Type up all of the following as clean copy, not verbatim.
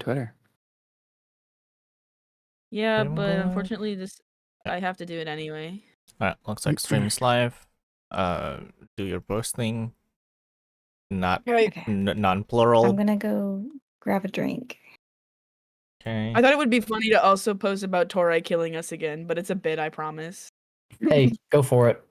Twitter. Yeah, Stream but live. unfortunately, Yeah. I have to do it anyway. Alright, looks like stream is live. Do your posting. Not Okay. non-plural. I'm gonna go grab a drink. Okay. I thought it would be funny to also post about Tauré killing us again, but it's a bit, I promise. Hey, go for it.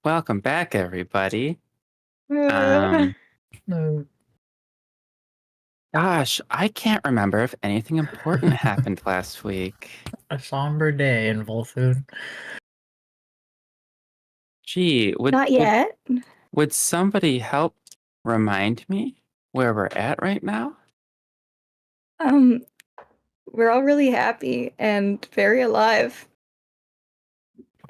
welcome back, everybody. Uh, No. Gosh, I can't remember if anything important happened last week. A somber day in Volthune. Gee, Not yet. would somebody help remind me where we're at right now? Um, we're all really happy and very alive.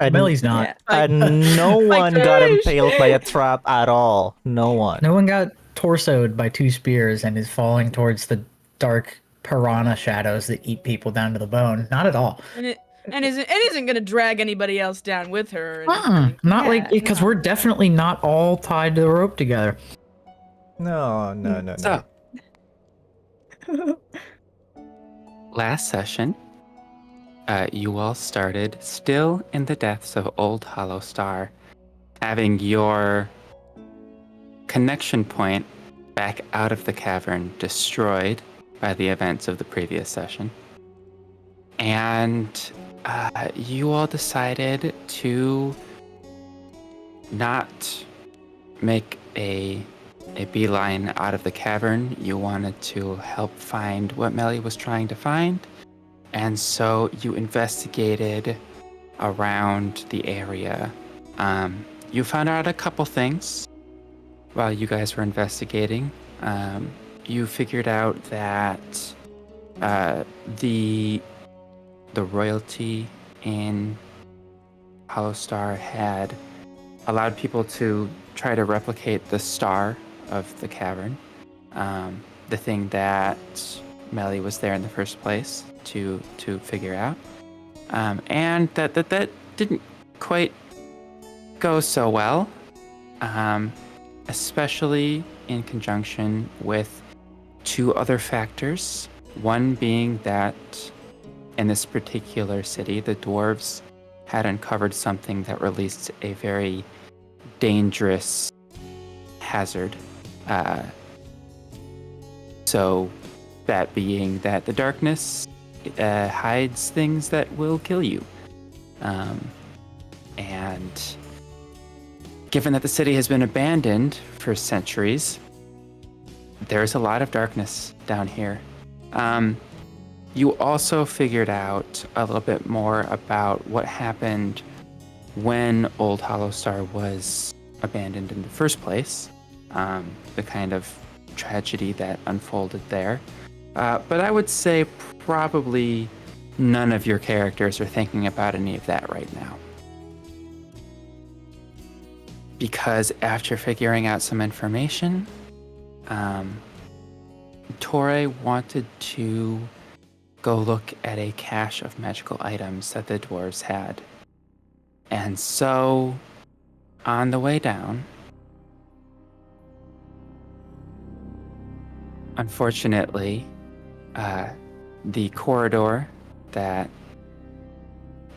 And, Melly's not. Yeah. no one got gosh. impaled by a trap at all. No one. No one got torsoed by 2 spears and is falling towards the dark piranha shadows that eat people down to the bone. Not at all. And isn't gonna drag anybody else down with her. Or anything. Not Yeah, like because no. we're definitely not all tied to the rope together. No. So, last session, you all started still in the depths of Old Hollow Star, having your connection point back out of the cavern destroyed by the events of the previous session. And you all decided to not make a beeline out of the cavern. You wanted to help find what Melly was trying to find. And so you investigated around the area. You found out a couple things while you guys were investigating. You figured out that the royalty in Hollow Star had allowed people to try to replicate the star of the cavern, the thing that Melly was there in the first place to figure out, and that didn't quite go so well, especially in conjunction with 2 other factors. One being that in this particular city, the dwarves had uncovered something that released a very dangerous hazard. So that being that the darkness hides things that will kill you. And given that the city has been abandoned for centuries, there's a lot of darkness down here. You also figured out a little bit more about what happened when Old Hollow Star was abandoned in the first place, the kind of tragedy that unfolded there. But I would say probably none of your characters are thinking about any of that right now. Because after figuring out some information, Tauré wanted to go look at a cache of magical items that the dwarves had. And so, on the way down, unfortunately, the corridor that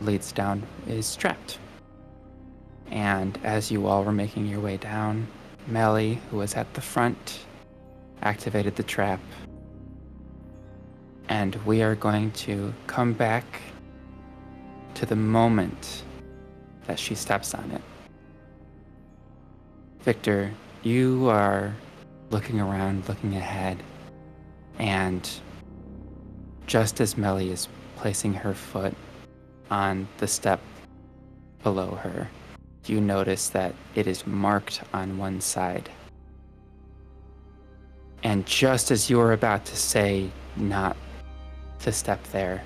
leads down is trapped. And as you all were making your way down, Melly, who was at the front, activated the trap. And we are going to come back to the moment that she steps on it. Victor, you are looking around, looking ahead, and just as Melly is placing her foot on the step below her, you notice that it is marked on one side. And just as you were about to say not to step there,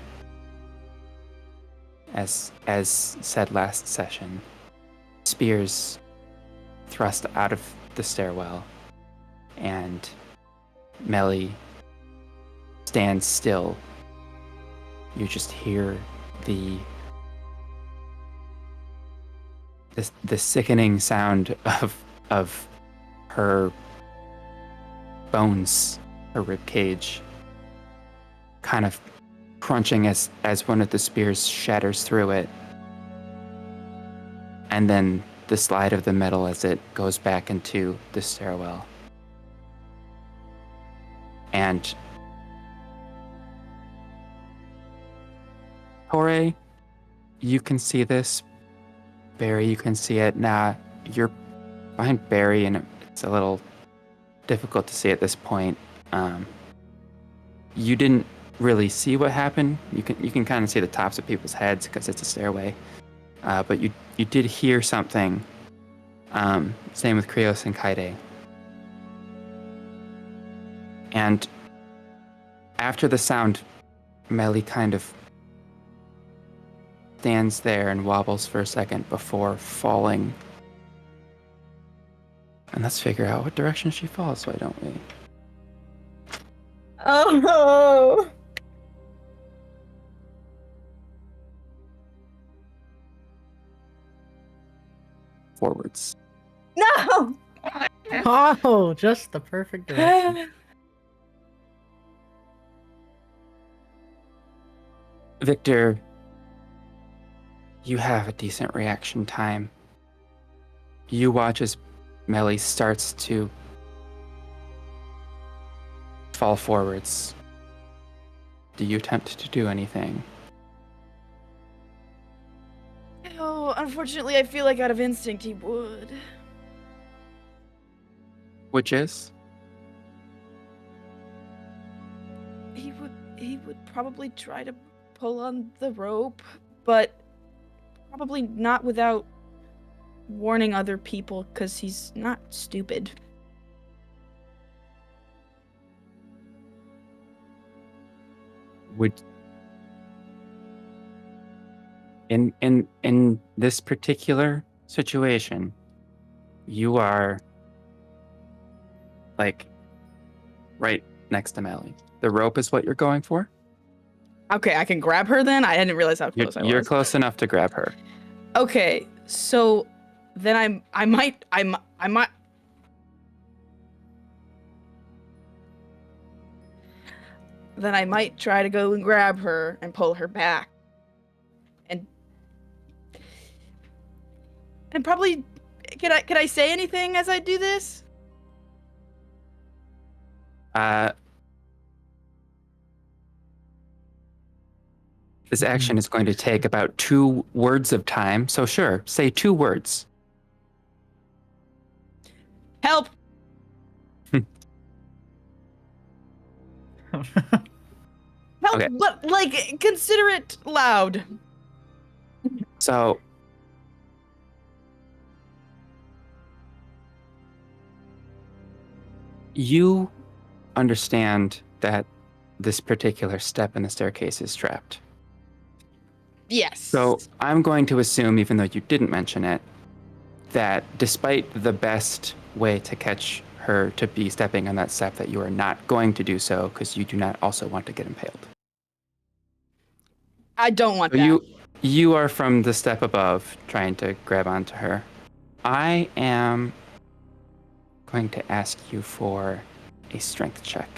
as said last session, spears thrust out of the stairwell, and Melly stands still. You just hear the sickening sound of her bones, her rib cage, kind of crunching as one of the spears shatters through it. And then the slide of the metal as it goes back into the stairwell. And Tauré, you can see this. Barry, you can see it. Nah, you're behind Barry, and it's a little difficult to see at this point. You didn't really see what happened. You can kind of see the tops of people's heads because it's a stairway. But you did hear something. Same with Krios and Kaede. And after the sound, Melly kind of stands there and wobbles for a second before falling. And let's figure out what direction she falls, why don't we? Oh Forwards. no! Oh, just the perfect direction. Victor, you have a decent reaction time. You watch as Melly starts to fall forwards. Do you attempt to do anything? Oh, unfortunately, I feel like out of instinct he would. Which is? He would probably try to pull on the rope, but probably not without warning other people, because he's not stupid. Would in this particular situation, you are like right next to Melly. The rope is what you're going for? Okay, I can grab her then? I didn't realize how close I was. You're close enough to grab her. Okay, so then I might then I might try to go and grab her and pull her back. And probably could I say anything as I do this? This action is going to take about 2 words of time. So sure, say 2 words. Help! Help, Okay. but like consider it loud. So you understand that this particular step in the staircase is trapped. Yes. So I'm going to assume, even though you didn't mention it, that despite the best way to catch her to be stepping on that step, that you are not going to do so because you do not also want to get impaled. I don't want So that. you are from the step above trying to grab onto her. I am going to ask you for a strength check.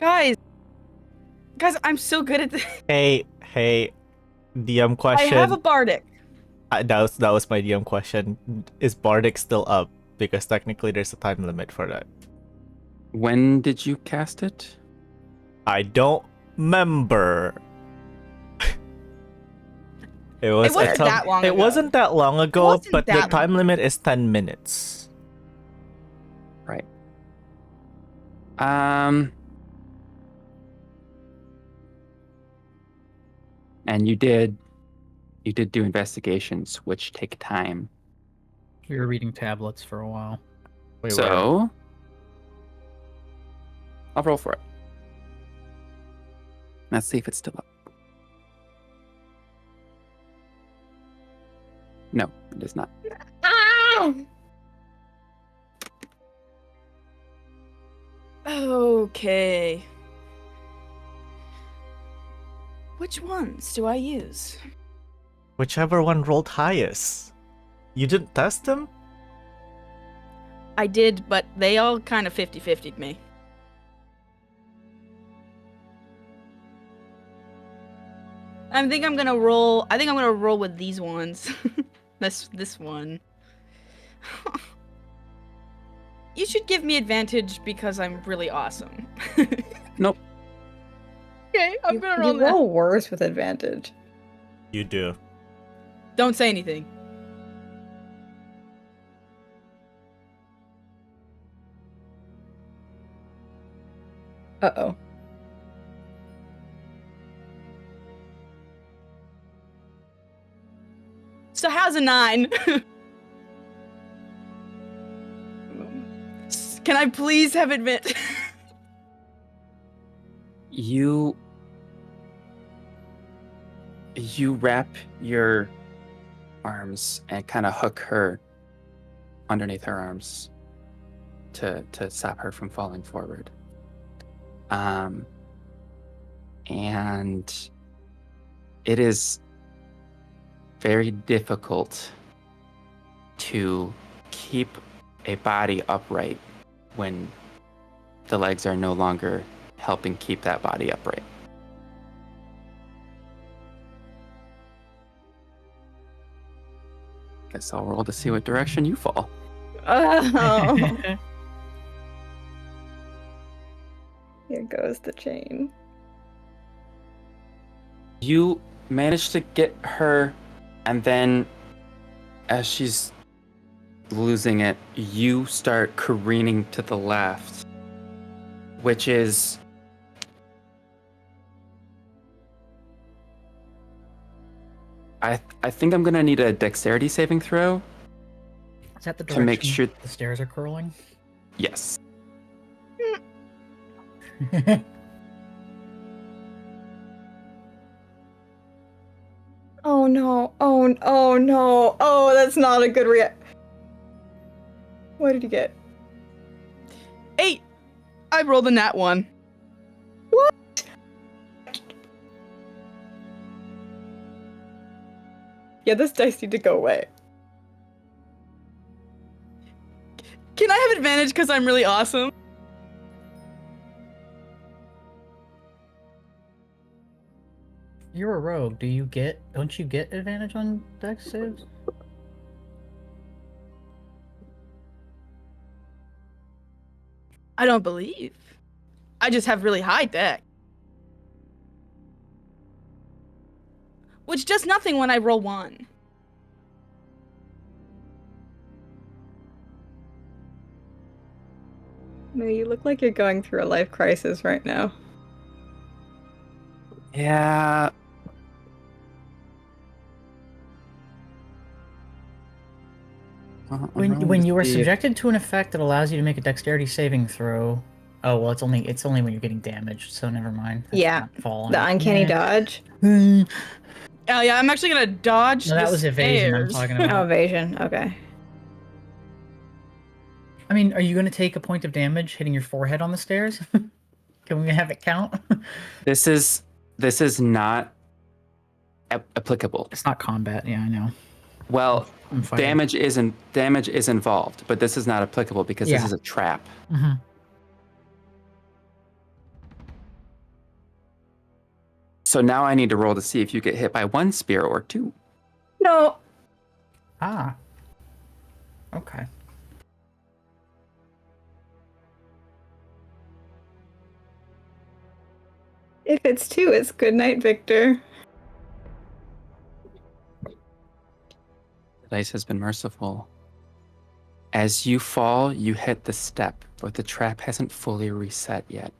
Guys, I'm so good at this. Hey, DM I question. have a bardic. That was my DM question. Is Bardic still up? Because technically there's a time limit for that. When did you cast it? I don't remember. It wasn't that long It ago. wasn't that long ago, wasn't but the that time limit is 10 minutes. Right. And you did do investigations, which take time. We were reading tablets for a while. We were. So I'll roll for it. Let's see if it's still up. No, it is not. Okay. Which ones do I use? Whichever one rolled highest. You didn't test them? I did, but they all kind of 50-50'd me. I think I'm gonna roll with these ones. this one. You should give me advantage because I'm really awesome. Nope. Okay, I'm gonna roll You that. roll worse with advantage. You do. Don't say anything. Uh-oh. So how's a 9? Can I please have advantage? You wrap your arms and kind of hook her underneath her arms to stop her from falling forward. And it is very difficult to keep a body upright when the legs are no longer helping keep that body upright. Guess I'll roll to see what direction you fall. Oh. Here goes the chain. You manage to get her, and then as she's losing it, you start careening to the left, which is I think I'm gonna need a dexterity saving throw. Is that the To direction make sure- the stairs are curling? Yes. Oh no. Oh no. Oh, that's not a good What did you get? 8. I rolled a nat 1. Yeah, this dice need to go away. Can I have advantage because I'm really awesome? You're a rogue. Don't you get advantage on dex saves? I don't believe. I just have really high deck. Which does nothing when I roll 1. No, you look like you're going through a life crisis right now. Yeah. When you are subjected to an effect that allows you to make a dexterity saving throw. Oh well, it's only when you're getting damaged. So never mind. That's Yeah, not falling. The uncanny Yeah. dodge. No, Oh yeah, I'm actually gonna dodge the that was evasion. I'm stairs. talking Oh, about. evasion. Okay. I mean, are you going to take a point of damage hitting your forehead on the stairs? Can we have it count? This is not applicable. It's not combat. Yeah, I know. Well, I'm fighting. damage is involved, but this is not applicable because Yeah. this is a trap. Mm-hmm. So now I need to roll to see if you get hit by 1 spear or 2. No. Ah. Okay. If it's 2, it's good night, Victor. The dice has been merciful. As you fall, you hit the step, but the trap hasn't fully reset yet.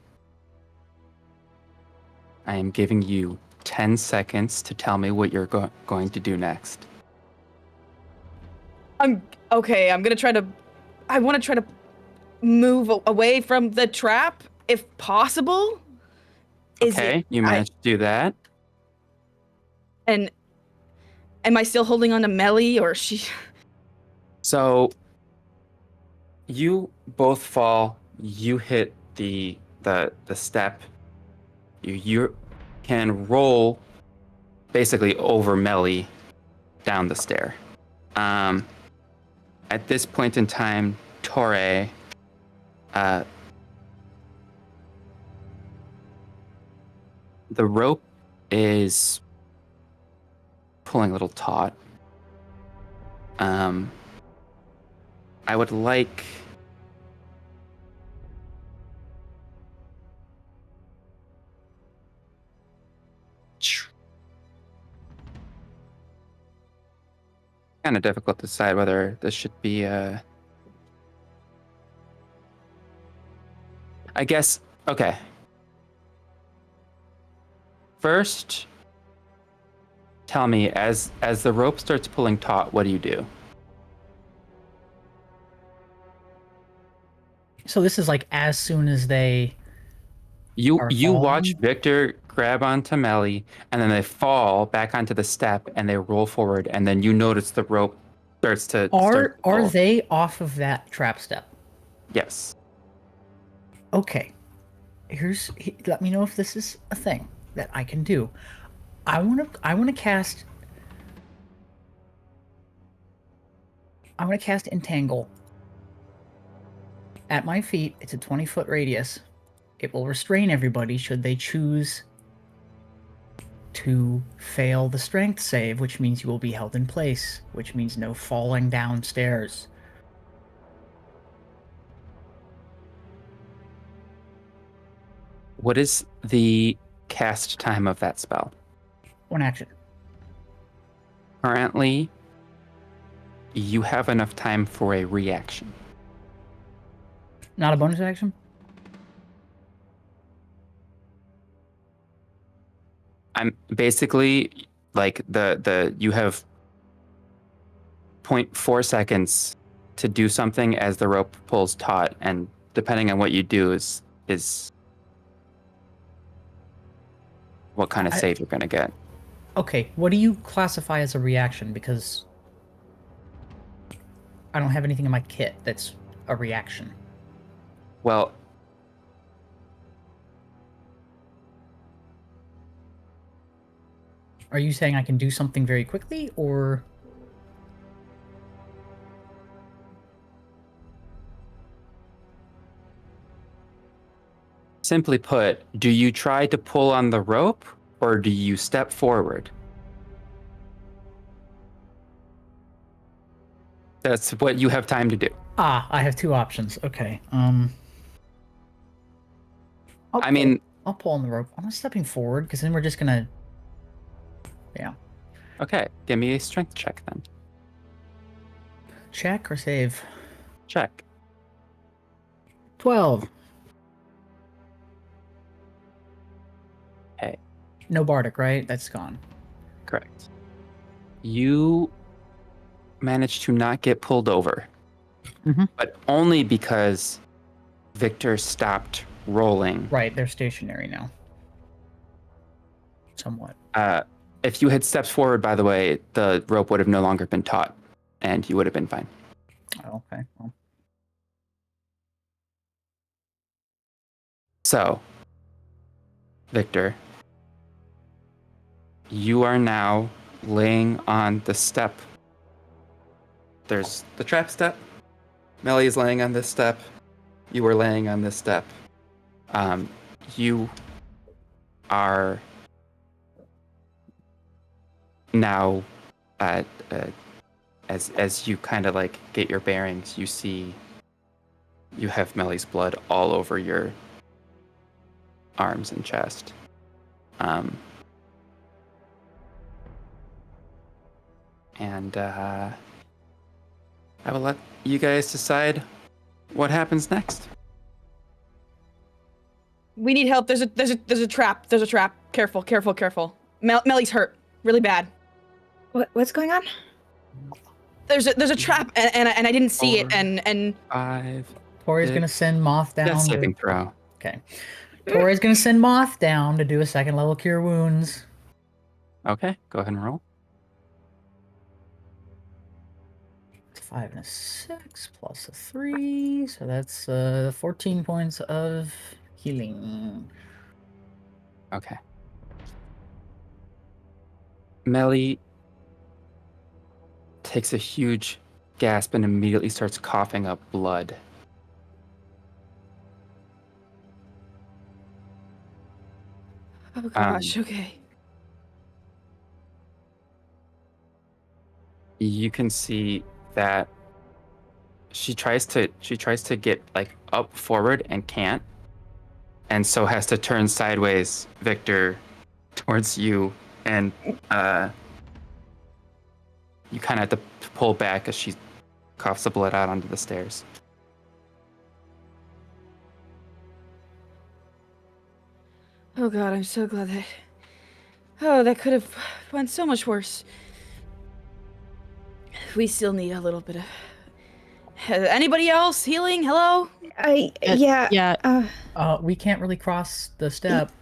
I am giving you 10 seconds to tell me what you're going to do next. I'm gonna try to. I want to try to move away from the trap if possible. Okay, you managed to do that. And am I still holding on to Melly, or she? So you both fall. You hit the step. You can roll basically over Melly down the stair. At this point in time, Tauré, the rope is pulling a little taut. I would like kind of difficult to decide whether this should be I guess, okay. First, tell me, as the rope starts pulling taut, what do you do? So this is like as soon as they You are watch falling? Victor grab onto Melly, and then they fall back onto the step, and they roll forward, and then you notice the rope starts to Are pull. they off of that trap step? Yes. Okay. Let me know if this is a thing that I can do. I want to cast Entangle. At my feet, it's a 20-foot radius. It will restrain everybody should they choose to fail the strength save, which means you will be held in place, which means no falling downstairs. What is the cast time of that spell? 1 action. Currently, you have enough time for a reaction. Not a bonus action? I'm basically like you have 0.4 seconds to do something as the rope pulls taut, and depending on what you do is what kind of save you're gonna get. Okay, what do you classify as a reaction? Because I don't have anything in my kit that's a reaction. Well, Are you saying I can do something very quickly, or... simply put, do you try to pull on the rope or do you step forward? That's what you have time to do. Ah, I have 2 options. Okay. I'll pull on the rope. I'm not stepping forward, because then we're just gonna... Yeah. Okay, give me a strength check then. Check or save? Check. 12. Hey. No Bardic, right? That's gone. Correct. You managed to not get pulled over, but only because Victor stopped rolling. Right, they're stationary now. Somewhat. If you had stepped forward, by the way, the rope would have no longer been taut, and you would have been fine. Oh, okay. Well. So, Victor, you are now laying on the step. There's the trap step. Melly is laying on this step. You are laying on this step. You are now, as you kind of like get your bearings, you see you have Melly's blood all over your arms and chest. And I will let you guys decide what happens next. We need help. There's a trap. There's a trap. Careful, careful, careful. Melly's hurt really bad. What's going on? There's a trap, and I didn't see it, 4, and 5. Tori's 6. gonna send Moth down. Just saving throw. Okay. Tori's gonna send Moth down to do a 2nd level Cure Wounds. Okay, go ahead and roll. It's 5 and a 6 plus a 3, so that's 14 points of healing. Okay. Melly takes a huge gasp and immediately starts coughing up blood. oh gosh, okay. You can see that she tries to get like up forward and can't, and so has to turn sideways, Victor, towards you, and you kind of have to pull back as she coughs the blood out onto the stairs. Oh god, I'm so glad that... Oh, that could have went so much worse. We still need a little bit of... Anybody else? Healing? Hello? Yeah. Yeah. We can't really cross the step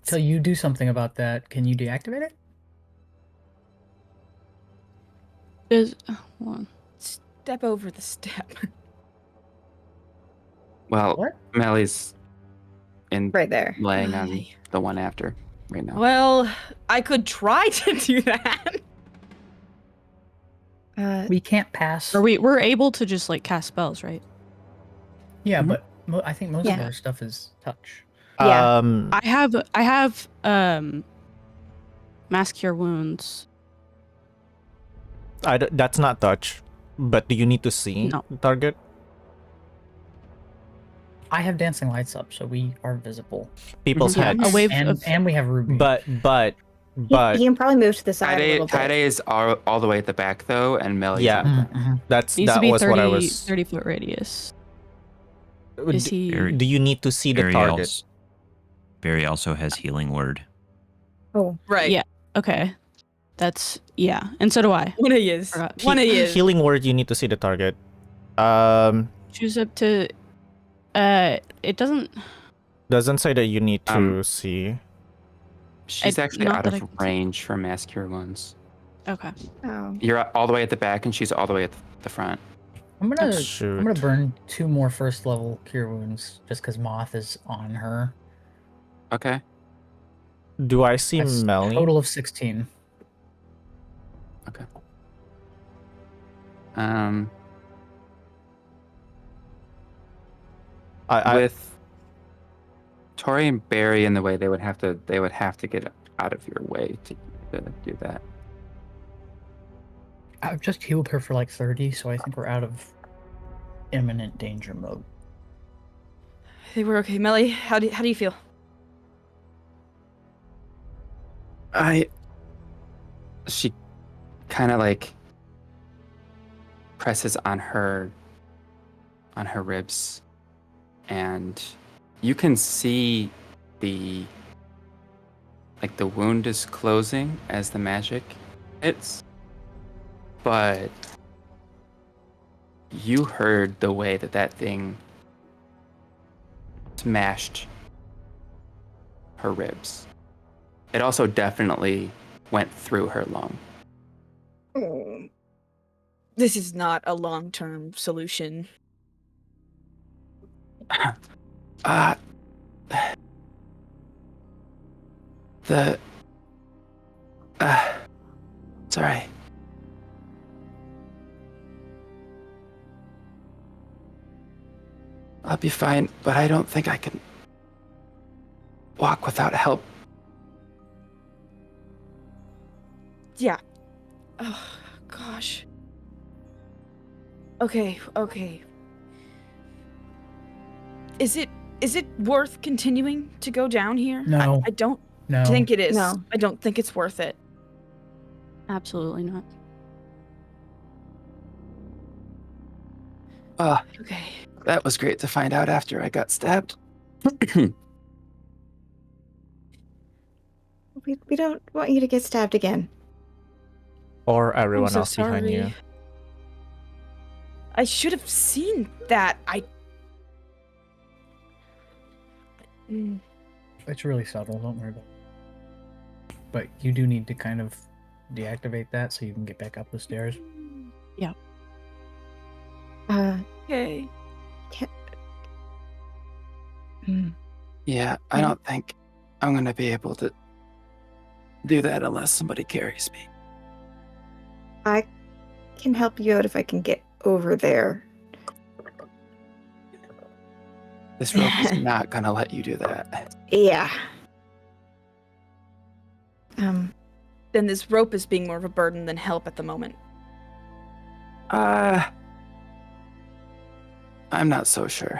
till you do something about that. Can you deactivate it? Hold on. Step over the step. Well, What? Melly's in Right there. laying on the one after right now. Well, I could try to do that. We can't pass. Or we're able to just like cast spells, right? Yeah, Mhm. but I think most of Yeah. our stuff is touch. Yeah. I have mass cure wounds. That's not touch. But do you need to see No. the target? I have dancing lights up, so we are visible. People's Yeah, heads. a wave And of and we have ruby. But He can probably move to the side a little bit. Kaede is all the way at the back though, and Melly's Yeah. in the front. Mhm. needs to that be was 30, what I was. 30 foot radius. Is he? Do you need to see the target? Barry also has healing word. Oh. Right. Yeah. Okay. That's and so do I. One of yous. Forgot. One of yous. Healing word, you need to see the target. Choose up to. It doesn't Say that you need to see. She's actually not out that of I can see. range for mass cure wounds. Okay. Oh. You're all the way at the back, and she's all the way at the front. I'm gonna Shoot. burn 2 more first level cure wounds just because Moth is on her. Okay. Do I see That's Melly? total of 16. Okay. With Tauré and Barry in the way, they would have to get out of your way to do that. I've just healed her for like 30, so I think we're out of imminent danger mode. I think we're okay. Melly, how do you feel? She kind of like presses on her ribs, and you can see the wound is closing as the magic hits, but you heard the way that thing smashed her ribs. It also definitely went through her lung. This is not a long-term solution. Sorry. I'll be fine, but I don't think I can walk without help. Yeah. Oh, gosh. Okay. Is it worth continuing to go down here? No. I don't No. think it is. No. I don't think it's worth it. Absolutely not. Okay. That was great to find out after I got stabbed. We don't want you to get stabbed again. Or everyone I'm so else behind you. sorry. I should have seen that. It's really subtle, don't worry about it. But you do need to kind of deactivate that so you can get back up the stairs. Okay. Yeah, I don't think I'm gonna be able to do that unless somebody carries me. I can help you out if I can get over there. This rope is not gonna let you do that. Yeah. Then this rope is being more of a burden than help at the moment. I'm not so sure.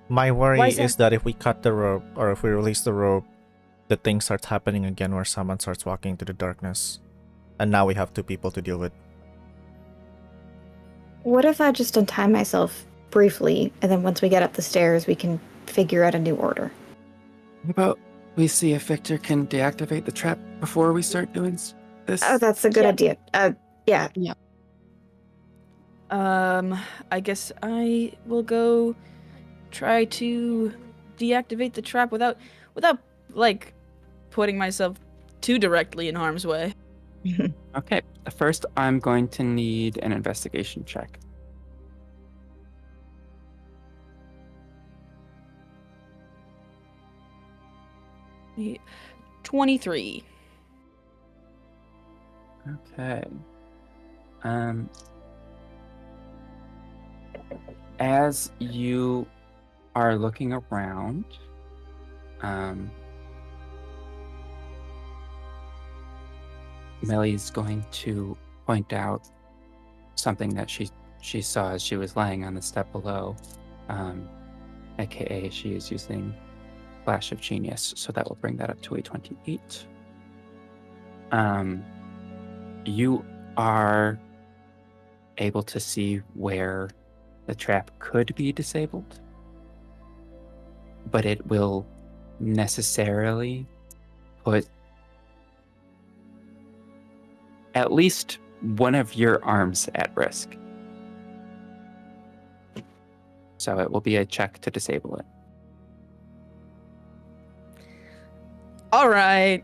My worry Why is is that if we cut the rope or if we release the rope, the thing starts happening again where someone starts walking into the darkness. And now we have 2 people to deal with. What if I just untie myself briefly, and then once we get up the stairs, we can figure out a new order? How about we see if Victor can deactivate the trap before we start doing this? Oh, that's a good idea. Yeah. I guess I will go try to deactivate the trap without like putting myself too directly in harm's way. Okay, first I'm going to need an investigation check. Me- 23. Okay. As you are looking around, Millie's going to point out something that she saw as she was laying on the step below, aka she is using Flash of Genius, so that will bring that up to a 28. You are able to see where the trap could be disabled, but it will necessarily put at least one of your arms at risk. So it will be a check to disable it. All right.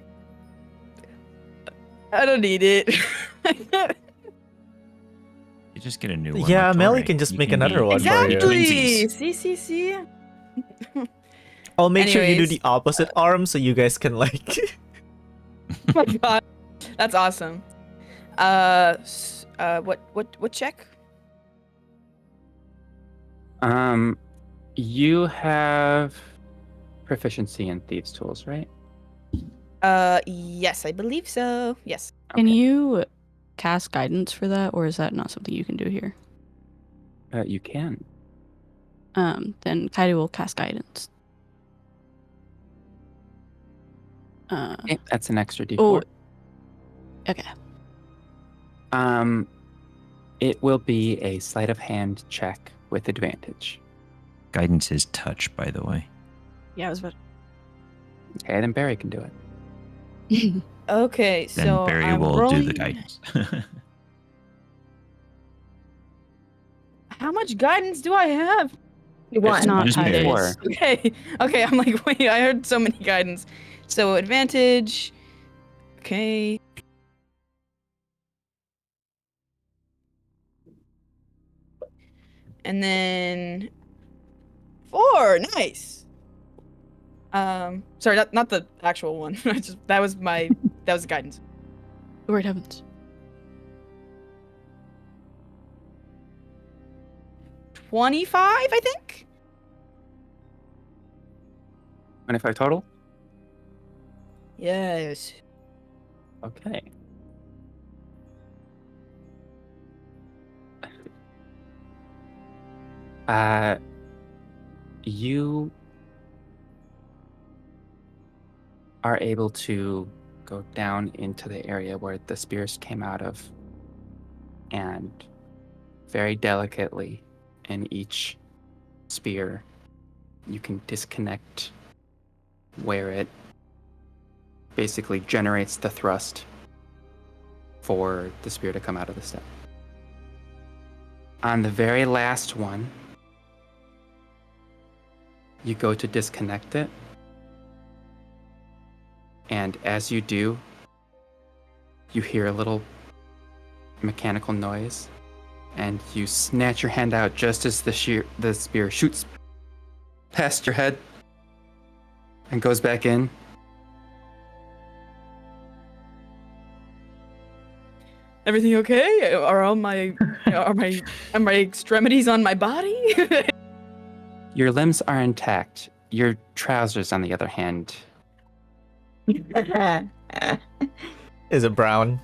I don't need it. You just get a new one. Yeah, like Melly Tauré. can just You make can another be- one. Exactly. twinsies. See. I'll make sure you do Anyways, the opposite arm so you guys can like. Oh my god, that's awesome. What check? You have proficiency in thieves' tools, right? Yes, I believe so. Yes. Can Okay. you cast guidance for that, or is that not something you can do here? You can. Then Kaede will cast guidance. Okay, that's an extra D4. Oh, okay. It will be a sleight of hand check with advantage. Guidance is touch, by the way. Yeah, I was about. Okay, then Barry can do it. Okay, Then so Barry I'm will rolling... do the guidance. How much guidance do I have? It's not Just Kaede's. Barry's. Okay. I'm like, wait, I heard so many guidance. So advantage. Okay. And then 4. Nice. Sorry, not the actual one. that was the guidance. Lord heavens. 25, I think. 25 total? Yes. Okay. You are able to go down into the area where the spears came out of, and very delicately in each spear, you can disconnect where it basically generates the thrust for the spear to come out of the step. On the very last one, you go to disconnect it, and as you do, you hear a little mechanical noise, and you snatch your hand out just as the spear shoots past your head and goes back in. Everything okay? Are all my are my extremities on my body? Your limbs are intact. Your trousers, on the other hand, Is it brown?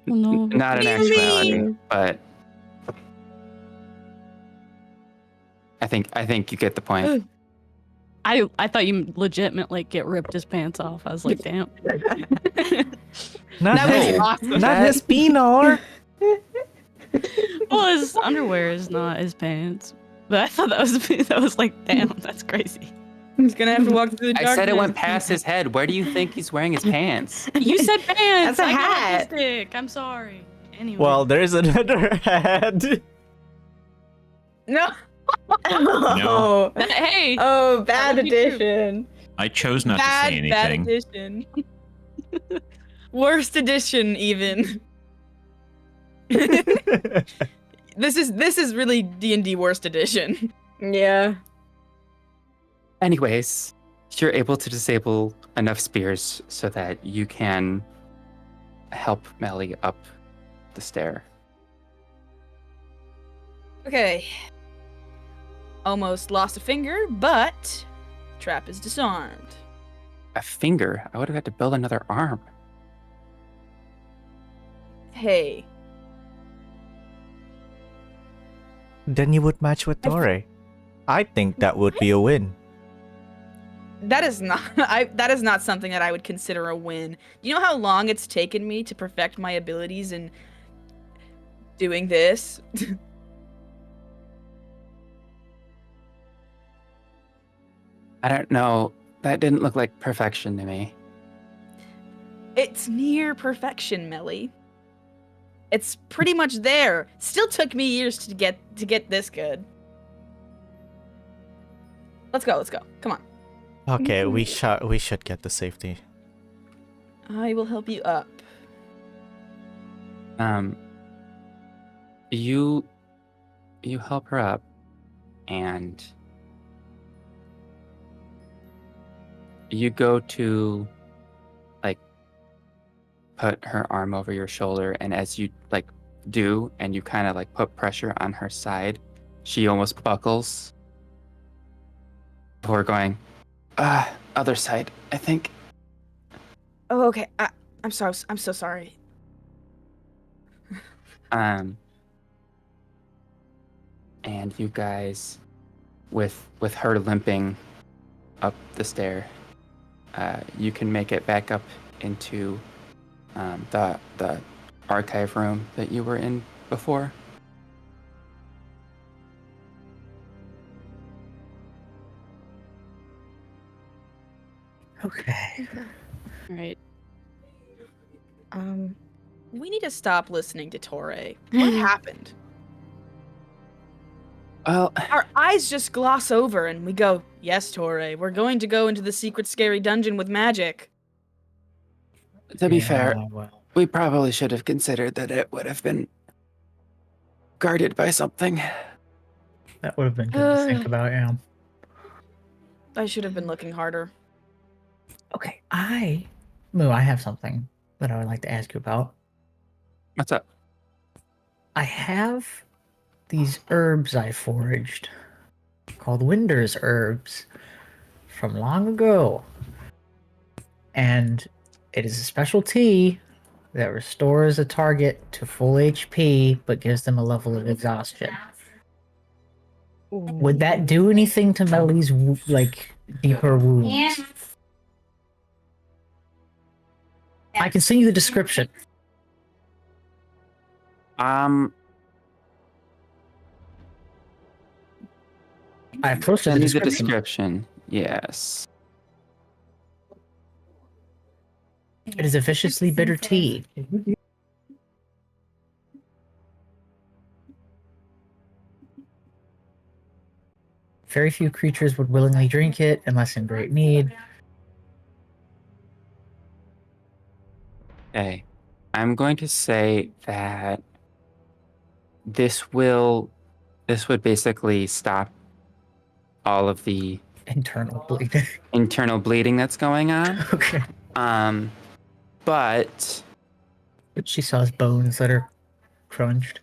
Oh, no. not in Really? actuality, but I think you get the point. I thought you legitimately get ripped his pants off. I was like, damn. Not That was his, awesome. not his penor. Well, his underwear is not his pants. But I thought that was like, damn, that's crazy. He's gonna have to walk through the darkness. I said it went past his head. Where do you think he's wearing his pants? You said pants. That's a I got hat. autistic. I'm sorry. Anyway. Well, there's another head. No. Oh, Hey. oh, bad would be true. addition. I chose not to say Bad anything. edition. Worst edition, even. This is really D&D worst edition. Yeah. Anyways, you're able to disable enough spears so that you can help Melly up the stair. Okay. Almost lost a finger, but trap is disarmed. A finger? I would have had to build another arm. Hey. Then you would match with Tauré. I think that would be a win. That is not something that I would consider a win. Do you know how long it's taken me to perfect my abilities in doing this? I don't know. That didn't look like perfection to me. It's near perfection, Melly. It's pretty much there. Still took me years to get this good. Let's go. Come on. Okay, we should get the safety. I will help you up. You help her up, and you go to like put her arm over your shoulder, and as you like do, and you kind of like put pressure on her side, she almost buckles before going, other side, I think. Oh, okay. I'm sorry. I'm so sorry. And you guys, with her limping up the stair, you can make it back up into the archive room that you were in before. Okay. All right. We need to stop listening to Tauré. What happened? Well, Our eyes just gloss over and we go, yes, Tauré, we're going to go into the secret scary dungeon with magic. to be fair, Well, we probably should have considered that it would have been guarded by something. that would have been good to think about, yeah. I should have been looking harder. Okay, Moo, I have something that I would like to ask you about. What's up? I have these herbs I foraged called Winder's herbs from long ago. And it is a special tea that restores a target to full HP but gives them a level of exhaustion. Would that do anything to Melly's deeper wounds? I can send you the description. Um, I posted send the me the description. description. Yes. It is a viciously bitter tea. Very few creatures would willingly drink it unless in great need. Okay. I'm going to say that this would basically stop all of the Internal bleeding. internal bleeding that's going on. Okay. But But she saw his bones that are crunched.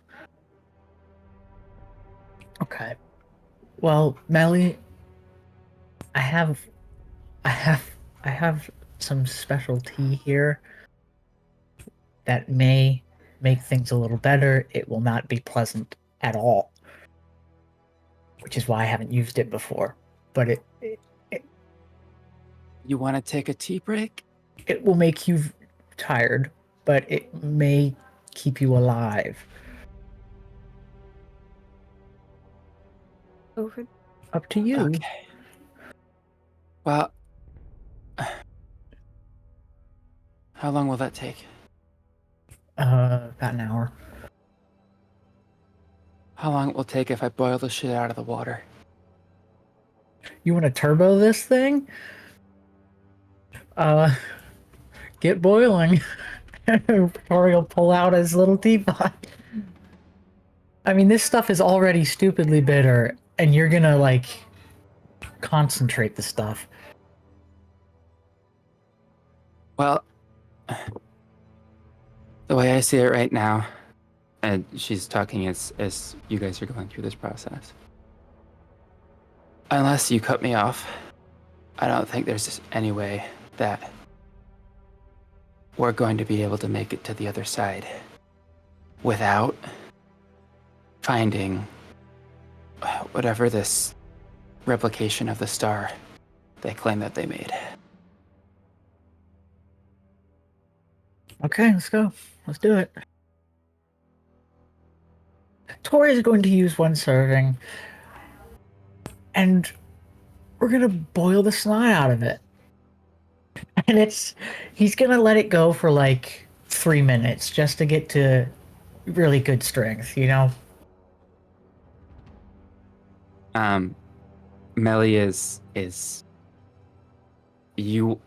Okay. Well, Melly, I have some special tea here that may make things a little better. It will not be pleasant at all, which is why I haven't used it before. But You want to take a tea break? It will make you tired, but it may keep you alive. Over. Up to you. Okay. Well, how long will that take? About an hour. How long it will take if I boil the shit out of the water? You want to turbo this thing? Get boiling. Tori will pull out his little teapot. I mean, this stuff is already stupidly bitter, and you're gonna, like, concentrate the stuff. Well, the way I see it right now, and she's talking as you guys are going through this process. Unless you cut me off, I don't think there's any way that we're going to be able to make it to the other side without finding whatever this replication of the star they claim that they made. Okay, let's go. Let's do it. Tori is going to use one serving, and we're gonna boil the snot out of it. And he's gonna let it go for like 3 minutes just to get to really good strength, you know? Melly is you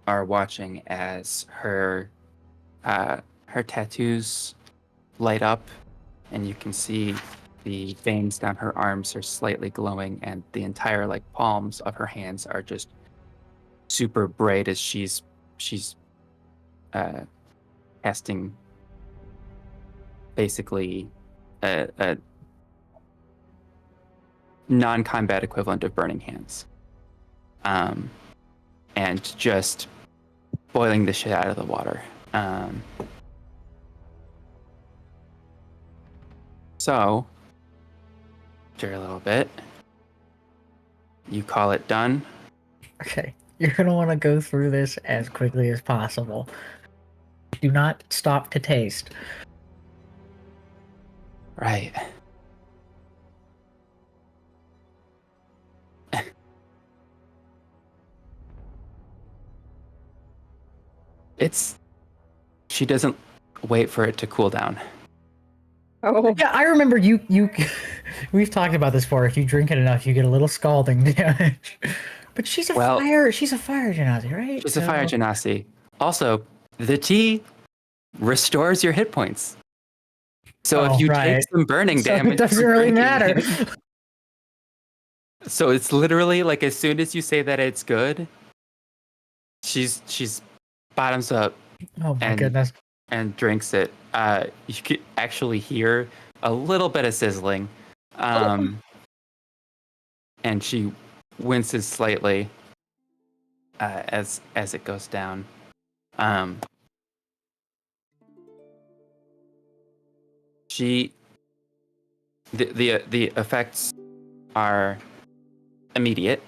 are watching as her tattoos light up, and you can see the veins down her arms are slightly glowing, and the entire like palms of her hands are just super bright as she's casting basically a non-combat equivalent of burning hands, and just boiling the shit out of the water. So after a little bit, you call it done. Okay. You're gonna want to go through this as quickly as possible. Do not stop to taste. Right. She doesn't wait for it to cool down. Oh, Yeah, I remember you we've talked about this before. If you drink it enough, you get a little scalding damage. But she's a fire genasi, right? She's a fire genasi. Also, the tea restores your hit points. So if you take some burning damage, it doesn't really matter. So it's literally like as soon as you say that it's good, she's bottoms up. Oh my goodness. And drinks it. You could actually hear a little bit of sizzling. And she winces slightly as it goes down. The effects are immediate.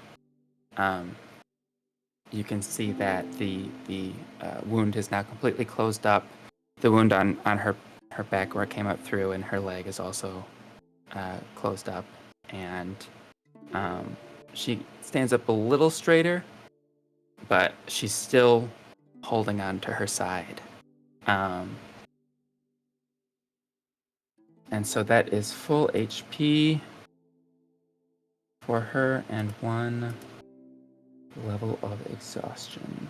You can see that the wound is now completely closed up. The wound on her back where it came up through, and her leg is also closed up. And she stands up a little straighter, but she's still holding on to her side. And so that is full HP for her and 1 level of exhaustion.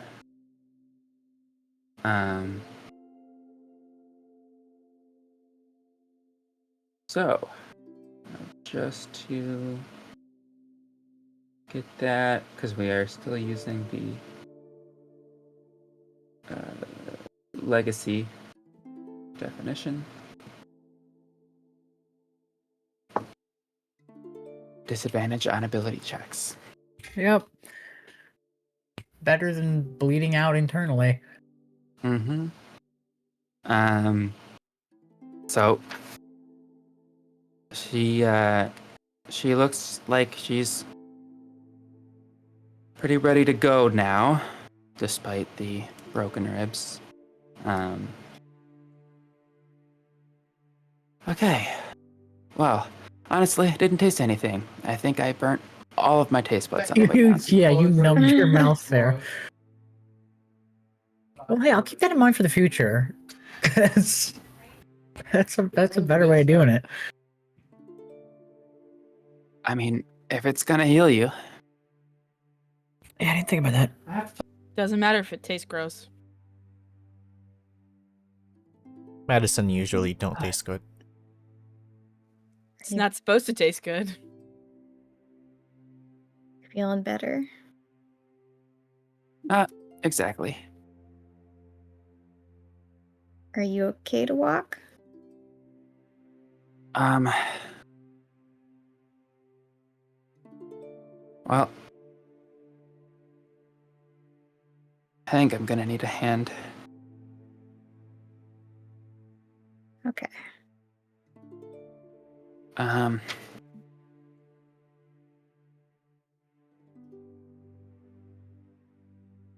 So just to get that, because we are still using the legacy definition. Disadvantage on ability checks. Yep. Better than bleeding out internally. Mm-hmm. So she looks like she's pretty ready to go now, despite the broken ribs. Okay. Well, honestly, I didn't taste anything. I think I burnt all of my taste buds on the way down. Yeah, you numbed your mouth there. Well, hey, I'll keep that in mind for the future. 'Cause that's a better way of doing it. I mean, if it's gonna heal you. Yeah, I didn't think about that. Doesn't matter if it tastes gross. Medicine usually don't taste good. It's not supposed to taste good. Feeling better? Exactly. Are you okay to walk? Well, I think I'm gonna need a hand. Okay.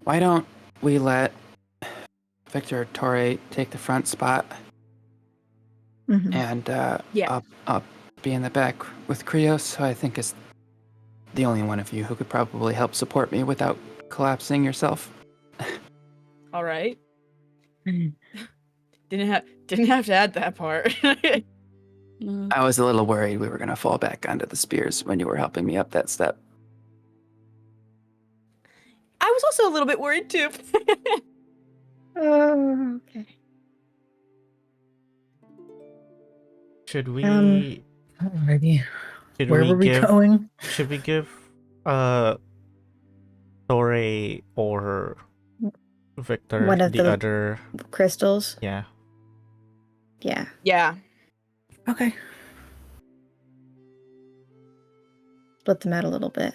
Why don't we let Victor or Tauré take the front spot, Mhm. and Yeah. I'll be in the back with Krios, who I think is the only one of you who could probably help support me without collapsing yourself. All right. Didn't have to add that part. I was a little worried we were gonna fall back onto the spears when you were helping me up that step. I was also a little bit worried too. Oh, okay. Should we? Alrighty. Should Where we were we give? going? Should we give Tauré or Victor One of the the- other? Crystals? Yeah. Yeah. Yeah. Okay. Split them out a little bit.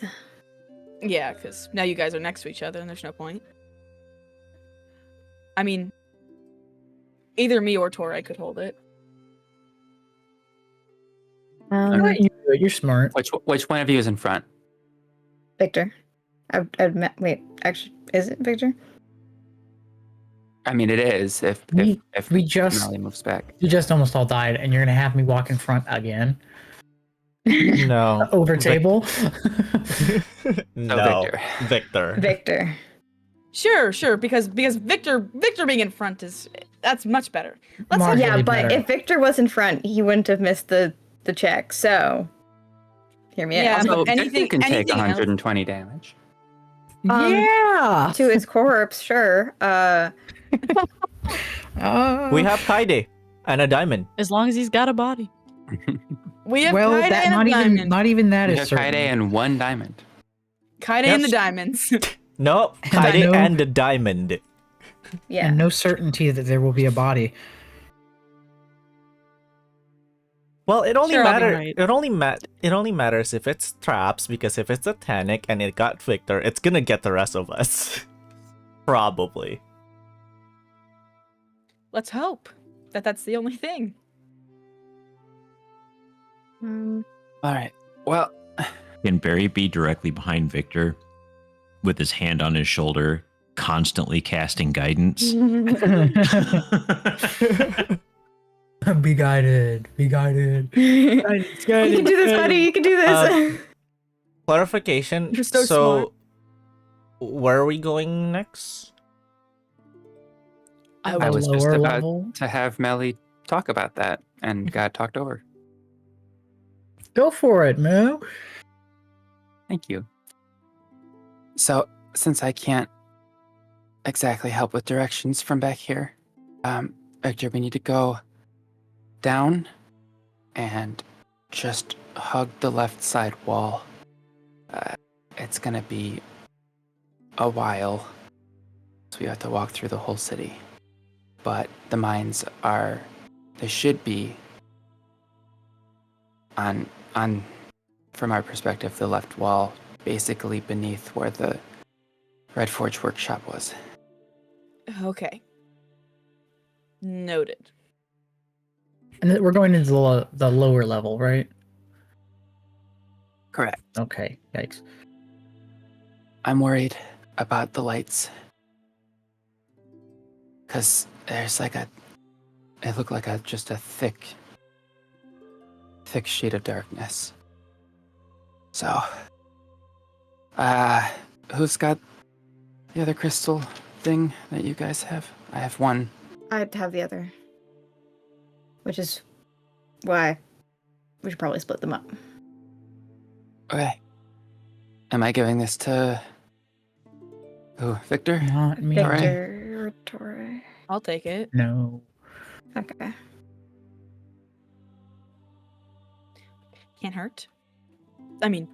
Yeah, because now you guys are next to each other and there's no point. I mean, either me or Tauré could hold it. Let you do it. You're smart. Which one of you is in front? Victor. Wait, actually, is it Victor? I mean, it is. If We just Molly moves back. you just almost all died, and you're gonna have me walk in front again No. over table. No. Victor. Victor. Victor. Sure, because Victor being in front that's much better. Let's Mark- have, Yeah, Really but better. if Victor was in front, he wouldn't have missed the check. So, hear me Yeah, out. but So Victor anything- can take anything else? 120 damage. Yeah. To his corpse, sure. We have Kaede and a diamond. As long as he's got a body. we have Well, Kaede that and not a even diamond. not even that You is have certain. Kaede and 1 diamond. Kaede Yep. and the diamonds. No, And I Kaede know- and a diamond. Yeah. And no certainty that there will be a body. Well, it only Sure, I'll be matters. right. It only matters if it's traps, because if it's a Tanic and it got Victor, it's gonna get the rest of us. Probably. Let's hope that that's the only thing. All right. Well, Can Barry be directly behind Victor with his hand on his shoulder, constantly casting guidance? Be guided. Be guided. You can do this, buddy. You can do this. Clarification. You're so smart. Where are we going next? I was just lower about level. to have Melly talk about that and got talked over. Go for it, Moo. Thank you. So, since I can't exactly help with directions from back here, Victor, we need to go down and just hug the left side wall. It's gonna be a while, so we have to walk through the whole city. But the mines they should be on from our perspective, the left wall, basically beneath where the Red Forge workshop was. Okay. Noted. And we're going into the lower level, right? Correct. Okay. Yikes. I'm worried about the lights. Because there's like it looked like just a thick sheet of darkness. So, who's got the other crystal thing that you guys have? I have one. I'd have the other. Which is why we should probably split them up. Okay. Am I giving this to Victor? Not me. Tauré? Victor or Tauré? I'll take it. No. Okay. Can't hurt. I mean,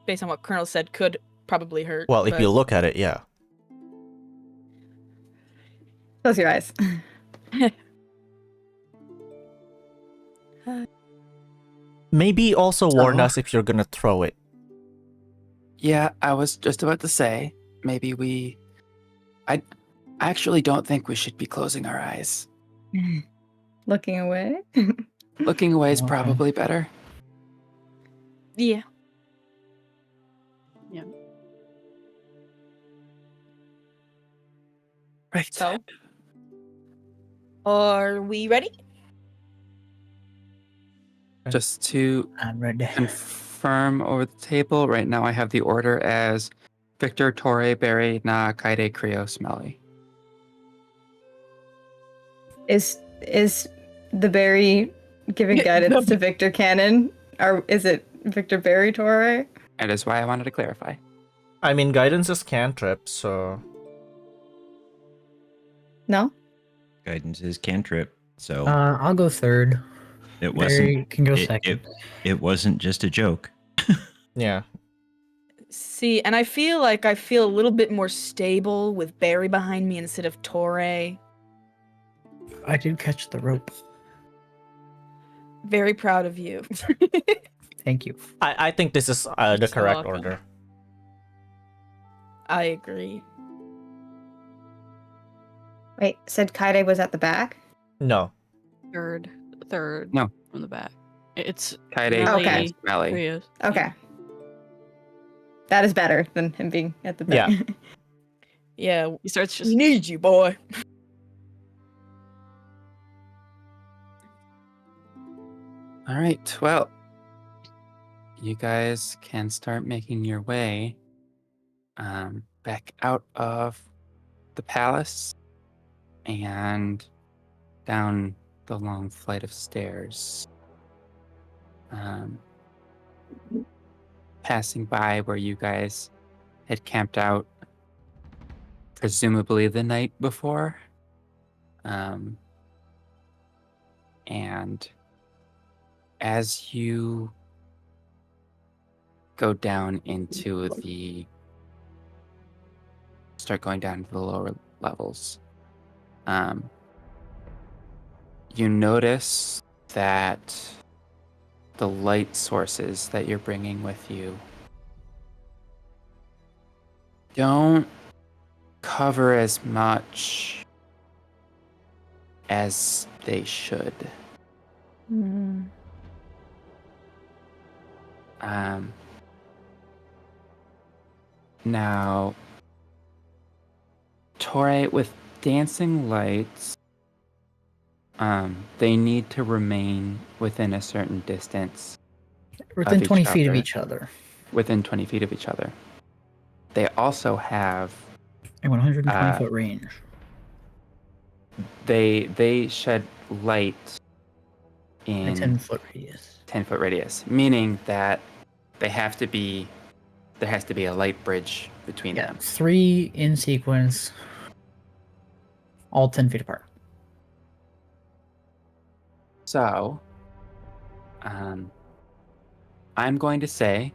based on what Colonel said, could probably hurt. Well, if but- you look at it, yeah. Close your eyes. Maybe also warn So- us if you're gonna throw it. Yeah, I was just about to say, maybe I actually don't think we should be closing our eyes. Looking away. Looking away is Okay. probably better. Yeah. Right. So, are we ready? Just to I'm ready. confirm over the table, right now I have the order as Victor, Tauré, Barry, Na, Kaede, Krios, Melly. Is the berry giving guidance to Victor Cannon? Or is it Victor Berry Tauré? That is why I wanted to clarify. I mean, guidance is cantrip, so No? Guidance is cantrip, so I'll go third. it Barry wasn't. can go it- second. It wasn't just a joke. yeah. See, and I feel a little bit more stable with Barry behind me instead of Tauré. I did catch the rope. Very proud of you. Thank you. I think this is the So correct welcome. order. I agree. Wait, said Kaede was at the back? No. Third No. from the back. It's Kaede, Melly, Krios, Melly. Krios. Okay. That is better than him being at the back. Yeah. Yeah, He starts just we need you, boy. All right. Well, you guys can start making your way back out of the palace and down the long flight of stairs. Passing by where you guys had camped out, presumably the night before. And as you go down into start going down to the lower levels, you notice that the light sources that you're bringing with you don't cover as much as they should. Now, Tauré, with dancing lights, they need to remain within a certain distance, Within each 20 feet of other. each other. within 20 feet of each other. They also have, A 120 Uh, foot range. they shed light A in 10-foot radius. 10-foot radius, meaning that there has to be a light bridge between Yeah, them. 3 in sequence, all 10 feet apart. So, I'm going to say,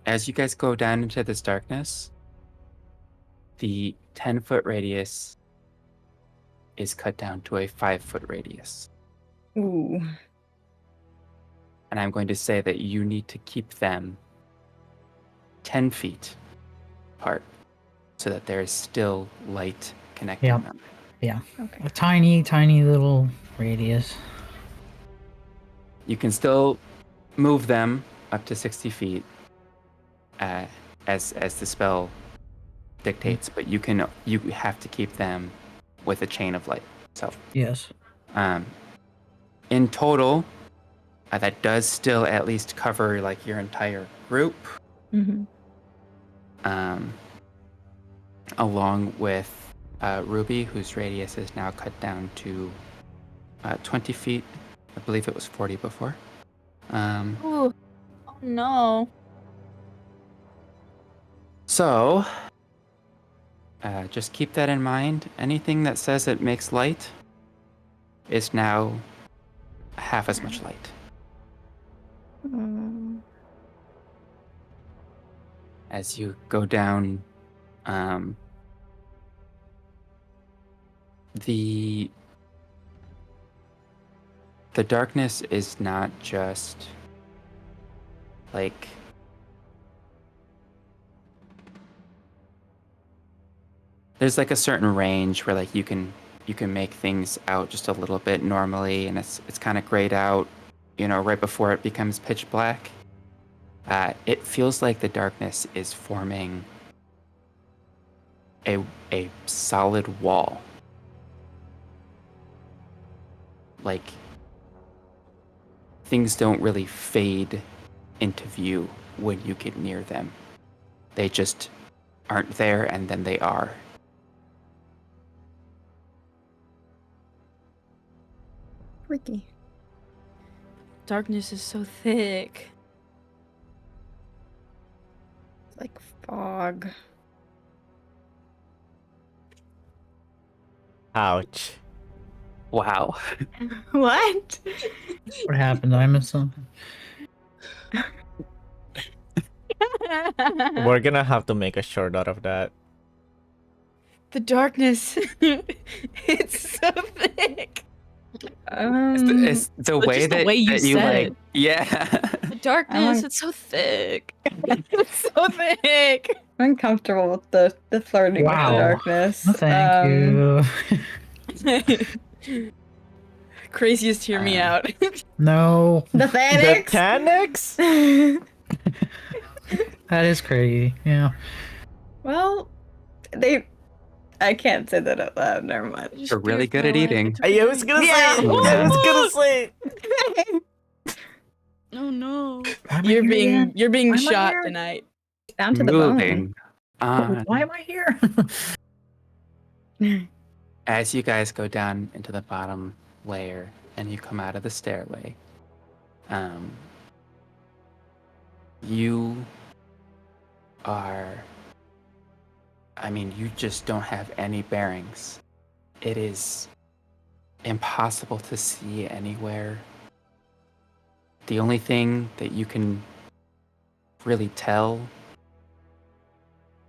as you guys go down into this darkness, the 10-foot radius is cut down to a 5-foot radius. Ooh. And I'm going to say that you need to keep them 10 feet apart so that there is still light connecting Yeah. them. Okay. A tiny, tiny little radius. You can still move them up to 60 feet, as the spell dictates, but you have to keep them with a chain of light. So Yes. in total, that does still at least cover like your entire group, Mm-hmm. along with Ruby, whose radius is now cut down to 20 feet. I believe it was 40 before. Ooh. Oh no. So, just keep that in mind. Anything that says it makes light is now half as much light. As you go down, the darkness is not just like there's like a certain range where like you can make things out just a little bit normally, and it's kind of grayed out, right before it becomes pitch black. It feels like the darkness is forming a solid wall. Like things don't really fade into view when you get near them. They just aren't there, and then they are. Freaky. Darkness is so thick. It's like fog. Ouch. Wow. What? What happened? I missed something. We're gonna have to make a short out of that. The darkness. It's so thick. It's the But way just the that, way you that you said like, it. yeah. The darkness, like- it's so thick. It's so thick. I'm uncomfortable with the flirting with Wow. the darkness. Oh, thank you. Craziest, hear me out. No, The The Thanix? Tanix? that is crazy. Yeah. Well, I can't say that out loud. Never mind. You're really good at eating. I was gonna Yeah. say. I was gonna say. Oh no. Why am I here again? You're being Why am I shot here? tonight. Down to the bone. Moving on. Why am I here? As you guys go down into the bottom layer and you come out of the stairway, you just don't have any bearings. It is impossible to see anywhere. The only thing that you can really tell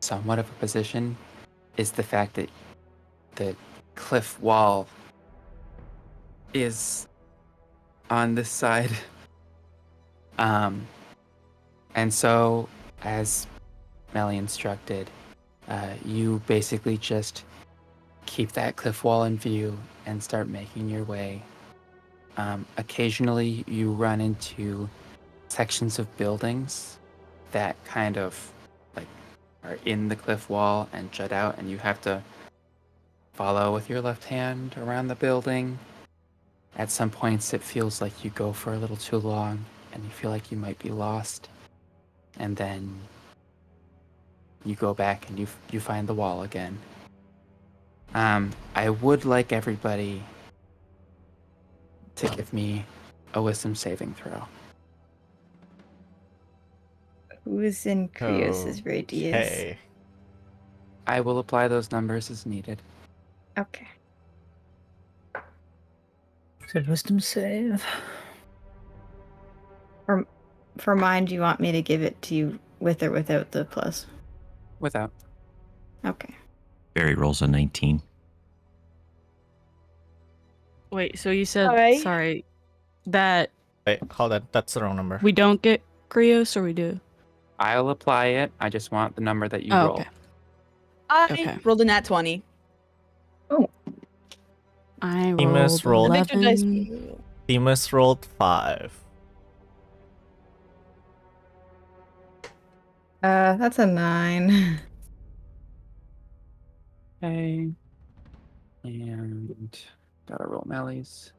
somewhat of a position is the fact that the cliff wall is on this side. And so, as Melly instructed, you basically just keep that cliff wall in view and start making your way. Occasionally, you run into sections of buildings that kind of like are in the cliff wall and jut out, and you have to follow with your left hand around the building. At some points, it feels like you go for a little too long, and you feel like you might be lost. And then you go back and you find the wall again. I would like everybody to give me a wisdom saving throw. Who's in Krios' radius? Hey. I will apply those numbers as needed. Okay. Said wisdom save. For mine, do you want me to give it to you with or without the plus? Without. Okay. Barry rolls a 19. Wait, so you said Alright. sorry that Wait, hold on. That's the wrong number. we don't get Krios or we do? I'll apply it. I just want the number that you Oh, roll. okay. I Okay. rolled a nat 20. I Themis rolled rolled- I think your dice 11. Themis rolled 5. That's a 9. Okay. And gotta roll mellies.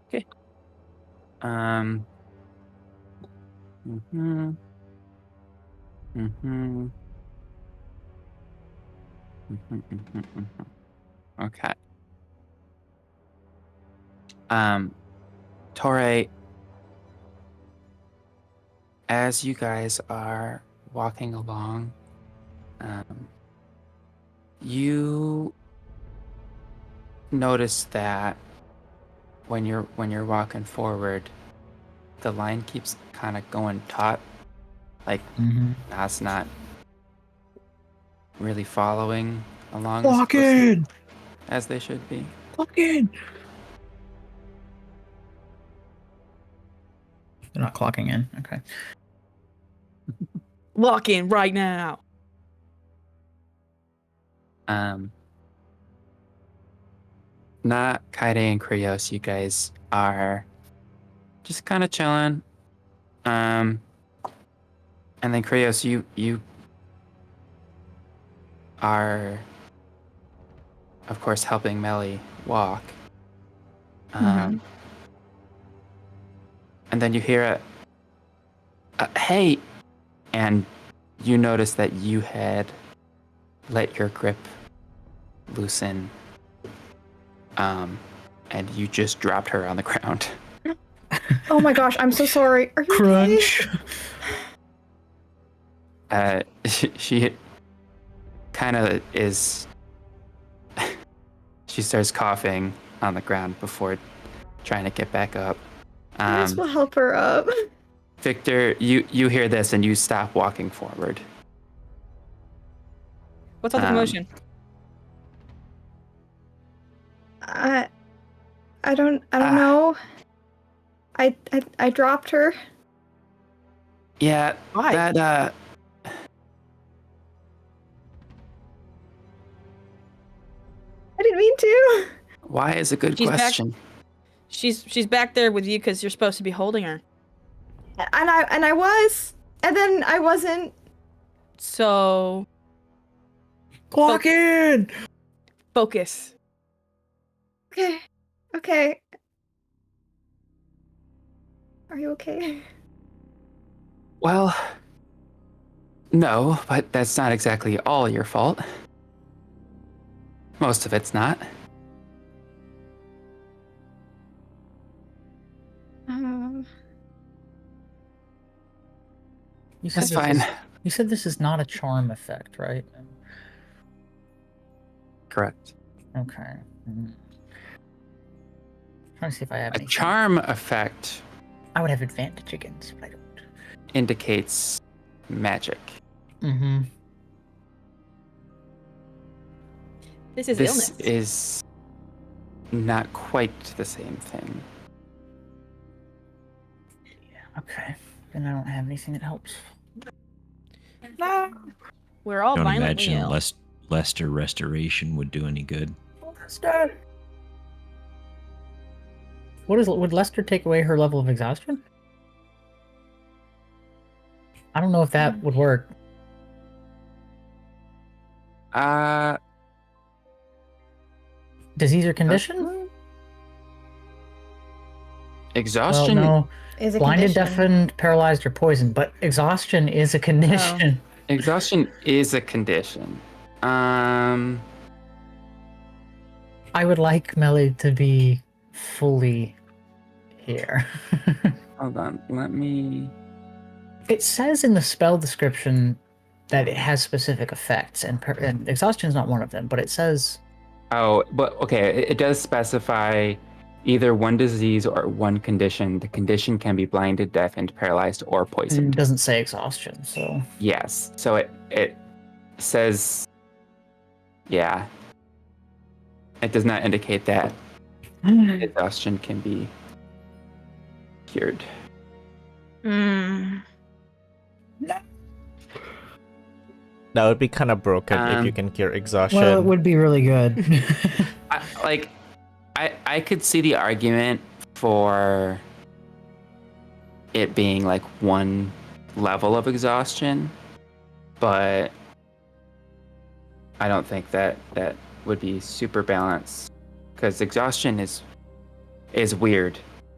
Okay. Mhm. Mhm. Mhm. Mhm. Okay. Tauré, as you guys are walking along, you notice that when you're walking forward, the line keeps kind of going taut, like that's not really following along as Walk closely in! as they should be. Walk in! They're not clocking in. Okay. Walk in right now. Not Kaede and Krios, you guys are just kind of chilling. And then Krios, you are, of course, helping Melly walk. And then you hear a hey, and you notice that you had let your grip loosen, and you just dropped her on the ground. Oh my gosh, I'm so sorry. Are you Crunch. She kind of is. She starts coughing on the ground before trying to get back up. okay? I just will help her up. Victor, you hear this and you stop walking forward. What's all the commotion? I don't know. I dropped her. Yeah, Why? I didn't mean to. why is a good She's back- question. She's back there with you because you're supposed to be holding her. And I was, and then I wasn't. So Clock in! focus. Okay. Are you okay? Well, no, but that's not exactly all your fault. Most of it's not. You said That's this fine. You said this is not a charm effect, right? Correct. Okay. Trying to see if I have A anything. charm effect I would have advantage against, but I don't. indicates magic. Mm-hmm. This is This illness. is not quite the same thing. Okay. Then I don't have anything that helps. We're all Don't violently imagine ill. Lester restoration would do any good. Lester! Would Lester take away her level of exhaustion? I don't know if that would work. Disease or condition? Exhaustion. Well, no. Is a Blinded, condition. deafened, paralyzed, or poisoned, but exhaustion is a condition. Exhaustion is a condition. I would like Melly to be fully here. Hold on. Let me. It says in the spell description that it has specific effects, and exhaustion is not one of them, but it says... Oh, but okay. It does specify either one disease or one condition. The condition can be blinded, deafened, paralyzed, or It poisoned. doesn't say exhaustion, so... Yes. So it says, yeah. It does not indicate that exhaustion can be cured. Mm. That would be kind of broken if you can cure exhaustion. Well, it would be really good. I could see the argument for it being like one level of exhaustion, but I don't think that would be super balanced, because exhaustion is weird,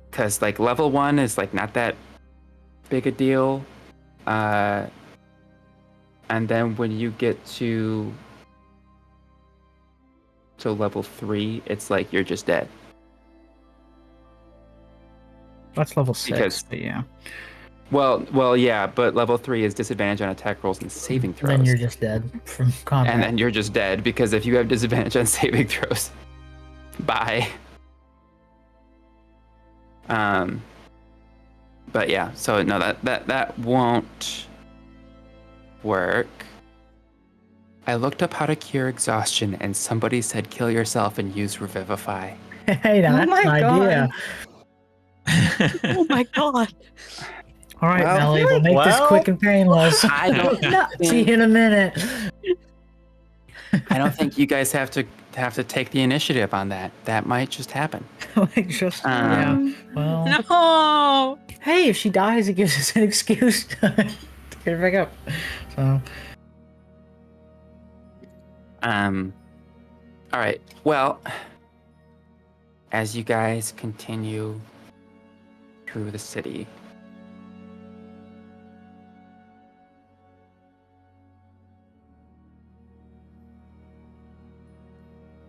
because like level 1 is like not that big a deal, and then when you get to level 3, it's like you're just dead. That's level 6, Because- but yeah. Well, yeah, but level 3 is disadvantage on attack rolls and saving throws. Then you're just dead from combat. And then you're just dead, because if you have disadvantage on saving throws, bye. But yeah, so no, that won't work. I looked up how to cure exhaustion, and somebody said kill yourself and use Revivify. Hey, that's my an idea. Oh my god. All right, Well, Melly, we'll make this well- quick and painless. I don't See you in a minute. I don't think you guys have to take the initiative on that. That might just happen. Like, just yeah. Well, No. hey, if she dies, it gives us an excuse to get her back up. So, All right. Well, as you guys continue through the city,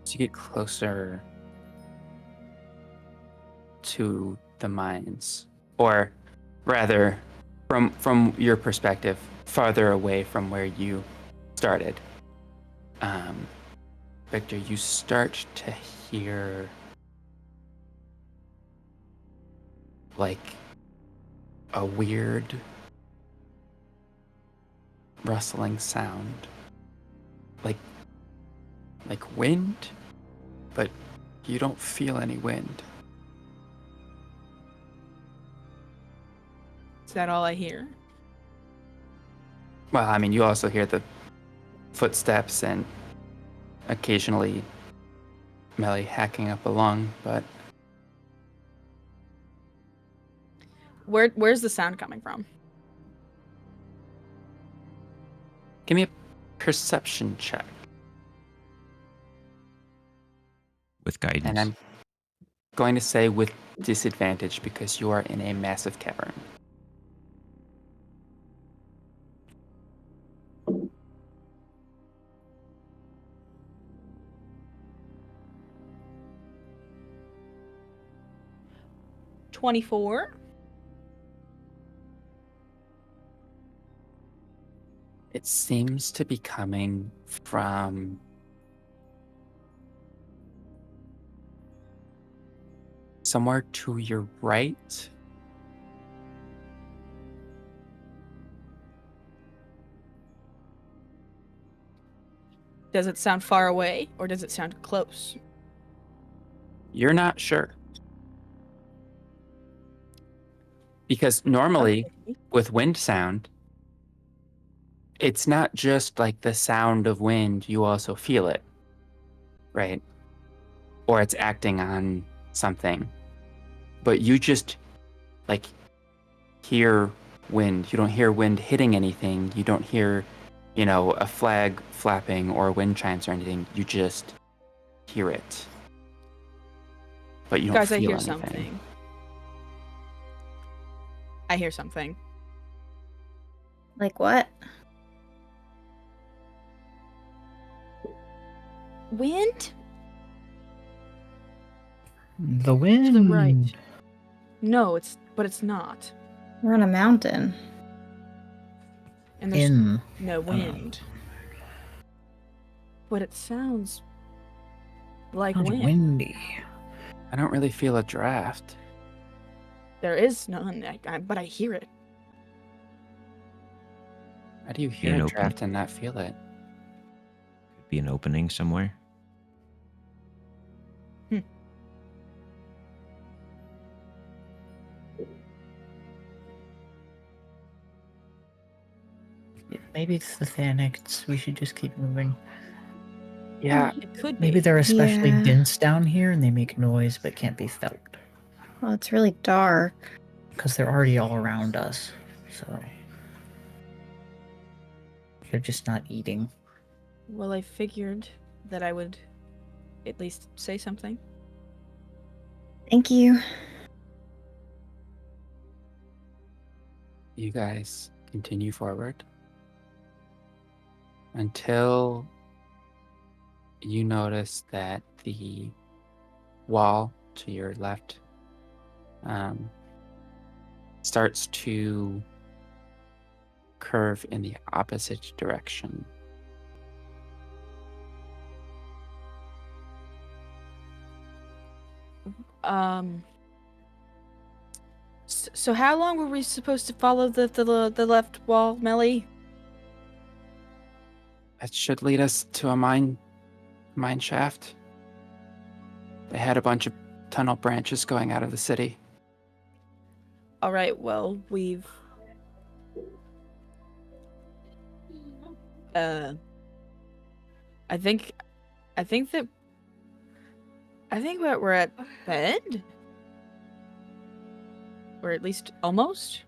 as you get closer to the mines, or rather, from your perspective, farther away from where you started, Victor, you start to hear like a weird rustling sound, like wind, but you don't feel any wind. Is that all I hear? Well, I mean, you also hear the footsteps and occasionally Melly hacking up a lung, but Where's the sound coming from? give me a perception check. With guidance. And I'm going to say with disadvantage, because you are in a massive cavern. $24. It seems to be coming from somewhere to your right. Does it sound far away or does it sound close? You're not sure. Because normally Okay. with wind sound, it's not just like the sound of wind, you also feel it, right? Or it's acting on something. But you just like hear wind. You don't hear wind hitting anything. You don't hear, a flag flapping or wind chimes or anything. You just hear it. But you don't Guys, feel I hear anything. something. I hear something. Like what? Wind? the wind. To the right. No, it's not. We're on a mountain. And there's In. no wind. But it sounds like Sounds wind. windy. I don't really feel a draft. There is none, but I hear it. How do you hear an a open- draft and not feel it? Could be an opening somewhere. Maybe it's the Thanics. We should just keep moving. Yeah, It could be. Maybe they're especially Yeah. dense down here and they make noise but can't be felt. Well, it's really dark. because they're already all around us. So they're just not eating. Well, I figured that I would at least say something. Thank you. You guys continue forward until you notice that the wall to your left starts to curve in the opposite direction. So how long were we supposed to follow the left wall, Melly? That should lead us to a mine shaft. They had a bunch of tunnel branches going out of the city. All right. Well, we've. I think that we're at the end. Or at least almost.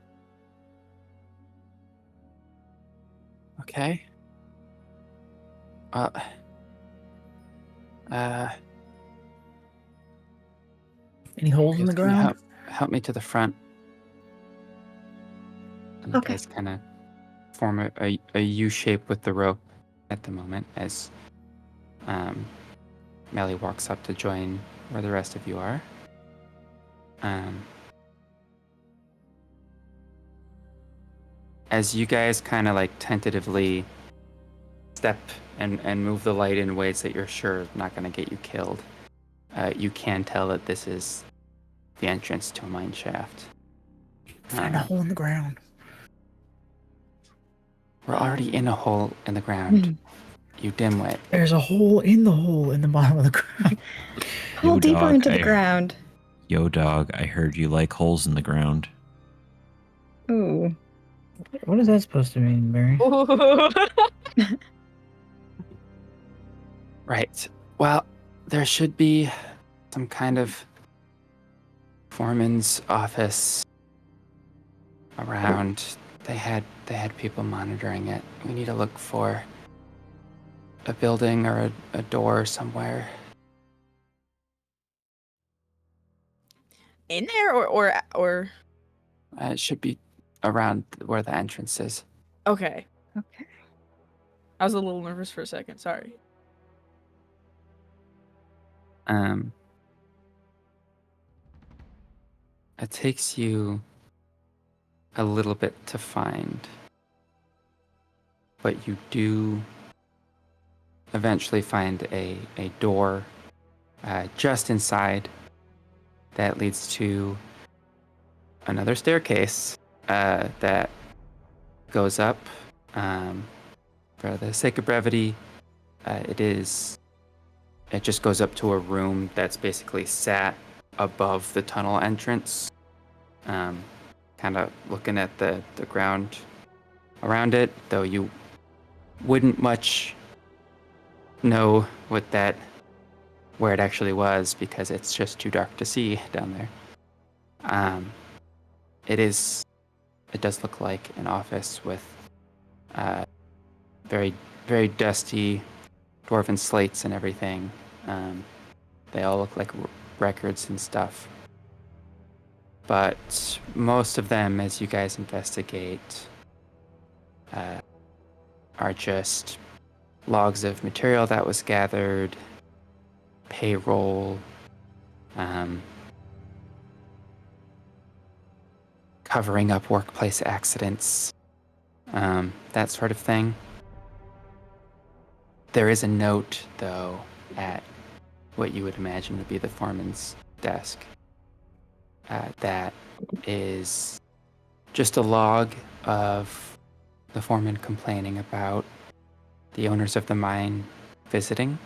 Okay. Any holes in the Can you ground? help me to the front. And you Okay. guys kind of form a U shape with the rope at the moment as Melly walks up to join where the rest of you are. As you guys kind of like tentatively step and move the light in ways that you're sure not going to get you killed, you can tell that this is the entrance to a mine shaft. Find a hole in the ground. We're already in a hole in the ground, you dimwit. There's a hole in the bottom of the ground. Pull Yo, deeper dog, into the ground. Yo, dog, I heard you like holes in the ground. Ooh. What is that supposed to mean, Barry? Right. Well, there should be some kind of foreman's office around. They had people monitoring it. We need to look for a building or a door somewhere. In there or It should be around where the entrance is. okay. Okay. I was a little nervous for a second. Sorry. It takes you a little bit to find, but you do eventually find a door just inside that leads to another staircase that goes up. For the sake of brevity, it just goes up to a room that's basically sat above the tunnel entrance, kind of looking at the ground around it, though you wouldn't much know where it actually was because it's just too dark to see down there. It does look like an office with very, very dusty dwarven slates and everything. They all look like records and stuff. But most of them, as you guys investigate, are just logs of material that was gathered, payroll, covering up workplace accidents, that sort of thing. There is a note, though, at what you would imagine would be the foreman's desk. That is just a log of the foreman complaining about the owners of the mine visiting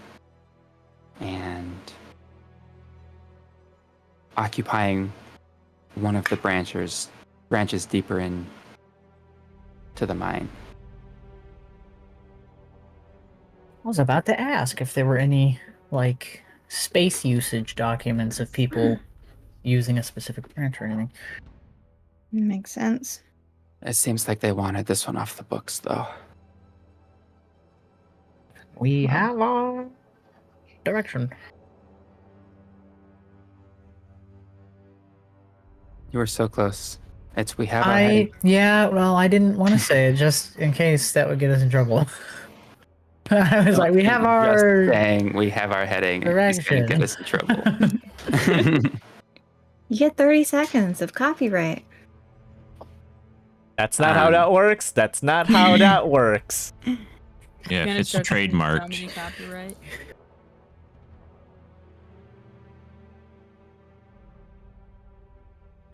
and occupying one of the branches deeper in to the mine. I was about to ask if there were any, like, space usage documents of people using a specific branch or anything. Makes sense. It seems like they wanted this one off the books, though. We have our direction. You were so close. We have our heading. Yeah, well, I didn't want to say it just in case that would get us in trouble. I was like, we have Just our saying we have our heading. It's going to get us in trouble. You get 30 seconds of copyright. That's not how that works. That's not how that works. Yeah, if Gonna it's start talking trademarked. comedy copyright.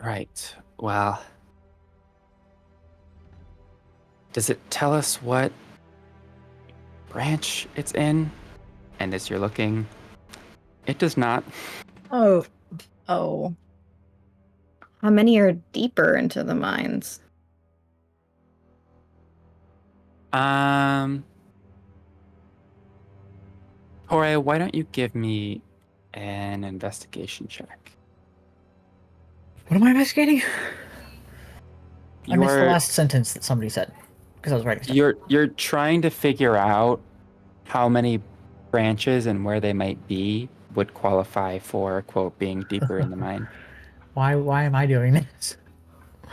Right. Well, does it tell us what branch it's in? And as you're looking, it does not. Oh. How many are deeper into the mines? Tauré, why don't you give me an investigation check? What am I investigating? I missed the You're- last sentence that somebody said because I was writing stuff. You're trying to figure out how many branches and where they might be would qualify for, quote, being deeper in the mine. Why am I doing this?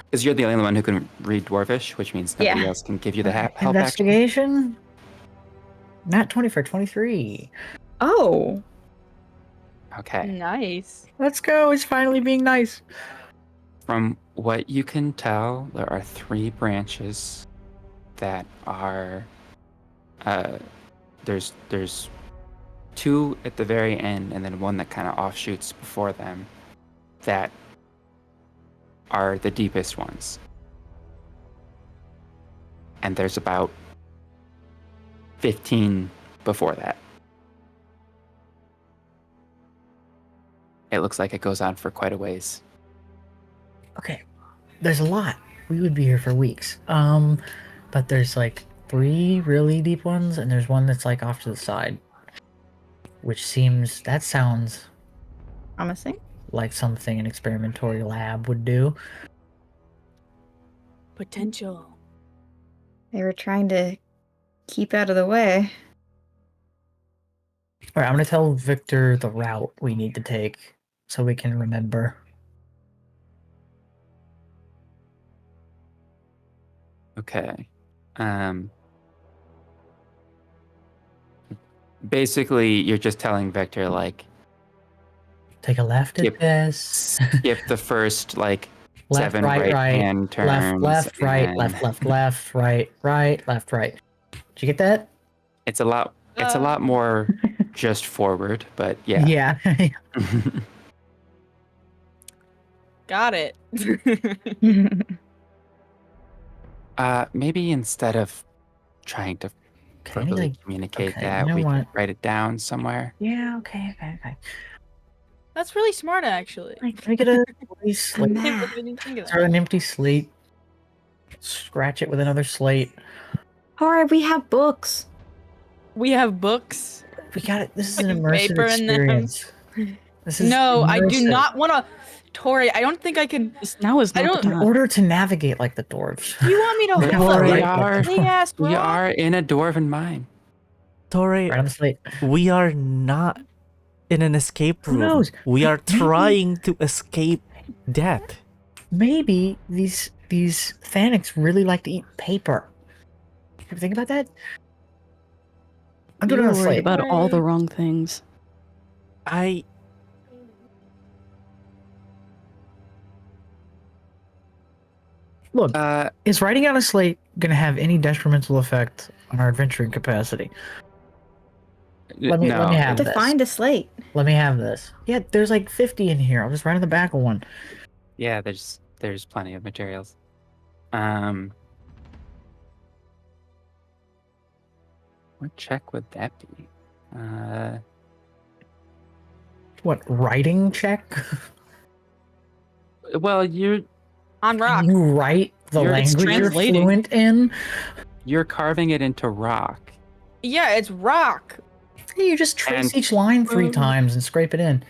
Because you're the only one who can read Dwarvish, which means nobody Yeah. else can give you the help action. Investigation? Not 20 for 23. Oh. Okay. Nice. Let's go. It's finally being nice. From what you can tell, there are 3 branches that are. There's 2 at the very end, and then one that kind of offshoots before them. That are the deepest ones. And there's about 15 before that. It looks like it goes on for quite a ways. Okay. There's a lot. We would be here for weeks. But there's like 3 really deep ones, and there's one that's like off to the side. Which sounds Promising. like something an experimental lab would do. Potential. They were trying to keep out of the way. Alright, I'm gonna tell Victor the route we need to take so we can remember. Okay. Basically, you're just telling Victor, like, Take a left at Skip. this. skip the first, like, Left, 7 right, right, hand turns. left, right, and left, right, left, right. Did you get that? It's a lot more just forward, but yeah. Yeah. Got it. Maybe instead of trying to Okay, verbally like, communicate okay, that, you know we can what? write it down somewhere. yeah, okay. That's really smart, actually. Like, can we get a empty slate? I can't believe I didn't think of that. Throw an empty slate. Scratch it with another slate. Alright, we have books. We have books. We got it. This is an Putting immersive paper in them. experience. This is No, I do immersive. not want to. Tori, I don't think I can. Now is I not the don't- In time. order to navigate like the dwarves. Do you want me to Right, hold right, up? right. Big ass We rock? are in a dwarven mine. Tauré, Right on the slate. we are not in an escape Who room. knows? We are Maybe- trying to escape death. Maybe these Thanics really like to eat paper. You ever think about that? I'm doing it You're on a worried slate. about all the wrong things. Look, is writing on a slate going to have any detrimental effect on our adventuring capacity? Let me have To this. find a slate. Let me have this. Yeah, there's like 50 in here. I'll just write on the back of one. Yeah, there's plenty of materials. What check would that be? What, writing check? Well, you're On rock. You write the You're language you're translating. fluent in? carving it into rock. Yeah, it's rock. You just trace And- each line 3 times and scrape it in.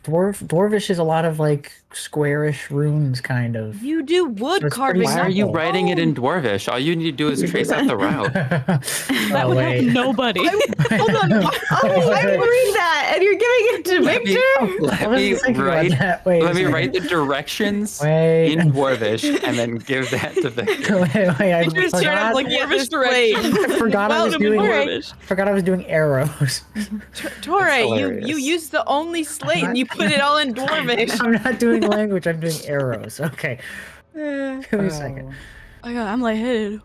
Dwarvish is a lot of like squarish runes, kind of. You do wood it's pretty carving. Why are you simple. writing it in Dwarvish? All you need to do is trace out the route. That Oh, would wait. help nobody. Hold on. Oh, I'm reading that, and you're giving it to Victor. Let I wasn't me thinking about write. that. Wait a Let me second. write the directions Wait. in Dwarvish and then give that to Victor. wait, I Victor's straight up forgot, like Dwarvish directions. I forgot I was Welcome to doing. Dwarvish. Forgot I was doing arrows. Tauré, you hilarious. used the only slate and you put it all in Dwarvish. I'm not doing language. I'm doing arrows. Okay. Give me a second. Oh god, I'm lightheaded.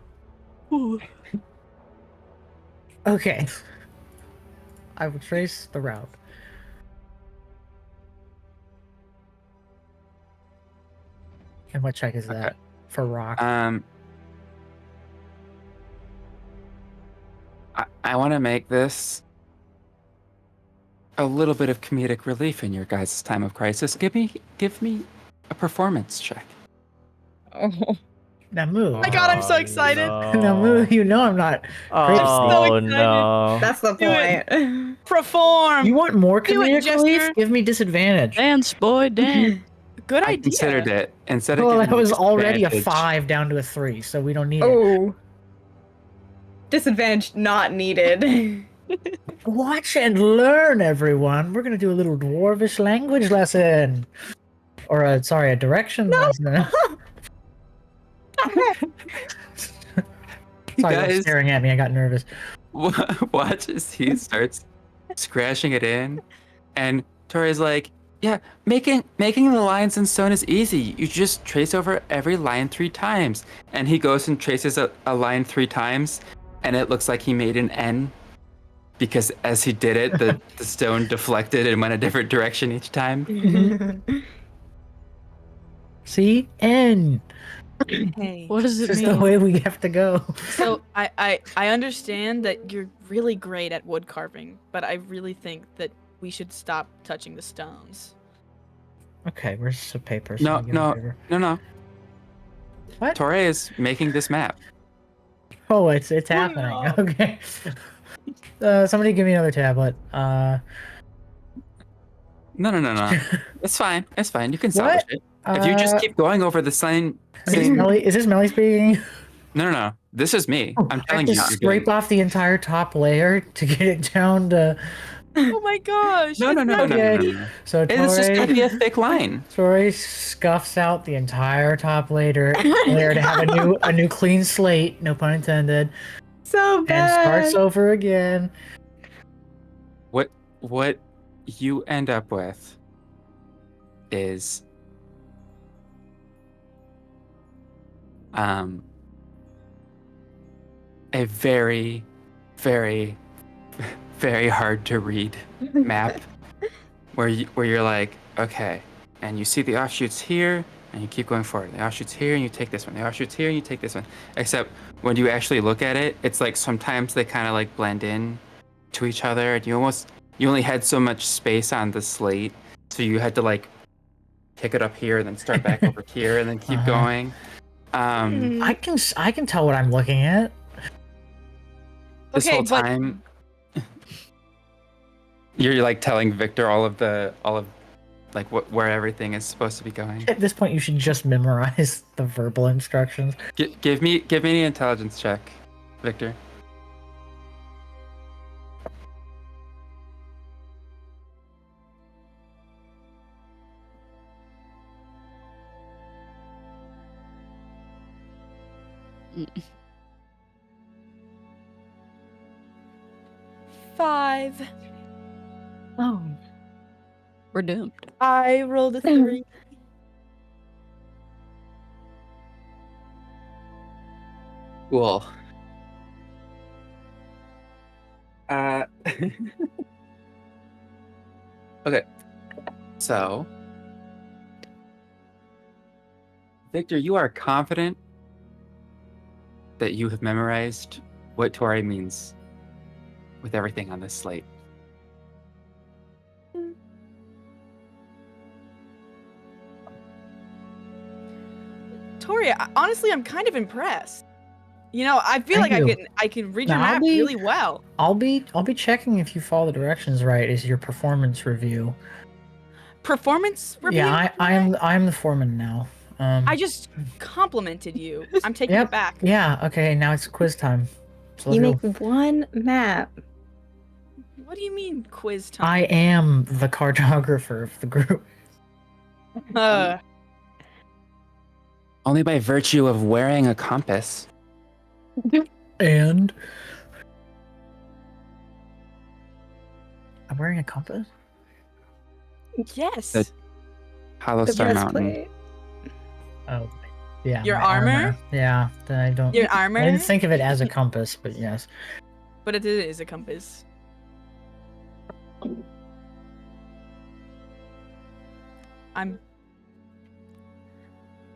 Ooh. Okay. I will trace the route. And what check is that? Okay. For rock? I want to make this a little bit of comedic relief in your guys' time of crisis. Give me a performance check. Oh. Now move. my God, I'm so excited. Now move. You know I'm not. Oh excited. no. That's the Do it. point. Perform. You want more Do it, comedic relief? Jester. Give me disadvantage. Dance, boy, dance. Good I idea. considered it. Instead of Well, giving that you was already a disadvantage- 5 down to a 3, so we don't need it. Oh. Disadvantage not needed. Watch and learn, everyone. We're gonna do a little dwarvish language lesson, or a direction lesson. Sorry, you were guys- staring at me. I got nervous. Watch as he starts scratching it in, and Tori's like, "Yeah, making the lines in stone is easy. You just trace over every line 3 times." And he goes and traces a line 3 times, and it looks like he made an N, because as he did it, the stone deflected and went a different direction each time. See, N. Hey. What does it This is the mean? way we have to go. So I understand that you're really great at wood carving, but I really think that we should stop touching the stones. Okay, where's some paper? No, I can get no. a paper? No. What? Torre is making this map. Oh, it's happening. no. Okay. Somebody give me another tablet. No. It's fine. It's fine. You can salvage it. If you just keep going over the same. Is this Melly speaking? No. This is me. I'm I telling have you. to what you're doing. scrape off the entire top layer to get it down to. Oh my gosh. No. Okay. So It's just gonna Torre, be a thick line. Torre scuffs out the entire top layer to have a new clean slate, no pun intended, So and bad. starts over again. What you end up with is a very, very, very hard to read map where you're like, okay, and you see the offshoots here and you keep going forward. The offshoots here and you take this one. The offshoots here and you take this one. Except when you actually look at it, it's like sometimes they kind of like blend in to each other, and you only had so much space on the slate, so you had to like pick it up here and then start back over here and then keep Uh-huh. going. I can tell what I'm looking at. This Okay, whole but- time you're like telling Victor all of like where everything is supposed to be going. At this point, you should just memorize the verbal instructions. Give me an intelligence check, Victor. Five. Oh. We're doomed. I rolled a 3. Cool. Okay. So, Victor, you are confident that you have memorized what Torre means with everything on this slate. Tori, honestly, I'm kind of impressed. You know, I feel Thank like you. I can read your Now, I'll map be- really well. I'll be checking if you follow the directions right as your performance review. performance review? Yeah, I'm the foreman now. I just complimented you. I'm taking Yep. it back. Yeah. Okay. Now it's quiz time. So You let's make go. one map. What do you mean quiz time? I am the cartographer of the group. Only by virtue of wearing a compass. And I'm wearing a compass. Yes. The Hollow The Star Mountain. breastplate. Oh, yeah. Your my armor? Yeah. Then I don't. Your armor? I didn't think of it as a compass, but yes. But it is a compass.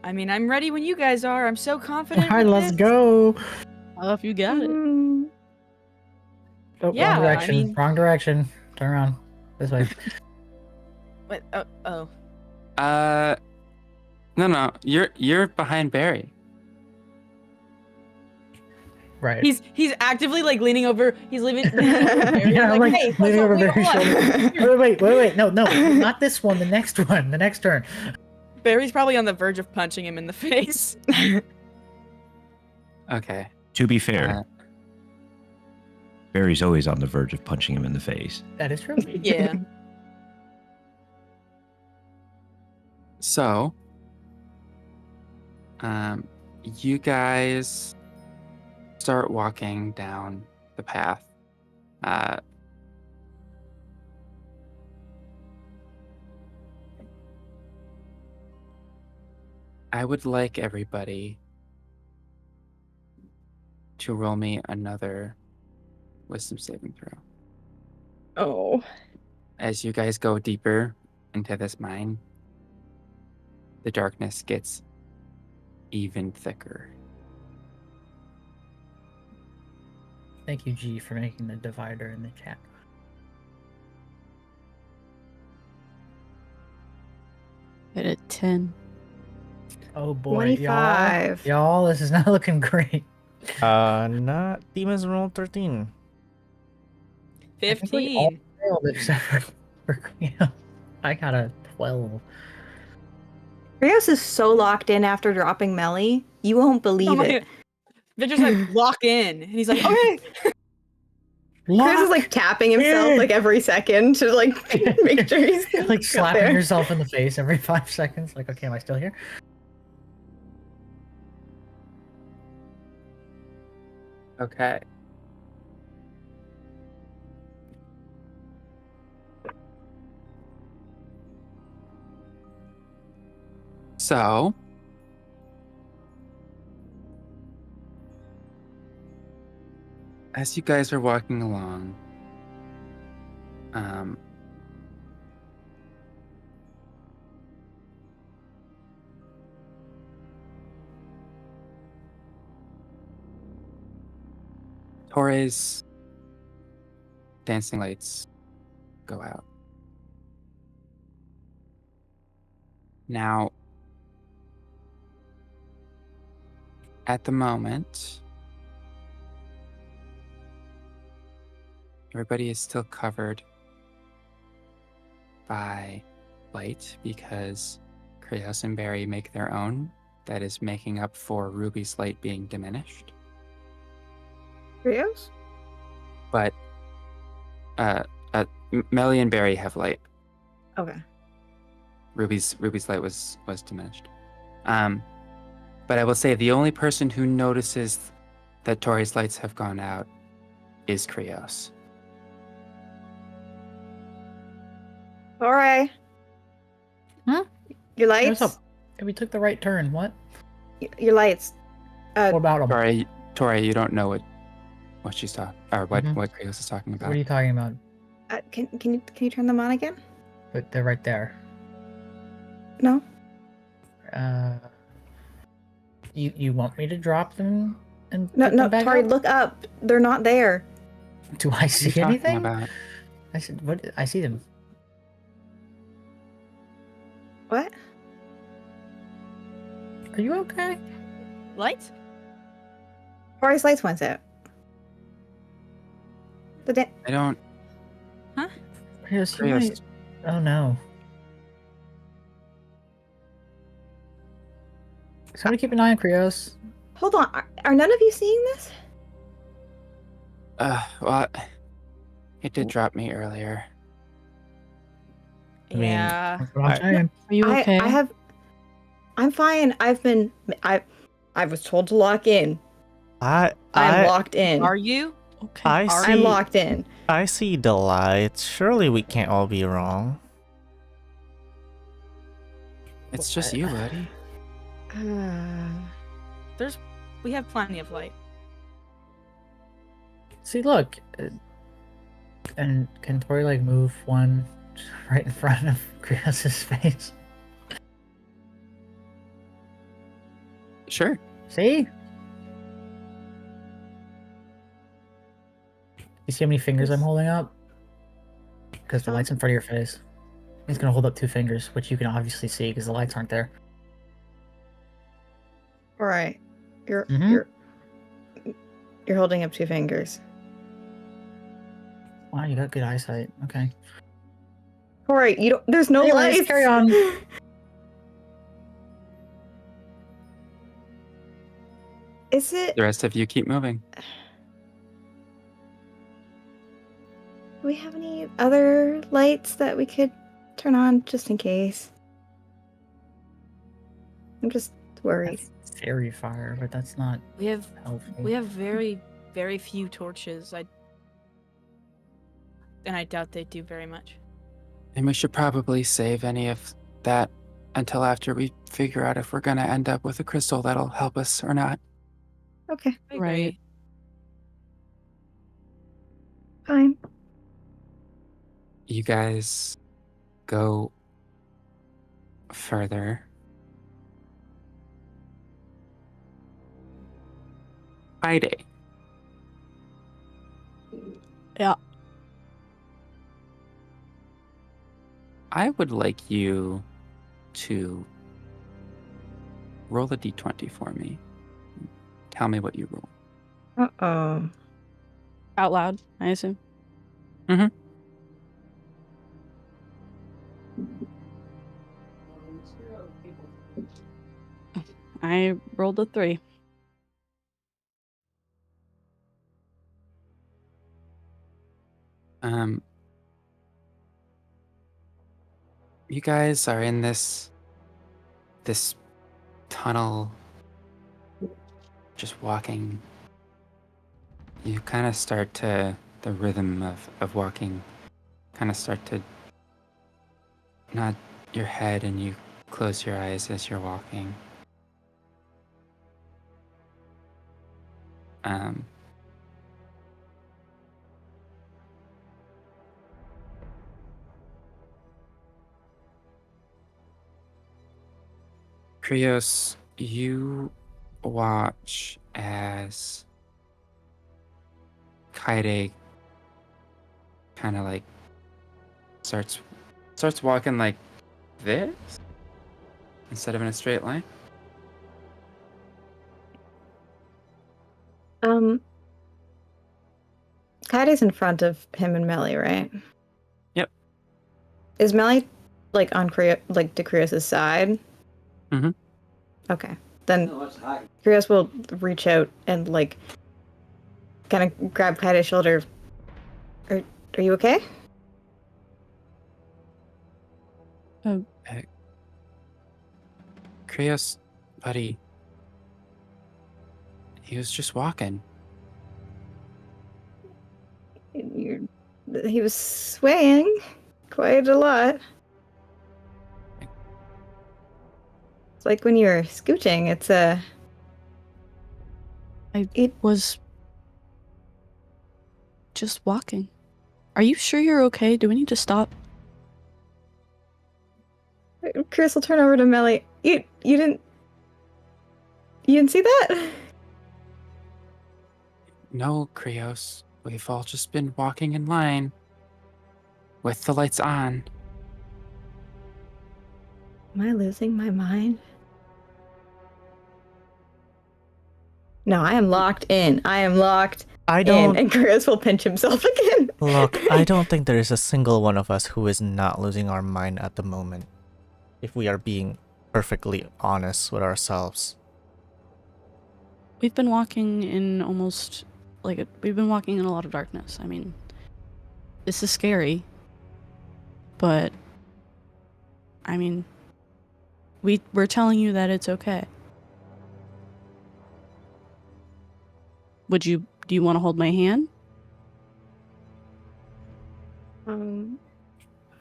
I'm ready when you guys are. I'm so confident. All right, with let's this. go. Oh, if you got it. Oh, Yeah, I wrong direction. mean- Wrong direction. Turn around. This way. What? Oh. No. You're behind Barry. Right. He's actively like leaning over. He's leaving. Yeah, I'm like hey, leaning over wait, Barry's hold on." shoulder. Wait. No, not this one. The next one. The next turn. Barry's probably on the verge of punching him in the face. Okay. To be fair, Uh, Barry's always on the verge of punching him in the face. That is true. Yeah. So, you guys start walking down the path. I would like everybody to roll me another wisdom saving throw. Oh. As you guys go deeper into this mine, the darkness gets even thicker. Thank you, G, for making the divider in the chat. Hit a 10. Oh boy, 25. y'all, this is not looking great. Not Themis roll 13. I think we all 15. failed except for Krios. I got a 12. Krios is so locked in after dropping Melly, you won't believe Oh my it. God. Victor's like, lock in. And he's like, okay. Krios is like tapping himself in. like every second to like make sure he's Like got slapping there. yourself in the face every 5 seconds. Like, okay, am I still here? Okay. So, as you guys are walking along, Tauré's dancing lights go out. Now, at the moment, everybody is still covered by light because Krios and Barry make their own. That is making up for Ruby's light being diminished. Krios? But Melly and Barry have light. Okay. Ruby's light was diminished. But I will say the only person who notices that Tauré's lights have gone out is Krios. Tauré. Huh? Your What's lights? up? Hey, we took the right turn. What? Your lights. What about them? Tauré, you don't know what she's talking or what Mhm. what Krios is talking about. What are you talking about? Can you turn them on again? But they're right there. No. You want me to drop them and No, put no, them back Tauré, up? look up. They're not there. Do I What are you see talking anything? about? I said, what? I see them. What? Are you okay? Lights? Tauré's lights went out. I don't. Krios, you Krios. might... Oh no. Somebody keep an eye on Krios. Hold on. Are none of you seeing this? Well, it did drop me earlier. I mean, Yeah. That's what I'm saying. Are you okay? I'm fine. I was told to lock in. I'm I locked in. Are you? Okay. I Are see. I'm locked in. I see the lights. Surely we can't all be wrong. It's just you, buddy. We have plenty of light. See, look. And can Tori like move one right in front of Krios' face? Sure. See? You see how many fingers I'm holding up? Because the light's in front of your face. He's gonna hold up 2 fingers, which you can obviously see because the lights aren't there. All right. You're Mhm. you're holding up 2 fingers. Wow, you got good eyesight. Okay. All right. You don't. There's no Anyways, lights. carry on. Is it? The rest of you keep moving. Do we have any other lights that we could turn on just in case? I'm just worried. That's fairy fire, but that's not We have helpful. very, very few torches. And I doubt they do very much. And we should probably save any of that until after we figure out if we're gonna end up with a crystal that'll help us or not. Okay, I agree. Right. fine. You guys go further. Kaede. Yeah. I would like you to roll a d20 for me. Tell me what you roll. Uh-oh. Out loud, I assume. Mhm. I rolled a 3. You guys are in this tunnel, just walking. You kind of start to, the rhythm of walking, kind of start to nod your head and you close your eyes as you're walking. Krios, you watch as Kaede kind of like starts walking like this instead of in a straight line. Kaede's in front of him and Melly, right? Yep. Is Melly like on to Krios' side? Mhm. Okay. Then Krios will reach out and like kind of grab Kaede's shoulder. Are you okay? Krios, buddy, he was just walking. He was swaying quite a lot. It's like when you're scooching, it's I was just walking. Are you sure you're okay? Do we need to stop? Chris will turn over to Melly. You didn't see that? No, Krios, we've all just been walking in line with the lights on. Am I losing my mind? No, I am locked in. I am locked I don't in. And Chris will pinch himself again. look. I don't think there is a single one of us who is not losing our mind at the moment. If we are being perfectly honest with ourselves. we've been walking in almost we've been walking in a lot of darkness. I mean, this is scary, but I mean, we're telling you that it's okay. Do you want to hold my hand?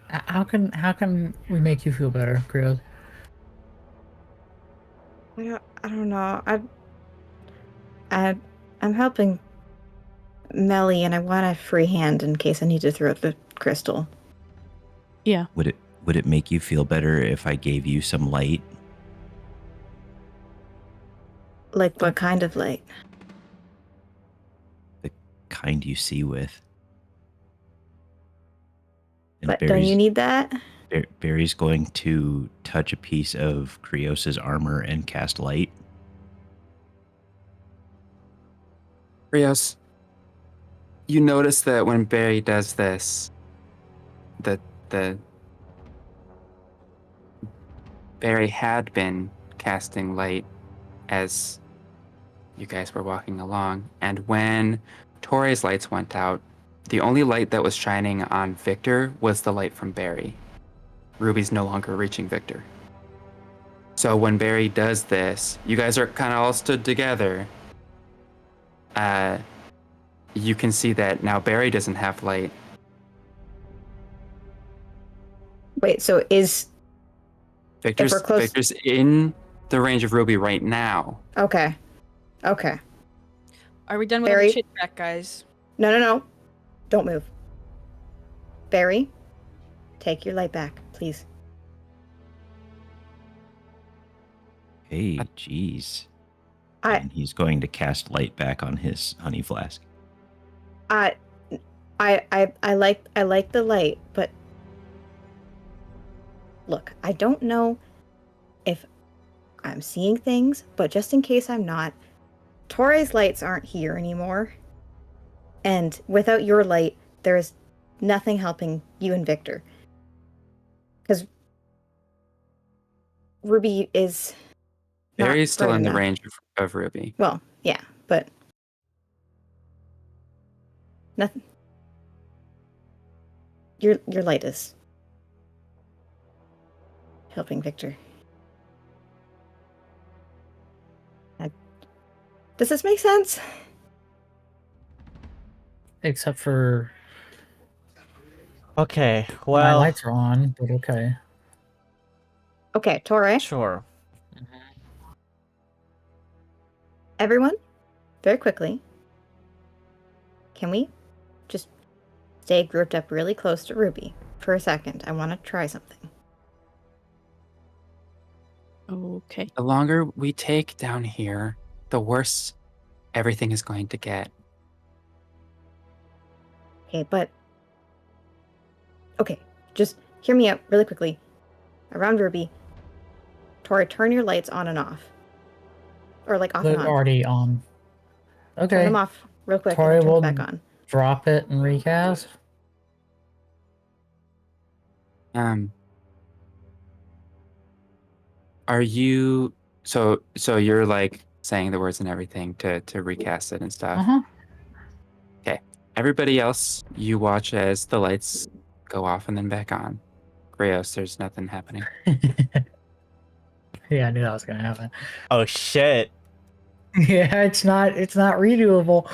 How can we make you feel better, Krios? I don't know. I'm helping Melly, and I want a free hand in case I need to throw the crystal. Yeah. Would it make you feel better if I gave you some light? Like what kind of light? The kind you see with. And But don't you need that? Barry's going to touch a piece of Krios's armor and cast light. Krios, you notice that when Barry does this, the Barry had been casting light as you guys were walking along, and when Tauré's lights went out, the only light that was shining on Victor was the light from Barry. Ruby's no longer reaching Victor. So when Barry does this, you guys are kind of all stood together. You can see that now Barry doesn't have light. Wait, so is Victor's we're close- Victor's in the range of Ruby right now. okay. Are we done with Barry? the chit chat, guys? No. Don't move. Barry, take your light back, please. Hey, jeez. I And he's going to cast light back on his honey flask. I like the light, but look, I don't know if I'm seeing things, but just in case I'm not, Tauré's lights aren't here anymore. And without your light, there's nothing helping you and Victor. Because Ruby is not Barry's still bright in the enough. range of Ruby. Well, yeah, but nothing. Your light is helping Victor. Does this make sense? Except for Okay, my well, lights are on, but okay. Okay, Tauré. sure. Everyone, very quickly. Can we just stay grouped up really close to Ruby for a second? I want to try something. Okay. The longer we take down here, the worse everything is going to get. Okay, but... Okay, just hear me out really quickly. Around Ruby, Tauré, turn your lights on and off. Or like off They're and on. already on. Turn Okay. them off real quick Tauré and then will turn them back on. drop it and recast. Are you so you're like saying the words and everything to recast it and stuff? Uh-huh. Okay. Everybody else, you watch as the lights go off and then back on. Krios, there's nothing happening. Yeah, I knew that was gonna happen. Oh shit. Yeah, it's not redoable.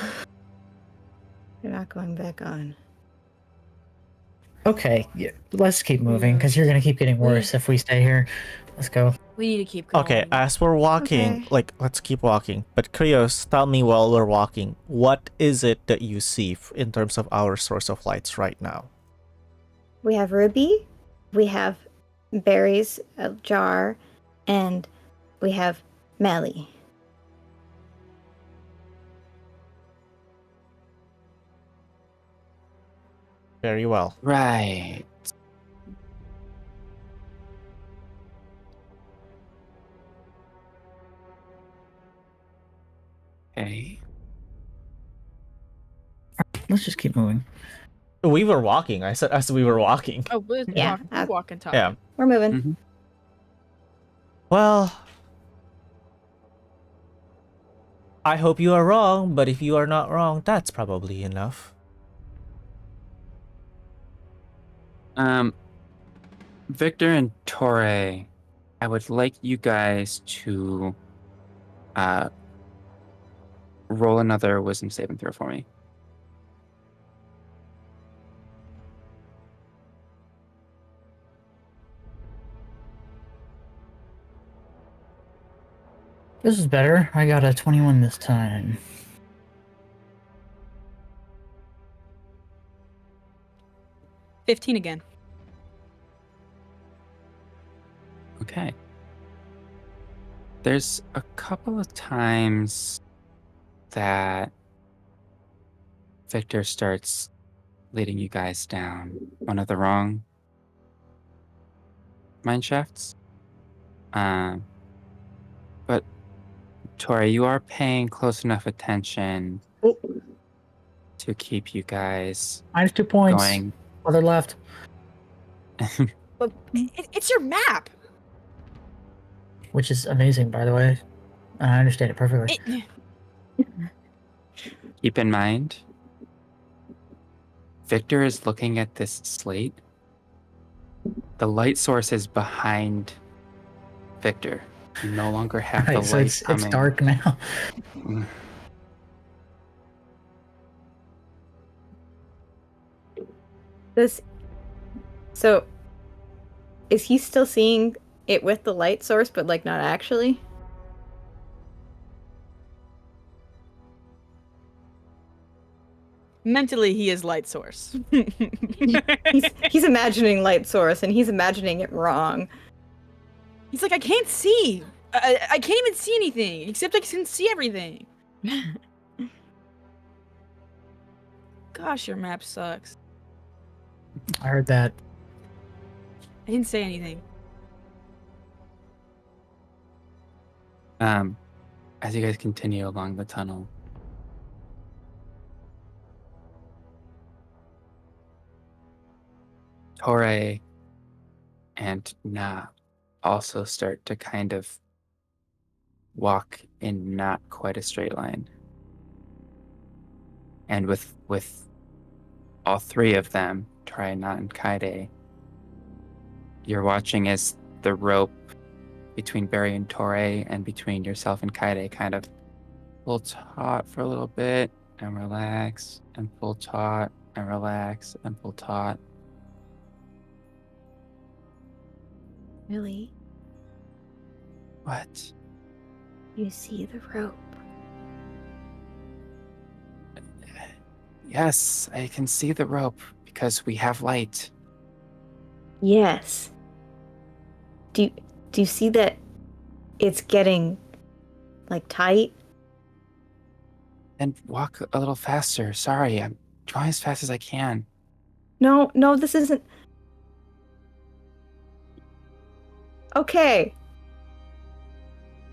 You're not going back on. Okay, yeah, let's keep moving because you're gonna keep getting worse if we stay here. Let's go. We need to keep going. Okay, as we're walking, Okay. let's keep walking. But Krios, tell me while we're walking, what is it that you see in terms of our source of lights right now? We have Ruby, we have Barry's jar, and we have Melly. Very well. Right. Okay. Let's just keep moving. We were walking. I said as we were walking. Oh, we'll Yeah, walk and talk. Yeah. We're moving. Mhm. Well, I hope you are wrong, but if you are not wrong, that's probably enough. Victor and Tauré, I would like you guys to roll another wisdom saving throw for me. This is better. I got a 21 this time. $15 again. Okay. There's a couple of times that Victor starts leading you guys down one of the wrong mine shafts. But Tauré, you are paying close enough attention to keep you guys Minus 2 points. going. Other left. But it's your map. Which is amazing, by the way. I understand it perfectly. Keep in mind, Victor is looking at this slate. The light source is behind Victor. You no longer have the Right, so light it's coming. dark now. So, is he still seeing it with the light source, but like not actually? Mentally, he is light source. He's imagining light source, and he's imagining it wrong. He's like, I can't see. I can't even see anything, except I can see everything. Gosh, your map sucks. I heard that. I didn't say anything. As you guys continue along the tunnel, Tauré and Na also start to kind of walk in not quite a straight line. And with all three of them, Tauré, Na, and Kaede, you're watching as the rope between Barry and Tauré and between yourself and Kaede kind of pull taut for a little bit and relax and pull taut and relax and pull taut. Really? What? You see the rope? Yes, I can see the rope because we have light. Yes. Do you see that it's getting like tight? And walk a little faster. Sorry, I'm going as fast as I can. No, this isn't. Okay.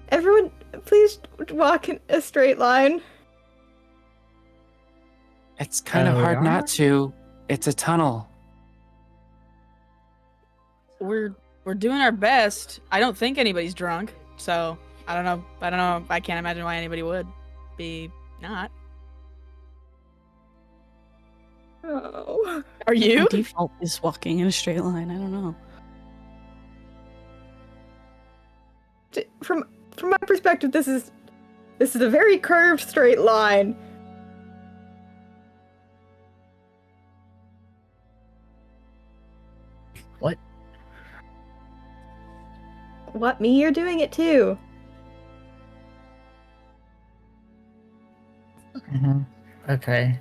Everyone, please walk in a straight line. It's kind of we hard are? not to. It's a tunnel. We're doing our best. I don't think anybody's drunk, so I don't know. I can't imagine why anybody would be not. Oh. Are you? My default is walking in a straight line. I don't know. From my perspective, this is a very curved straight line. What? What, me? You're doing it too. Mm-hmm. Okay.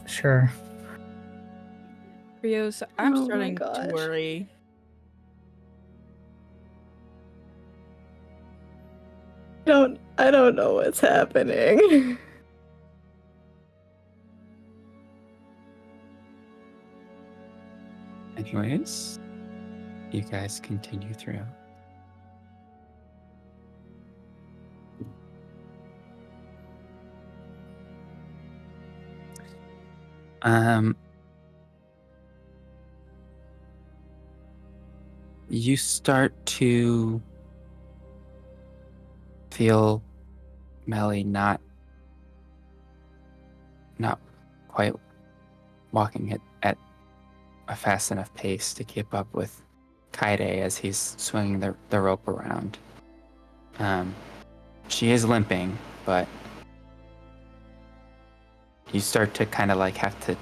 Sure. Krios, I'm Oh my starting to gosh. worry. I don't know what's happening. Anyways, you guys continue through. You start to feel Melly not not quite walking at a fast enough pace to keep up with Kaede as he's swinging the rope around. She is limping, but you start to kind of like have to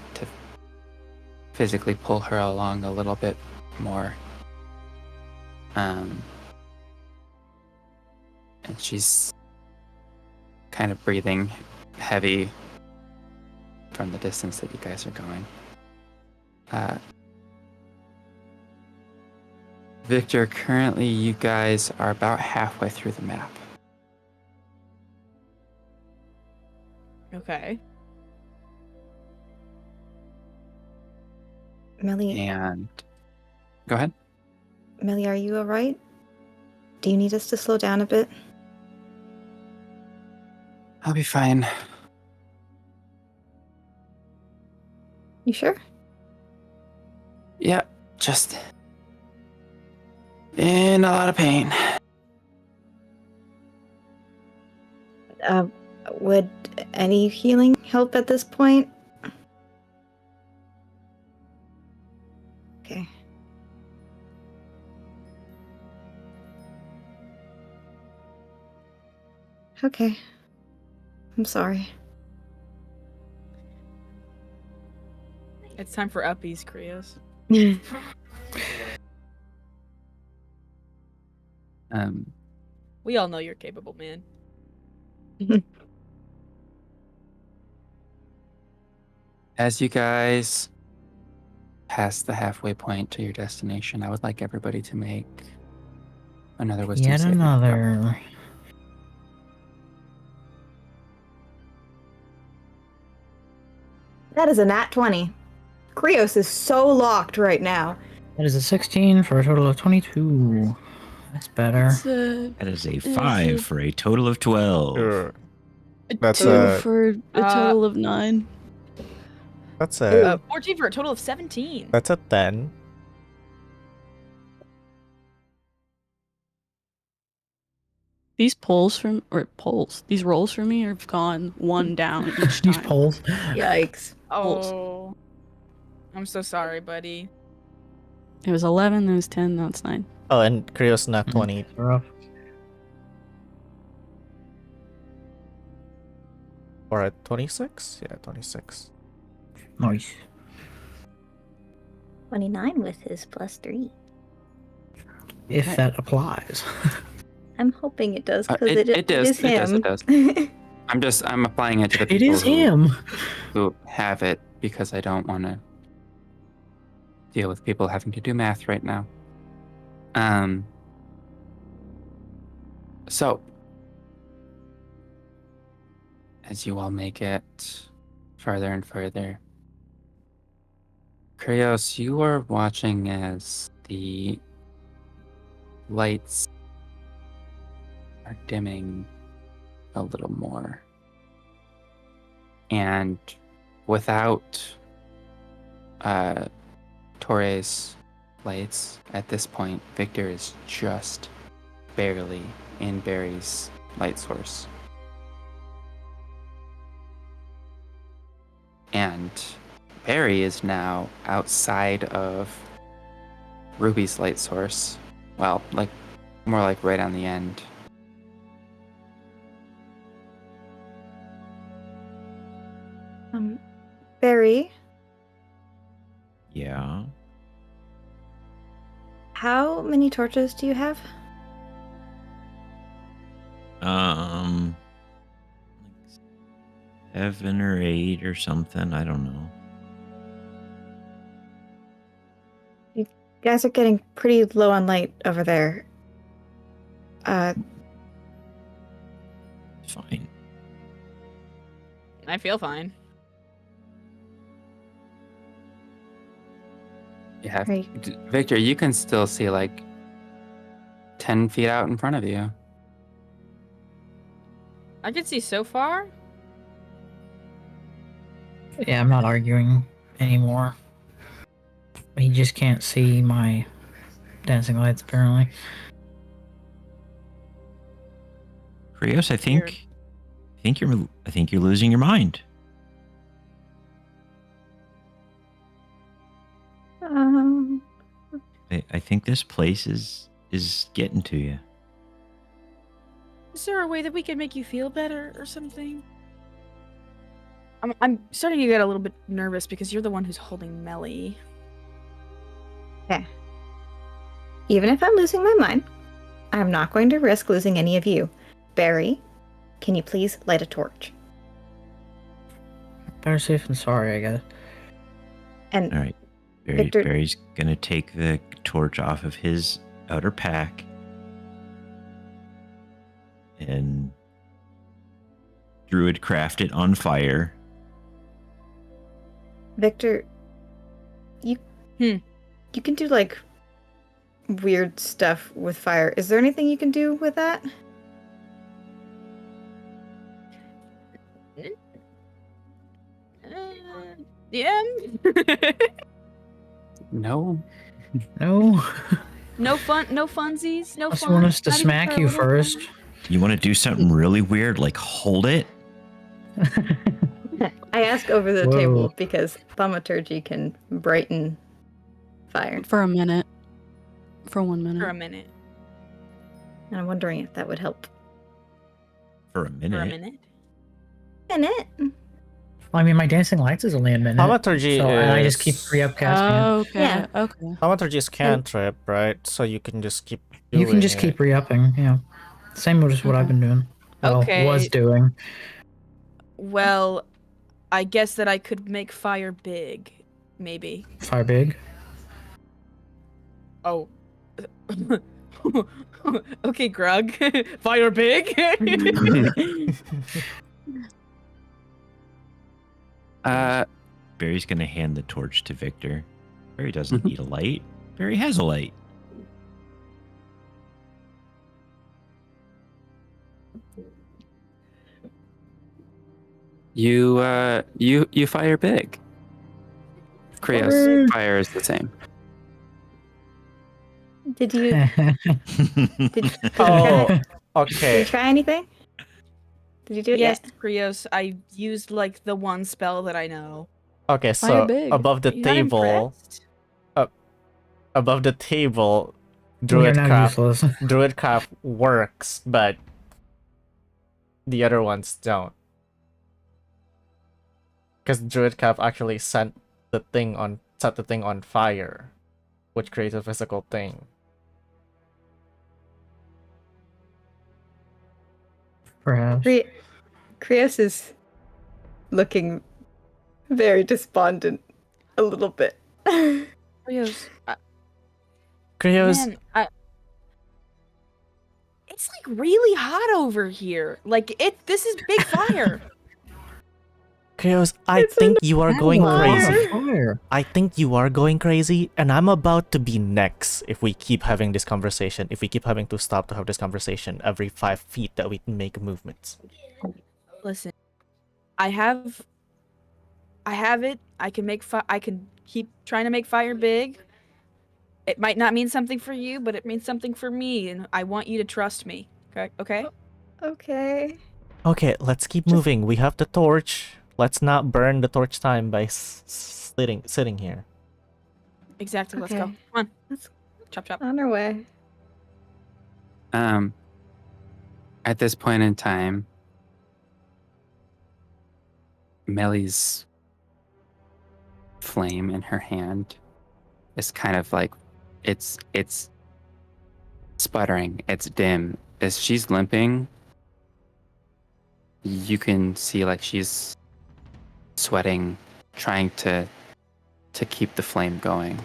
physically pull her along a little bit more. And she's kind of breathing heavy from the distance that you guys are going. Victor, currently you guys are about halfway through the map. Okay. Millie, And go ahead. Millie, are you alright? Do you need us to slow down a bit? I'll be fine. You sure? Yeah, just in a lot of pain. Would any healing help at this point? Okay. Okay. I'm sorry. It's time for uppies, Krios. We all know you're capable, man. As you guys pass the halfway point to your destination, I would like everybody to make another wisdom Yet saving throw. another. That is a nat 20. Krios is so locked right now. That is a 16 for a total of 22. That's better. It's a, That is a Is 5 it- for a total of 12. Sure. a That's 2 a- for a total of 9. That's a 14 for a total of 17. that's a 10. These rolls for me have gone 1 down each time. These polls. Yikes. Oh. I'm so sorry, buddy. It was 11, then it was 10, now it's 9. Oh, and Krios nat 20. Rough. Or at 26? Yeah, 26. Nice. 29 with his +3. If that applies. I'm hoping it does because It does. is It does. him. It does. I'm applying it to the It people is him. who have it because I don't want to deal with people having to do math right now. So as you all make it further and further, Krios, you are watching as the lights are dimming a little more. And without Tauré's lights at this point, Victor is just barely in Barry's light source. And Barry is now outside of Ruby's light source. Well, like more like right on the end. Barry, Yeah. how many torches do you have? 7 or 8 or something. I don't know. You guys are getting pretty low on light over there. It's fine. I feel fine. Yeah, Right. Victor, you can still see like 10 feet out in front of you. I can see so far. Yeah, I'm not arguing anymore. He just can't see my dancing lights, apparently. Krios, I think you're losing your mind. I think this place is getting to you. Is there a way that we can make you feel better or something? I'm starting to get a little bit nervous because you're the one who's holding Melly. Even if I'm losing my mind, I'm not going to risk losing any of you. Barry, can you please light a torch? Better safe than sorry, I guess. And All right. Victor- Barry's going to take the torch off of his outer pack and druid craft it on fire. Victor, you can do like weird stuff with fire. Is there anything you can do with that? Yeah. No. No. No fun. No funsies. No Unless fun. you want us to Not even smack for a you little first. fun? You want to do something really weird, like hold it? I ask over the Whoa. table because thaumaturgy can brighten fire. For a minute. For 1 minute. For a minute. And I'm wondering if that would help. For a minute. For a minute. Minute? Well, I mean, my dancing lights is only a minute. Thaumaturgy So is... I just keep re-up casting it. Okay. Yeah. Okay. Thaumaturgy is cantrip, right? So you can just keep doing You can just it. keep re-upping, yeah. Same as what I've been doing. Well, Okay. was doing. Well, I guess that I could make fire big, maybe. Fire big. Oh. Okay, Grug. Fire big. Barry's going to hand the torch to Victor. Barry doesn't need a light. Barry has a light. You fire big. Krios fire is the same. Did you Oh, did okay. you try anything? Did you do it Yes, yet? Krios. I used like the one spell that I know. Okay, Fire so big. above the You're not table, impressed? above the table, We are now useless. Druidcraft works, but the other ones don't. Because Druidcraft actually set the thing on fire, which creates a physical thing. Perhaps. Krios is looking very despondent a little bit. Krios. Krios, Man, it's like really hot over here. Like this is big fire. Krios, I think you are going Oh, crazy. fire. I think you are going crazy, and I'm about to be next if we keep having this conversation, if we keep having to stop to have this conversation every 5 feet that we make movements. Listen, I have it. I can make I can keep trying to make fire big. It might not mean something for you, but it means something for me, and I want you to trust me. Okay? Okay? Okay. Okay, let's keep moving. We have the torch. Let's not burn the torch time by sitting here. Exactly. Let's go. Okay. Come on. Let's Chop chop. on our way. At this point in time, Melly's flame in her hand is kind of like it's sputtering, it's dim. As she's limping, you can see like she's sweating, trying to keep the flame going.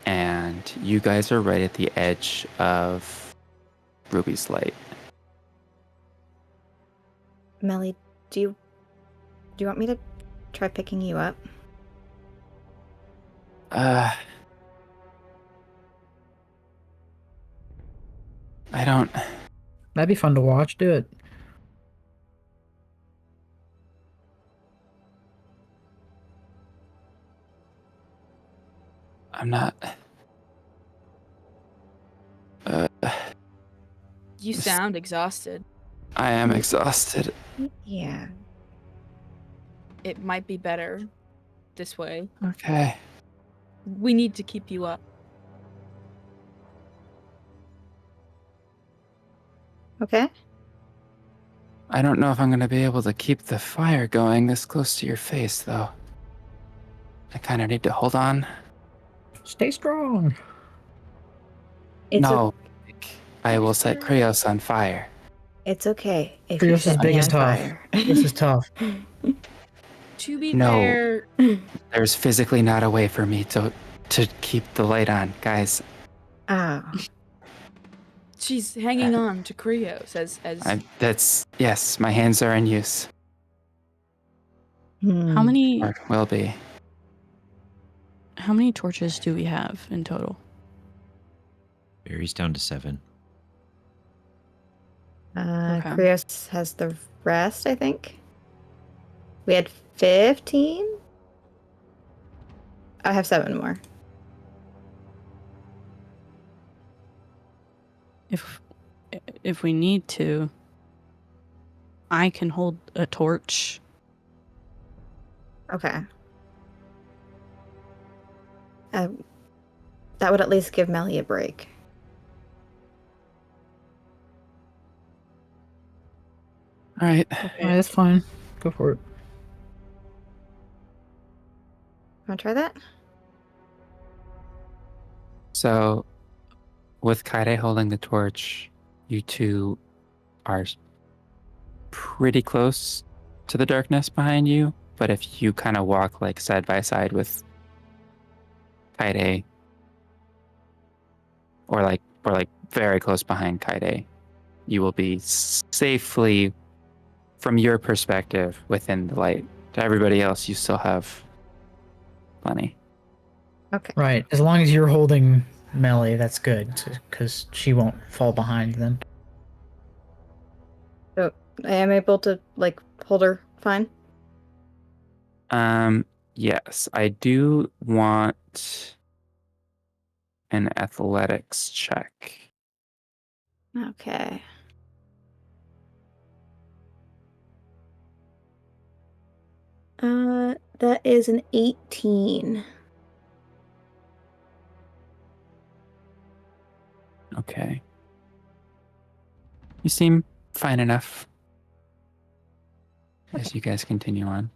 And you guys are right at the edge of Ruby's light. Melly, do you want me to try picking you up? I don't. That'd be fun to watch. Do it. I'm not. You sound exhausted. I am exhausted. Yeah. It might be better this way. Okay. We need to keep you up. Okay. I don't know if I'm going to be able to keep the fire going this close to your face, though. I kind of need to hold on. Stay strong. It's No, I will set Krios on fire. It's okay if Krios you is set big me and on tough. fire. This is tough. To be No. fair, There's physically not a way for me to keep the light on, guys. Ah. she's hanging on to Krios as Yes, my hands are in use. How many Or will be. torches do we have in total? Barry's down to 7. Okay. Krios has the rest, I think. We had 15? I have 7 more. If we need to, I can hold a torch. Okay. That would at least give Melly a break. All right. Alright, that's fine. Go for it. Want to try that? So, with Kaede holding the torch, you two are pretty close to the darkness behind you. But if you kind of walk like side by side with Kaede, or like very close behind Kaede, you will be safely, from your perspective, within the light. To everybody else, you still have plenty. Okay. Right. As long as you're holding Melly, that's good, because she won't fall behind them. So I am able to like hold her fine. Yes, I do want an athletics check. Okay. That is an 18. Okay. You seem fine enough as you guys continue on.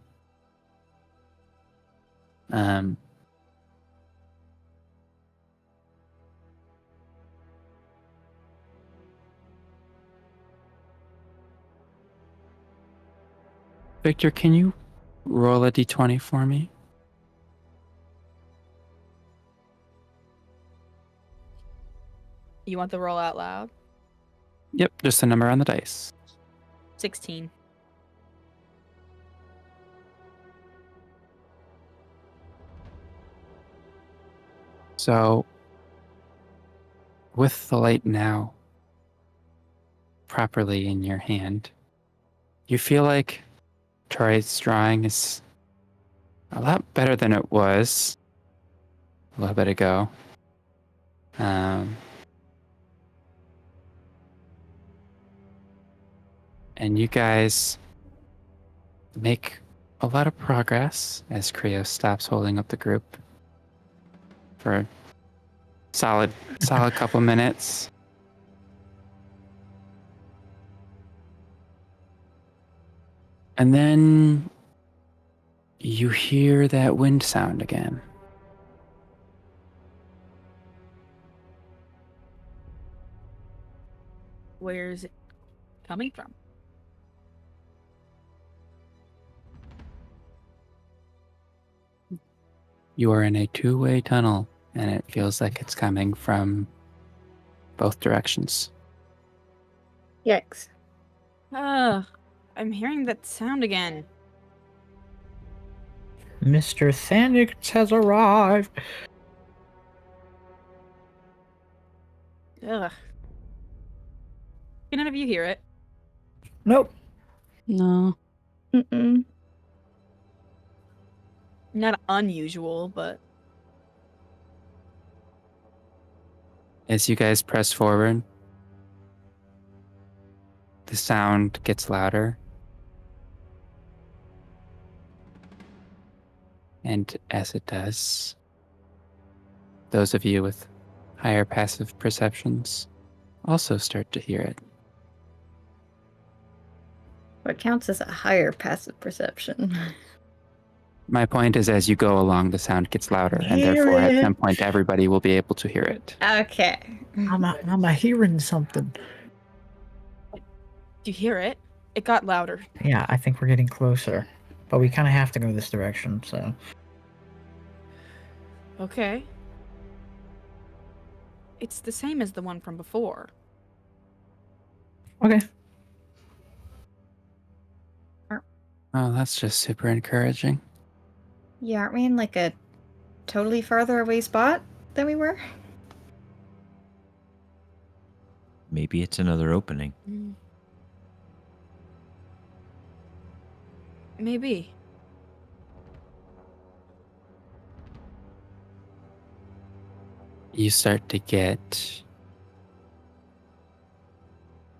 Victor, can you roll a d20 for me? you want the roll out loud. Yep, just a number on the dice. 16. So, with the light now properly in your hand, you feel like Tauré's drawing is a lot better than it was a little bit ago. And you guys make a lot of progress as Krios stops holding up the group for a solid couple minutes. And then you hear that wind sound again. Where's it coming from? You are in a two-way tunnel, and it feels like it's coming from both directions. Yikes. I'm hearing that sound again. Mr. Thanix has arrived. Ugh. Can none of you hear it? Nope. No. Mm-mm. Not unusual, but As you guys press forward, the sound gets louder. And as it does, those of you with higher passive perceptions also start to hear it. What counts as a higher passive perception? My point is, as you go along, the sound gets louder, and Hear therefore at it. some point everybody will be able to hear it. Okay. I'm a hearing something. Do you hear it? It got louder. Yeah, I think we're getting closer, but we kind of have to go this direction. So Okay. It's the same as the one from before. okay. Oh, that's just super encouraging. Yeah, aren't we in like a totally farther away spot than we were? Maybe it's another opening. Maybe. You start to get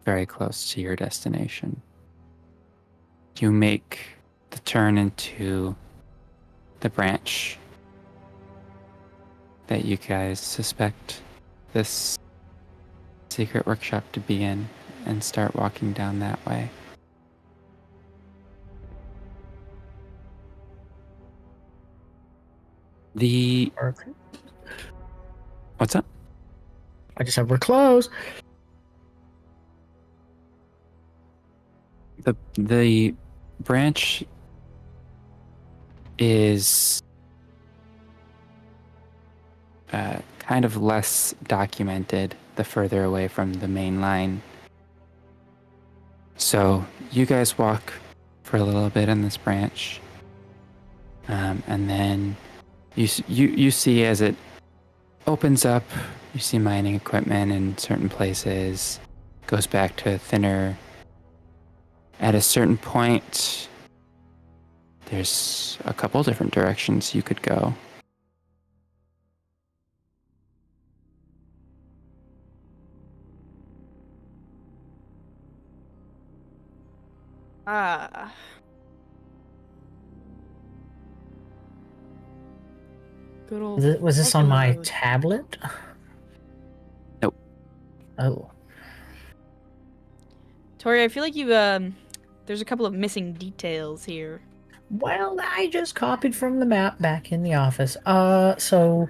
very close to your destination. You make the turn into the branch that you guys suspect this secret workshop to be in and start walking down that way. What's up? I just said we're close. The branch is kind of less documented the further away from the main line. So you guys walk for a little bit in this branch, and then you see as it opens up, you see mining equipment in certain places, goes back to thinner. At a certain point, there's a couple different directions you could go. Good old. Was this on my Road. tablet? Nope. Oh. Tori, I feel like you there's a couple of missing details here. Well, I just copied from the map back in the office. So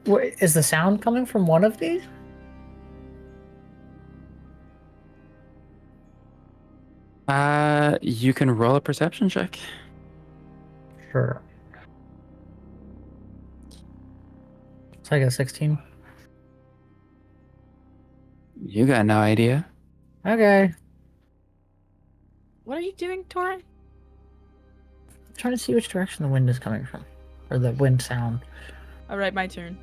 is the sound coming from one of these? You can roll a perception check. Sure. So I got 16. You got no idea. Okay. What are you doing, Tori? I'm trying to see which direction the wind is coming from. Or the wind sound. All right, my turn.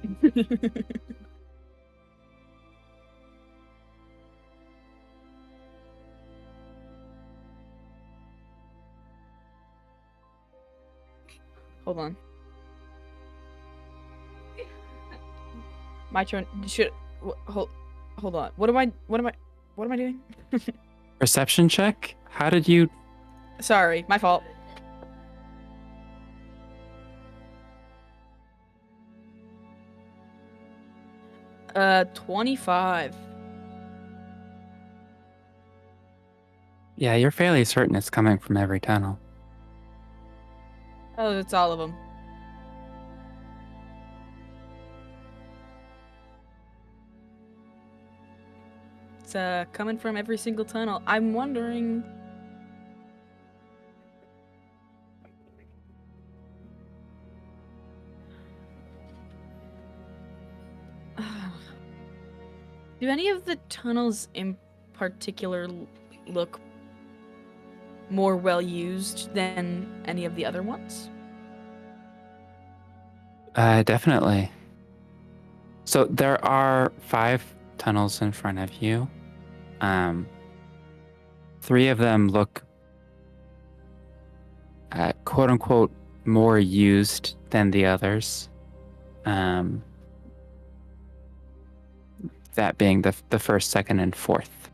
Hold on. My turn. Hold on. What am I doing? Perception check? How did you... Sorry, my fault. Uh, 25. Yeah, you're fairly certain it's coming from every tunnel. Oh, it's all of them. It's coming from every single tunnel. I'm wondering. Do any of the tunnels in particular look more well used than any of the other ones? Definitely. So there are 5 tunnels in front of you. 3 of them look quote unquote more used than the others. That being the first, second, and fourth.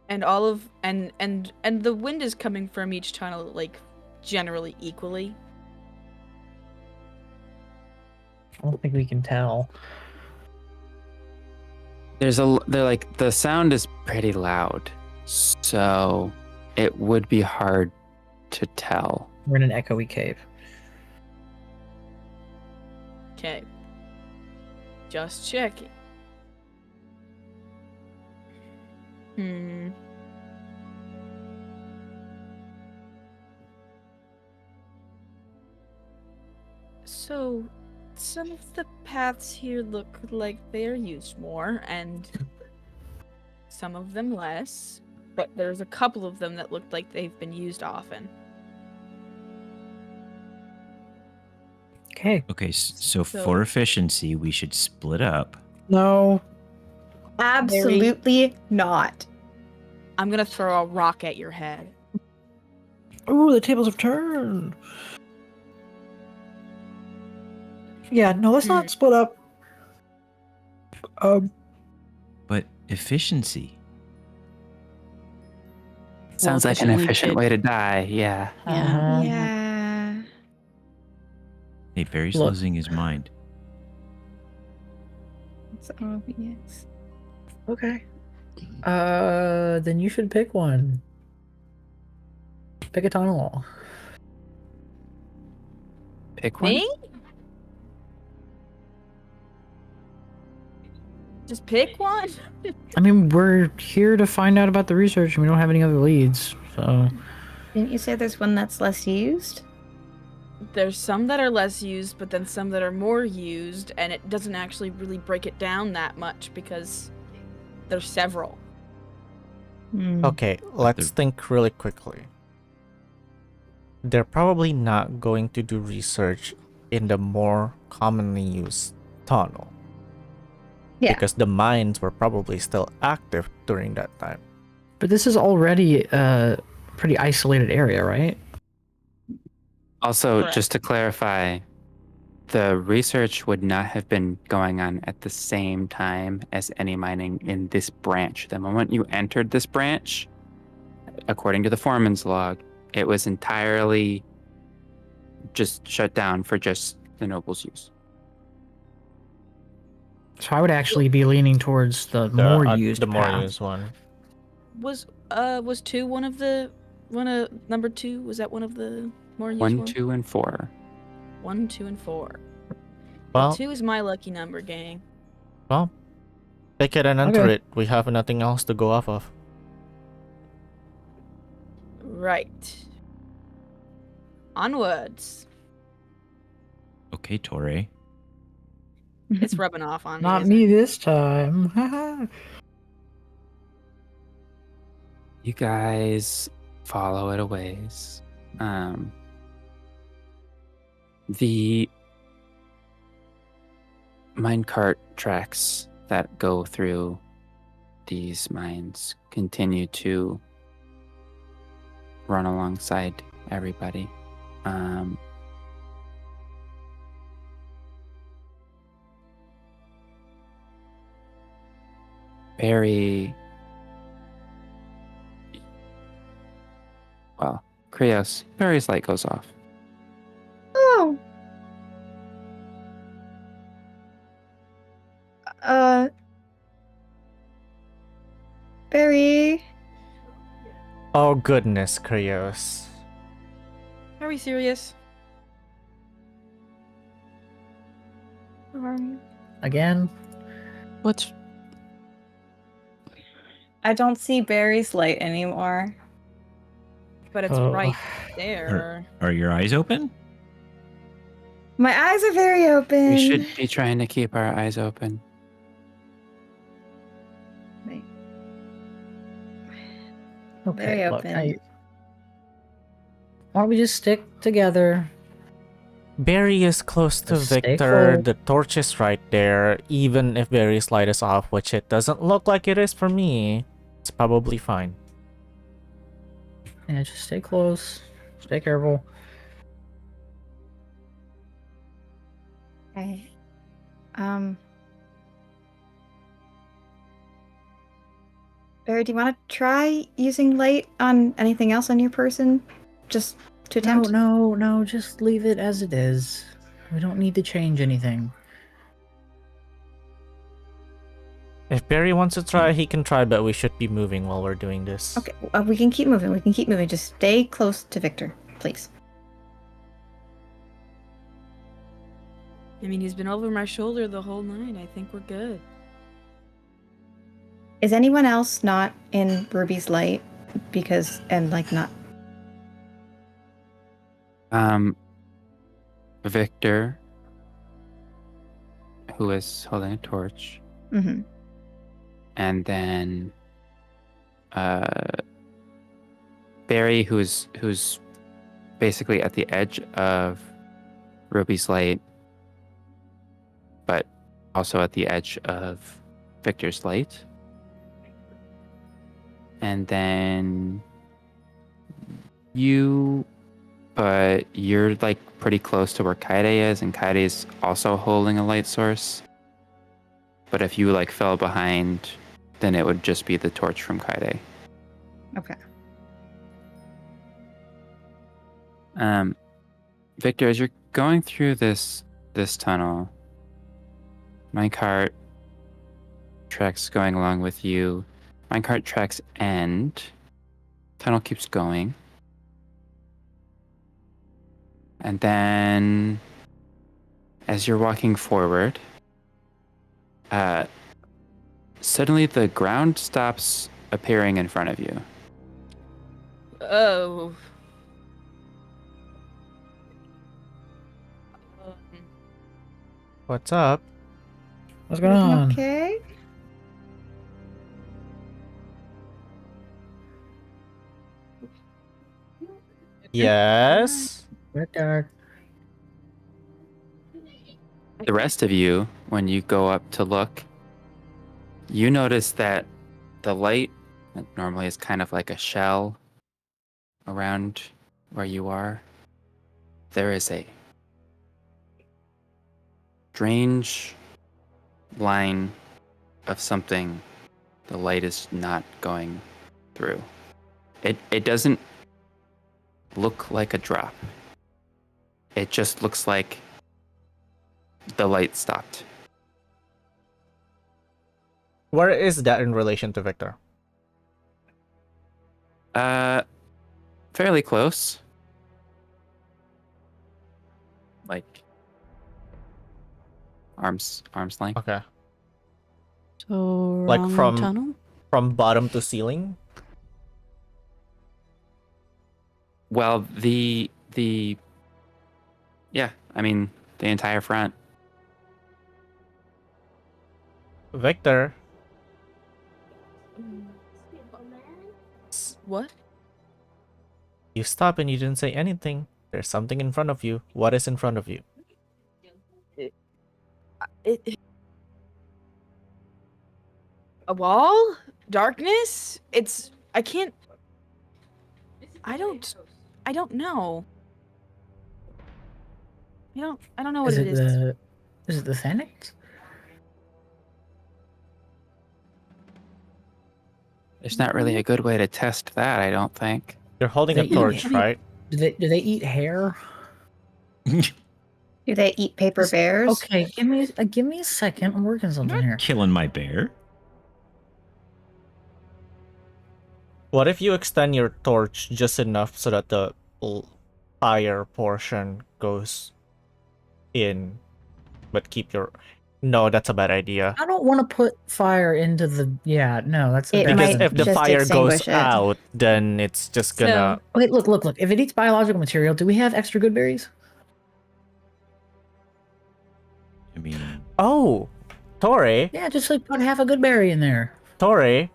And all of and the wind is coming from each tunnel like generally equally. I don't think we can tell. They're like the sound is pretty loud, so it would be hard to tell. We're in an echoey cave. Okay. Just checking. So, some of the paths here look like they are used more, and some of them less. But there's a couple of them that looked like they've been used often. Okay. Okay, so for efficiency, we should split up. No. Absolutely not. I'm gonna throw a rock at your head. Ooh, the tables have turned. Yeah, no, let's not split up. But efficiency. Sounds like an efficiently efficient did. way to die. Yeah. Yeah. Yeah. Hey, Barry's Look. losing his mind. It's obvious. Okay. Then you should pick one. Pick a tunnel. Pick one. Me? Just pick one? I mean, we're here to find out about the research, and we don't have any other leads, so... Didn't you say there's one that's less used? There's some that are less used, but then some that are more used, and it doesn't actually really break it down that much because there's several. Okay, let's think really quickly. They're probably not going to do research in the more commonly used tunnel. Yeah. Because the mines were probably still active during that time. But this is already a pretty isolated area, right? Also, Correct. just to clarify, the research would not have been going on at the same time as any mining in this branch. The moment you entered this branch, according to the foreman's log, it was entirely just shut down for just the nobles' use. So I would actually be leaning towards the more used the more path. used one. Was two one of number two? Was that one of the more used 1, ones? 2, and 4. 1, 2, and 4. Well, 2 is my lucky number, gang. well, pick it and enter Okay. it. We have nothing else to go off of. Right. Onwards. Okay, Tauré. It's rubbing off on me. Not isn't me it? this time. You guys follow it a ways. The minecart tracks that go through these mines continue to run alongside everybody. Very well. Krios, Barry's light goes off. Oh. Barry. Oh goodness, Krios. Are we serious? Again? What's I don't see Barry's light anymore. But it's Oh. right there. Are your eyes open? My eyes are very open. We should be trying to keep our eyes open. Wait. Okay, Very look, open. why don't we just stick together? Barry is close to Just stay Victor. close. The torch is right there. Even if Barry's light is off, which it doesn't look like it is for me, it's probably fine. Yeah, just stay close. Stay careful. Barry, do you want to try using light on anything else on your person? Just to attempt? No, just leave it as it is. We don't need to change anything. If Barry wants to try, he can try, but we should be moving while we're doing this. Okay, we can keep moving. We can keep moving. Just stay close to Victor, please. I mean, he's been over my shoulder the whole night. I think we're good. Is anyone else not in Ruby's light? Not... Victor, who is holding a torch, Mm-hmm. and then Barry, who's basically at the edge of Ruby's light, but also at the edge of Victor's light. And then you, but you're like pretty close to where Kaede is, and Kaede is also holding a light source. But if you like fell behind, then it would just be the torch from Kaede. Okay. Victor, as you're going through this tunnel, minecart tracks going along with you. Minecart tracks end. Tunnel keeps going. And then, as you're walking forward, suddenly the ground stops appearing in front of you. Oh. What's up? What's going on? Okay. Yes? Victor. The rest of you, when you go up to look, you notice that the light that normally is kind of like a shell around where you are. There is a strange line of something the light is not going through. It doesn't look like a drop. It just looks like the light stopped. Where is that in relation to Victor? Fairly close. Like arms length. Okay. So Like wrong from- tunnel? From bottom to ceiling? Well, the yeah, I mean the entire front. Victor, What? you stopped and you didn't say anything. There's something in front of you. What is in front of you? A wall? Darkness? I can't. I don't know. I don't know what Is it it is. Is it the Thanix? There's not really a good way to test that, I don't think. You're holding They a eat torch, it. right? Do they eat hair? Do they eat paper bears? Okay, give me a second. I'm working something here. Killing my bear. What if you extend your torch just enough so that the fire portion goes in, but keep your... No, that's a bad idea. I don't want to put fire into the. Yeah, no, that's a It bad Because might if the just fire goes extinguish it. out, then it's just gonna... Wait, look. If it eats biological material, do we have extra good berries? I mean, Oh! Tauré! Yeah, just like put half a good berry in there. Tauré!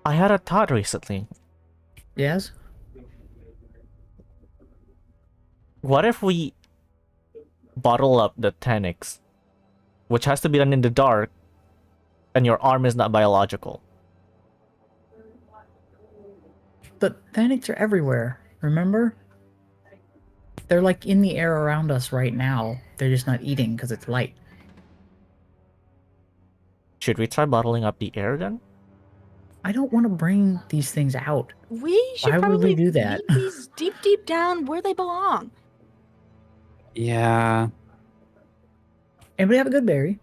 I had a thought recently. Yes? What if we bottle up the Tenix, which has to be done in the dark, and your arm is not biological? But Thanix are everywhere, remember? They're like in the air around us right now. They're just not eating because it's light. Should we try bottling up the air then? I don't want to bring these things out. We should Why would probably we do that? leave these deep down where they belong. Yeah. Anybody have a good berry?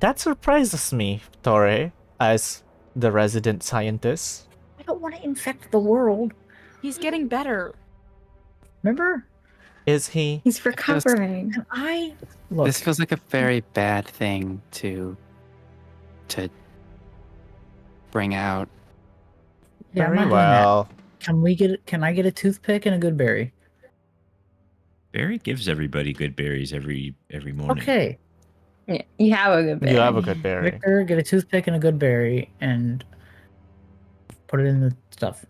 That surprises me, Tauré, as the resident scientist. I don't want to infect the world. He's getting better. Remember? Is he? He's recovering. And I look. This feels like a very bad thing to bring out. Yeah, I'm Very not doing that. well. Can I get a toothpick and a good berry? Barry gives everybody good berries every morning. Okay. Yeah, you have a good berry. You have a good berry. Victor, get a toothpick and a good berry and put it in the stuff.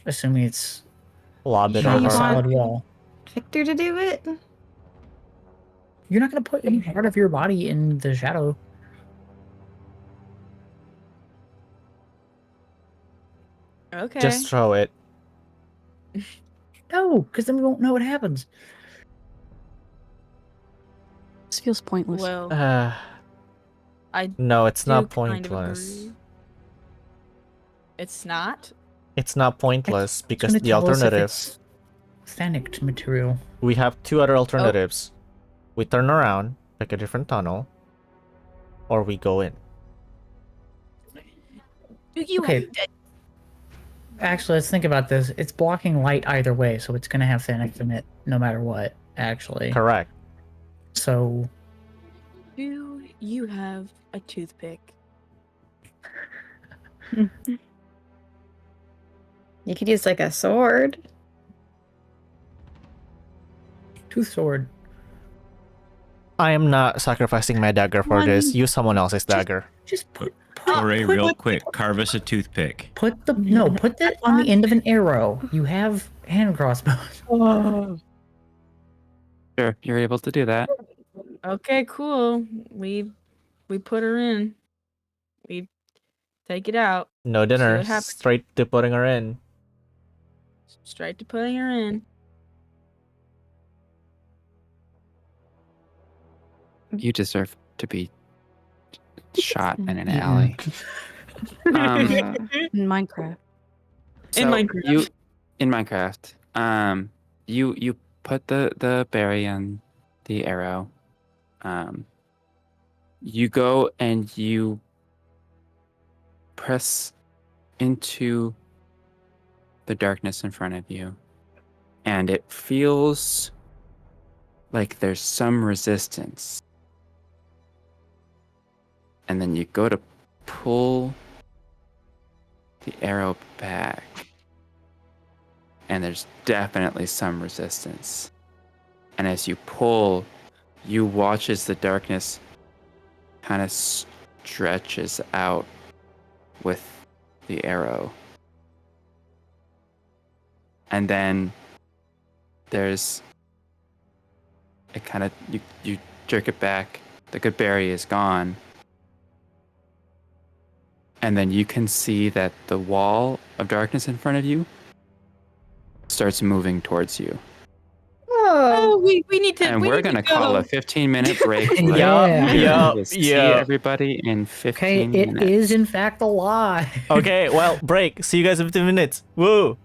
Assuming it's Lob it Yeah, not you a over. want- solid wall. Victor to do it? You're not going to put any part of your body in the shadow. Okay. Just throw it. No, because then we won't know what happens. This feels pointless. well, I No, it's do not kind of pointless. agree. It's not. It's not pointless It's because gonna the tell us if alternative, it's authentic material. we have two other alternatives. We turn around, pick a different tunnel, or we go in. You Okay. Actually, let's think about this. It's blocking light either way, so it's going to have Thanex in it no matter what, actually. Correct. So, Do you have a toothpick? You could use like a sword. tooth sword. I am not sacrificing my dagger for this. One- Use someone else's dagger. Just put Tauré, real quick, carve us a toothpick. put that on the end of an arrow. You have hand crossbows. Sure, you're able to do that. Okay, cool. We put her in. We take it out. No dinner. what happens. Straight to putting her in. Straight to putting her in. You deserve to be shot in an alley. Um, In Minecraft. In Minecraft. In Minecraft. You put the berry on the arrow. You go and you press into the darkness in front of you, and it feels like there's some resistance. And then you go to pull the arrow back, and there's definitely some resistance. And as you pull, you watch as the darkness kind of stretches out with the arrow. And then there's it kind of you jerk it back. The good berry is gone. And then you can see that the wall of darkness in front of you starts moving towards you. Oh, we need to. And we we're need going to go. call a 15-minute break. Yeah. We'll see yeah. everybody in 15 Okay, minutes. it is in fact a lie. Okay, well, break. See you guys in 15 minutes. Woo!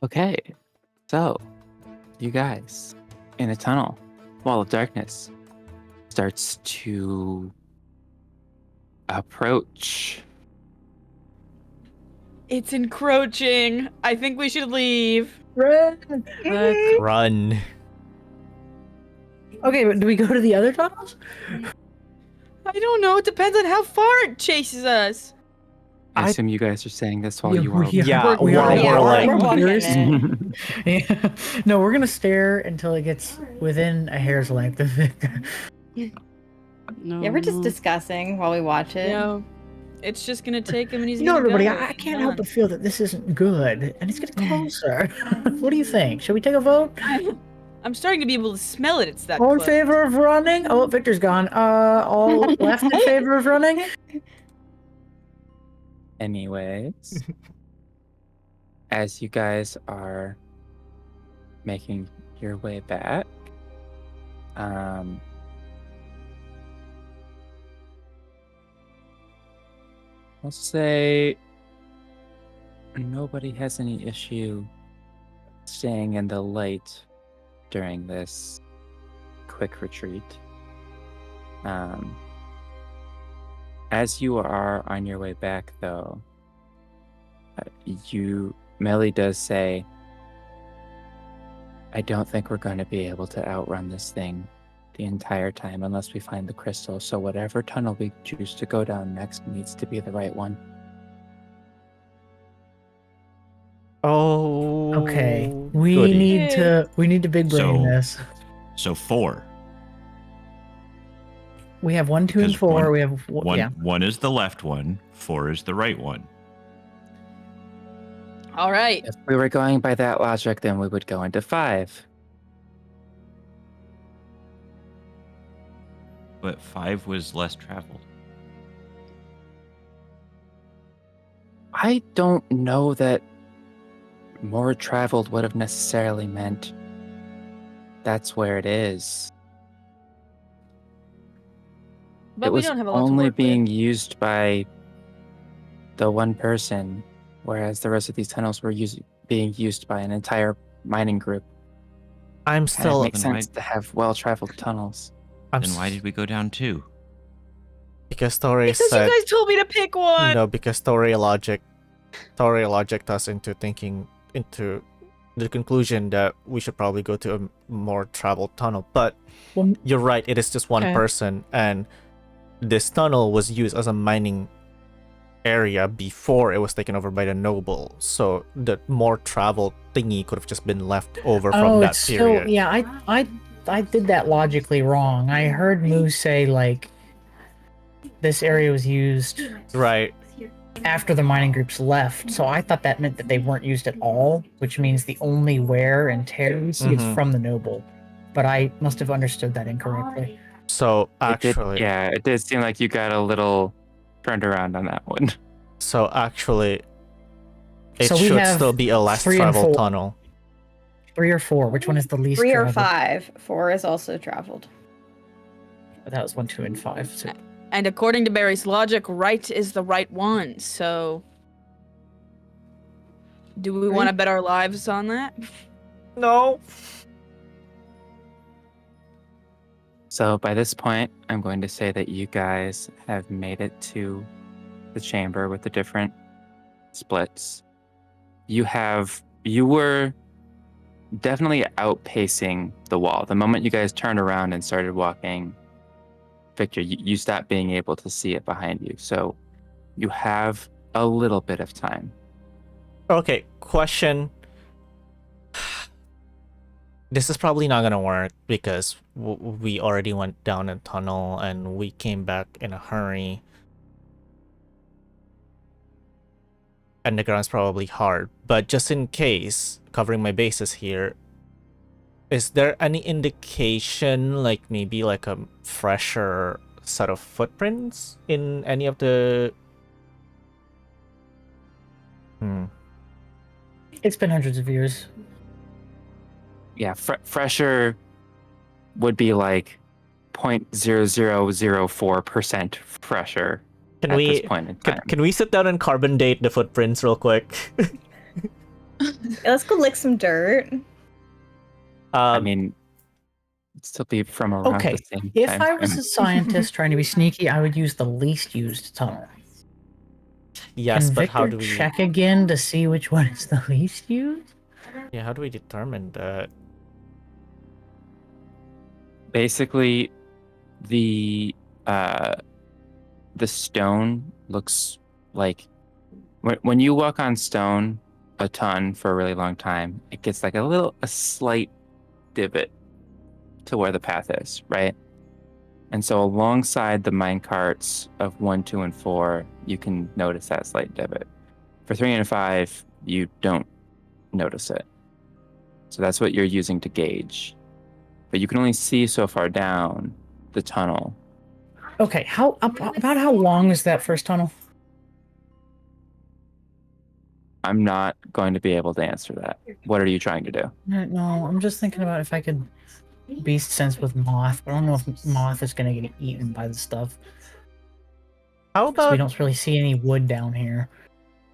Okay, so you guys in a tunnel, wall of darkness starts to approach. It's encroaching. I think we should leave. Run. Okay, but do we go to the other tunnels? I don't know. It depends on how far it chases us. I I- assume you guys are saying this while you are. Yeah, we are. we're like- we're walking Yours- in. Yeah. No, we're gonna stare until it gets within a hair's length of Victor. No. Yeah, we're just discussing while we watch it. No, it's just gonna take him, and he's No, gonna everybody, go. I can't help but feel that this isn't good, and it's getting closer. What do you think? Should we take a vote? I'm starting to be able to smell it. It's that All in close. favor of running? Oh, Victor's gone. All left in favor of running? Anyways, as you guys are making your way back, let's say nobody has any issue staying in the light during this quick retreat. As you are on your way back, though, Melly does say, I don't think we're going to be able to outrun this thing the entire time unless we find the crystal. So whatever tunnel we choose to go down next needs to be the right one. Oh. Okay. We goody. need to big brain So- this. So 4. We have 1, 2, and Because 4. one- We have One yeah. one is the left one, 4 is the right one. All right. If we were going by that logic, then we would go into 5. But 5 was less traveled. I don't know that more traveled would have necessarily meant that's where it is. But It we was don't have a lot only to work being with. used by the one person, whereas the rest of these tunnels were being used by an entire mining group. I'm And it still. makes Then sense to have well-traveled tunnels. I'm Then why did we go down 2? because Tauré Because said you guys told me to pick one. no. Because Tauré logicked us into thinking into the conclusion that we should probably go to a more traveled tunnel. But Well, you're right. It is just one Okay. person, and this tunnel was used as a mining area before it was taken over by the noble. So the more traveled thingy could have just been left over from that it's period. still yeah. I did that logically wrong. I heard Moose say like this area was used Right. after the mining groups left, so I thought that meant that they weren't used at all, which means the only wear and tear we see is Mhm. from the noble. But I must have understood that incorrectly. So It actually, did, it did seem like you got a little turned around on that one. so actually, it So we should have still be a less 3 and traveled 4. tunnel. 3 or 4? Which one is the least 3 or traveled? 5. 4 is also traveled. That was 1, 2, and 5. So And according to Barry's logic, right is the right one. So, do we want to bet our lives on that? no. So by this point, I'm going to say that you guys have made it to the chamber with the different splits. You were definitely outpacing the wall. The moment you guys turned around and started walking, Victor, you stopped being able to see it behind you. So you have a little bit of time. Okay, question. This is probably not gonna work because we already went down a tunnel and we came back in a hurry. And the ground's probably hard. But just in case, covering my bases here, is there any indication, like maybe like a fresher set of footprints in any of the... It's been hundreds of years. Yeah, fresher would be like 0.0004% fresher Can at we this point in time. can we sit down and carbon date the footprints real quick? Let's go lick some dirt. I mean, it'd still be from around Okay, the same if time I was frame. a scientist trying to be sneaky, I would use the least used tunnel. yes, Can but Victor how do we? check again to see which one is the least used? Yeah, how do we determine that? Basically, the stone looks like when you walk on stone a ton for a really long time, it gets like a slight divot to where the path is, right? And so alongside the mine carts of 1, 2, and 4, you can notice that slight divot. For 3 and 5, you don't notice it. So that's what you're using to gauge. But you can only see so far down the tunnel. Okay, about how long is that first tunnel? I'm not going to be able to answer that. What are you trying to do? No, I'm just thinking about if I could beast sense with moth, but I don't know if moth is gonna get eaten by the stuff. How 'Cause we about don't really see any wood down here.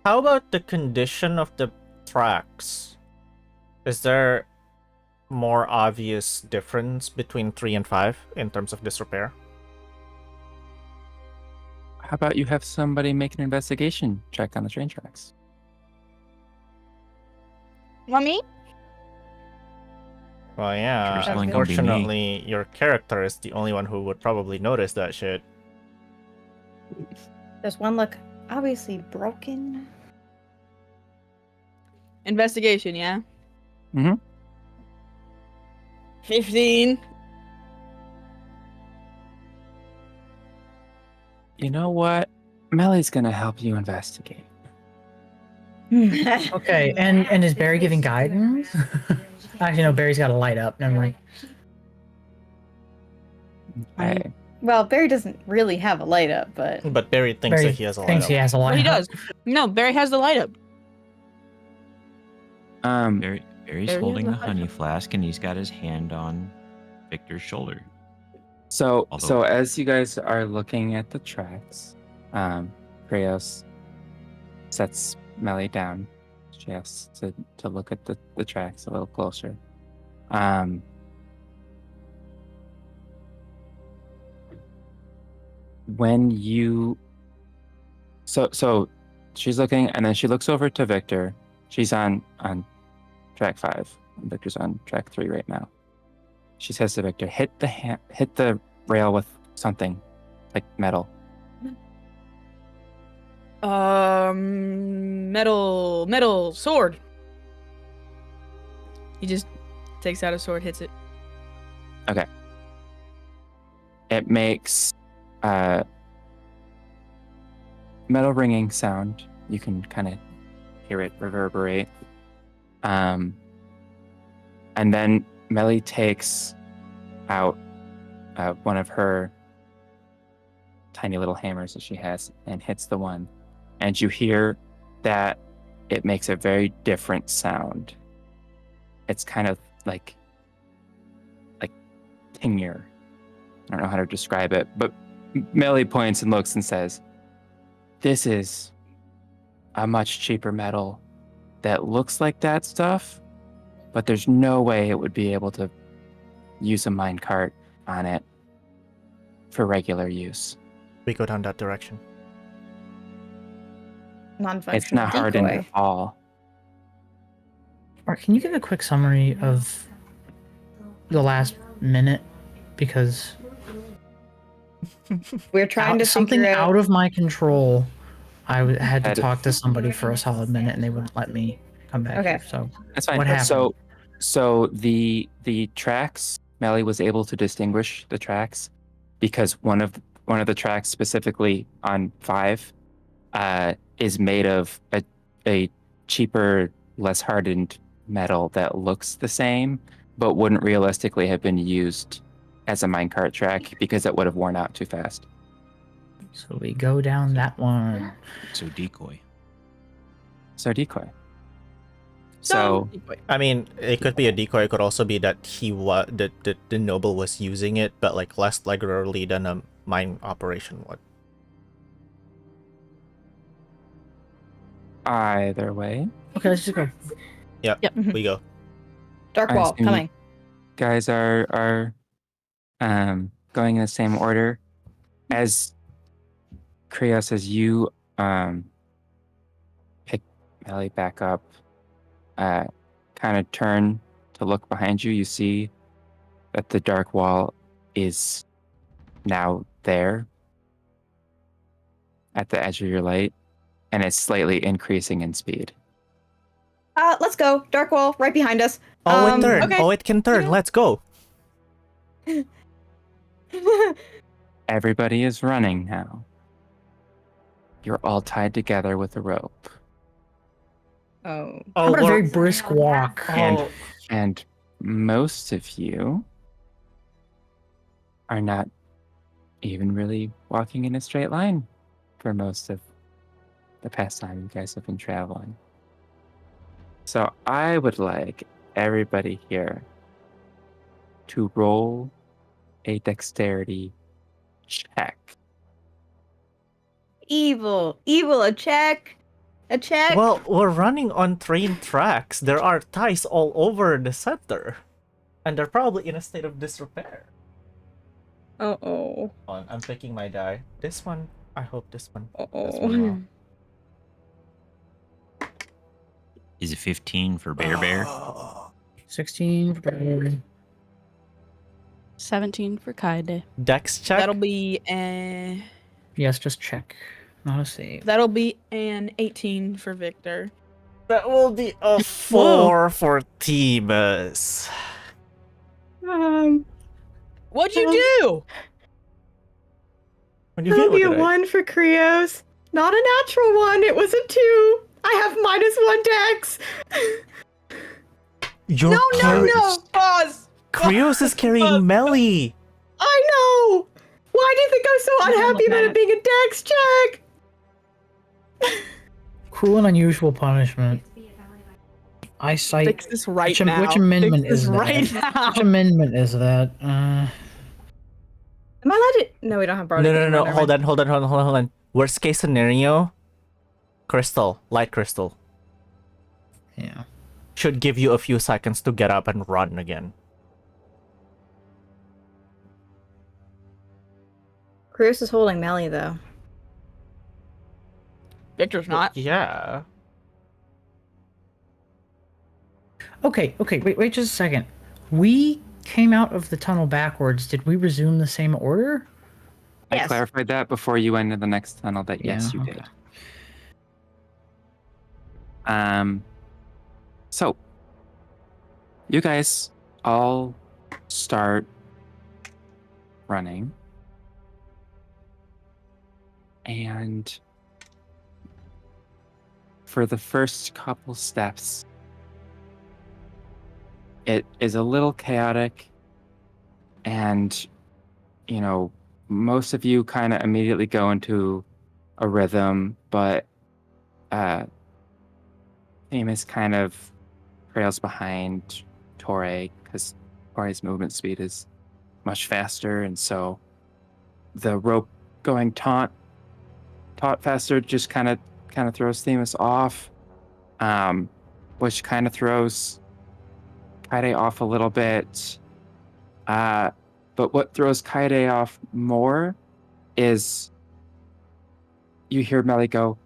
the condition of the tracks? Is there more obvious difference between 3 and 5 in terms of disrepair? How about you have somebody make an investigation check on the train tracks? Want me? Well, yeah. Sure, it's only gonna be me. Unfortunately, your character is the only one who would probably notice that shit. Does one look obviously broken? Investigation, yeah? Mm-hmm. 15. You know what? Melly's gonna help you investigate. Okay, and is Barry giving guidance? Actually, no, Barry's got a light up. Never mind. Okay. Well, Barry doesn't really have a light up, but But Barry thinks Barry that he has a thinks light he up. has a light Well, he up. does. No, Barry has the light up. Barry's Barry holding has the a honey flask and he's got his hand on Victor's shoulder. So Although- as you guys are looking at the tracks, Krios sets Melly down. She has to look at the tracks a little closer. When you so she's looking and then she looks over to Victor. She's on track 5. And Victor's on track 3 right now. She says to Victor, hit the rail with something like metal. Metal sword. He just takes out a sword, hits it. Okay. It makes metal ringing sound. You can kind of hear it reverberate. And then Melly takes out one of her tiny little hammers that she has and hits the one. And you hear that it makes a very different sound. It's kind of like tingier. I don't know how to describe it, but Melly points and looks and says, "This is a much cheaper metal that looks like that stuff, but there's no way it would be able to use a minecart on it for regular use. We go down that direction. non-functional It's not hardened decoy. at all." Or can you give a quick summary of the last minute? Because We're trying to something figure out of my control. I had to Had- talk to somebody for a solid minute, and they wouldn't let me come back. Okay. Here, so That's fine. What happened? So the tracks, Melly was able to distinguish the tracks because one of the tracks specifically on 5 is made of a cheaper, less hardened metal that looks the same, but wouldn't realistically have been used as a minecart track because it would have worn out too fast. So we go down that one. So decoy. So decoy. So I mean, it could be a decoy. It could also be that the noble was using it, but like less regularly than a mine operation would. either way, Okay, let's just go. Yep. Yep. We go. Dark I wall assume you coming. guys are going in the same order. As Krios, as you pick Melly back up, kind of turn to look behind you, you see that the dark wall is now there at the edge of your light, and it's slightly increasing in speed. Let's go. Dark wall right behind us. Oh, it turn. Okay. Oh, it can turn. Yeah. Let's go. Everybody is running now. You're all tied together with a rope. Oh. How about a very brisk walk? And most of you are not even really walking in a straight line for most of the past time you guys have been traveling. So I would like everybody here to roll a dexterity check. Evil. A check. Well, we're running on train tracks. There are ties all over the center. And they're probably in a state of disrepair. Uh-oh. Hold on, I'm picking my die. This one, I hope this one. Uh-oh. This one well. Is it 15 for Bear? 16. 17 for Kaede. Dex check. That'll be Yes, just check. Not a save. that'll be an 18 for Victor. That will be a 4 for Themis. What'd you do? What do you That'll feel be a today? 1 for Krios. Not a natural 1. It was a 2. I have -1 dex. You're No. Pause. Krios is carrying Melly. I know. Why do you think I'm so unhappy about it being a dex check? Cruel and unusual punishment. I cite. Fix this right Which, now. which amendment Fix this is that? right now. Which amendment is that? Am I allowed to? No, we don't have borrowed. No. Hold on. Worst case scenario, crystal, light crystal, Yeah. should give you a few seconds to get up and run again. Krios is holding Melly though. Victor's not. Yeah. Okay. Wait just a second. We came out of the tunnel backwards. Did we resume the same order? I Yes. clarified that before you went into the next tunnel that yes, Yeah, you okay. did. So you guys all start running, and for the first couple steps, it is a little chaotic, and most of you kind of immediately go into a rhythm, but Themis kind of trails behind Tauré because Toré's movement speed is much faster, and so the rope going taut faster just kind of throws Themis off, which kind of throws Kaede off a little bit. But what throws Kaede off more is you hear Melly go,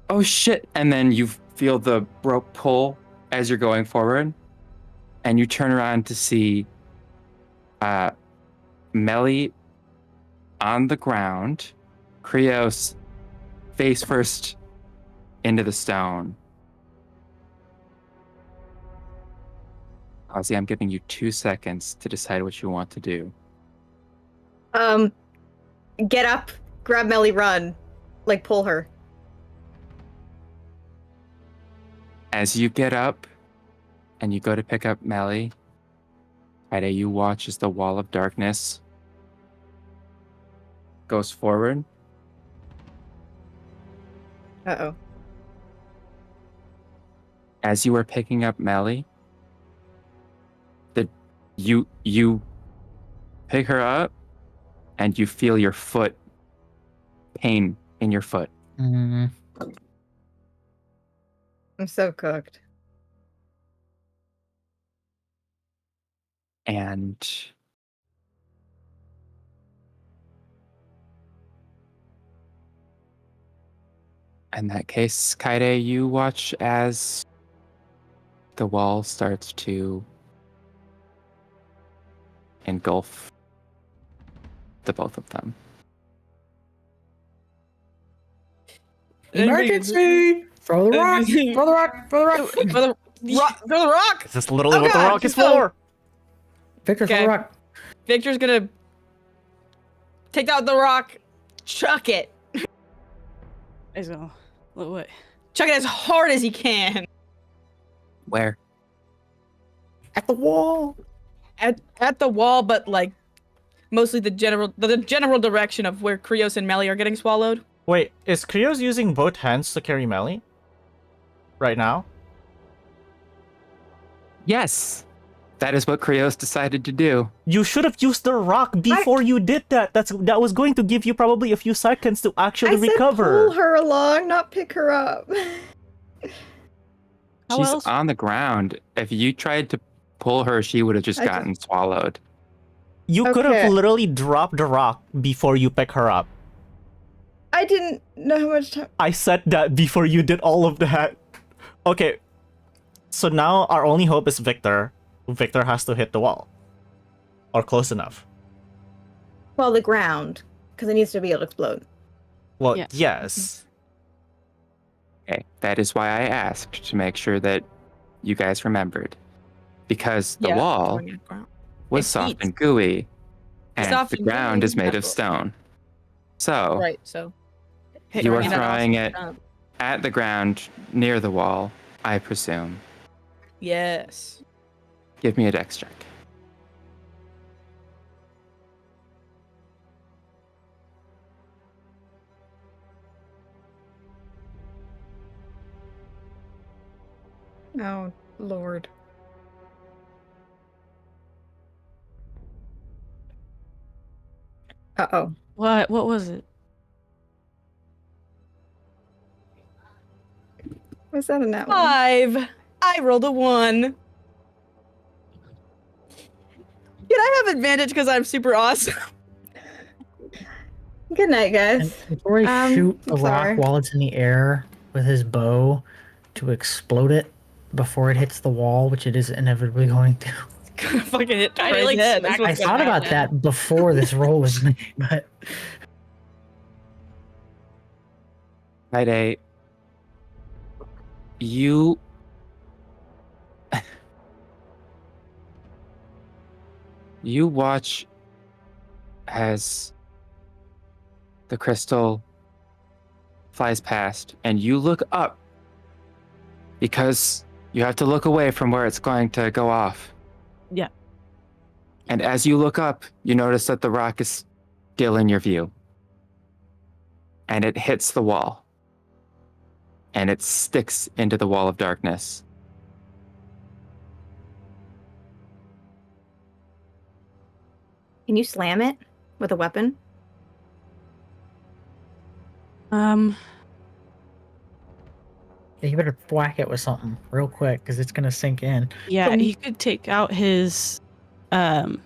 "Oh shit!" And then you feel the rope pull as you're going forward, and you turn around to see Melly on the ground, Krios face first into the stone. Ozzy, I'm giving you 2 seconds to decide what you want to do. Get up, grab Melly, run, like pull her. As you get up and you go to pick up Melly, Kaede, you watch as the wall of darkness goes forward. Uh-oh. As you are picking up Melly, you pick her up and you feel your foot, pain in your foot. Mm. I'm so cooked. And in that case, Kaede, you watch as the wall starts to engulf the both of them. Emergency! Throw the rock! Throw the rock! Throw the rock! Throw the rock! This is literally Oh, what the God, rock is no. for. Victor, throw Okay. the rock! Victor's gonna take out the rock, chuck it. He's gonna what? Chuck it as hard as he can. Where? At the wall! At the wall, but like mostly the general direction of where Krios and Melly are getting swallowed. Wait, is Krios using both hands to carry Melly? Right now? Yes, that is what Krios decided to do. You should have used the rock before you did that. That was going to give you probably a few seconds to actually I said recover. pull her along, not pick her up. How She's else? on the ground. If you tried to pull her, she would have just I just- gotten swallowed. You could Okay. have literally dropped the rock before you pick her up. I didn't know how much time. I said that before you did all of that. Okay. So now our only hope is Victor. Victor has to hit the wall. Or close enough. Well, the ground, because it needs to be able to explode. Well, Yeah. yes. Okay, that is why I asked to make sure that you guys remembered. Because the wall was It soft heats. and gooey, and Soft the and ground gooey, is made of that's stone. So, Right, so you are throwing it throwing off it the ground. at the ground near the wall, I presume. Yes. Give me a dex check. Oh, Lord. Uh-oh. What was it? Was that a nat one? 5. I rolled a 1. Can I have advantage because I'm super awesome? Good night, guys. And before he shoot the I'm rock sorry. while it's in the air with his bow to explode it before it hits the wall, which it is inevitably going to. Gonna fucking hit Kinda, Tauray's like, head. smack- That's I what's thought gonna about happen. that before this roll was made, but Kaede, you you watch as the crystal flies past, and you look up because you have to look away from where it's going to go off. Yeah. And as you look up, you notice that the rock is still in your view. And it hits the wall. And it sticks into the wall of darkness. Can you slam it with a weapon? yeah, you better whack it with something real quick because it's gonna sink in. Yeah, Can- he could take out his could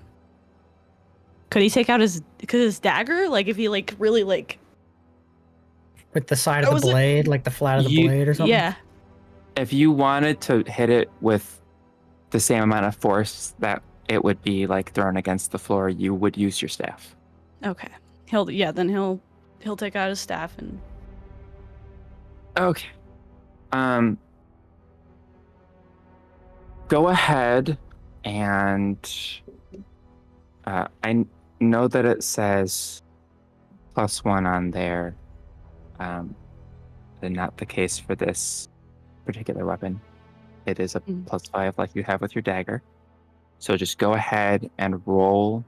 he take out his dagger? Like if he like really like With the side That of the was it. blade, like the flat of the You- blade or something. yeah. If you wanted to hit it with the same amount of force that it would be like thrown against the floor, you would use your staff. Okay. He'll take out his staff and Okay. Go ahead and I know that it says +1 on there. But not the case for this particular weapon. It is a Mm. +5 like you have with your dagger. So just go ahead and roll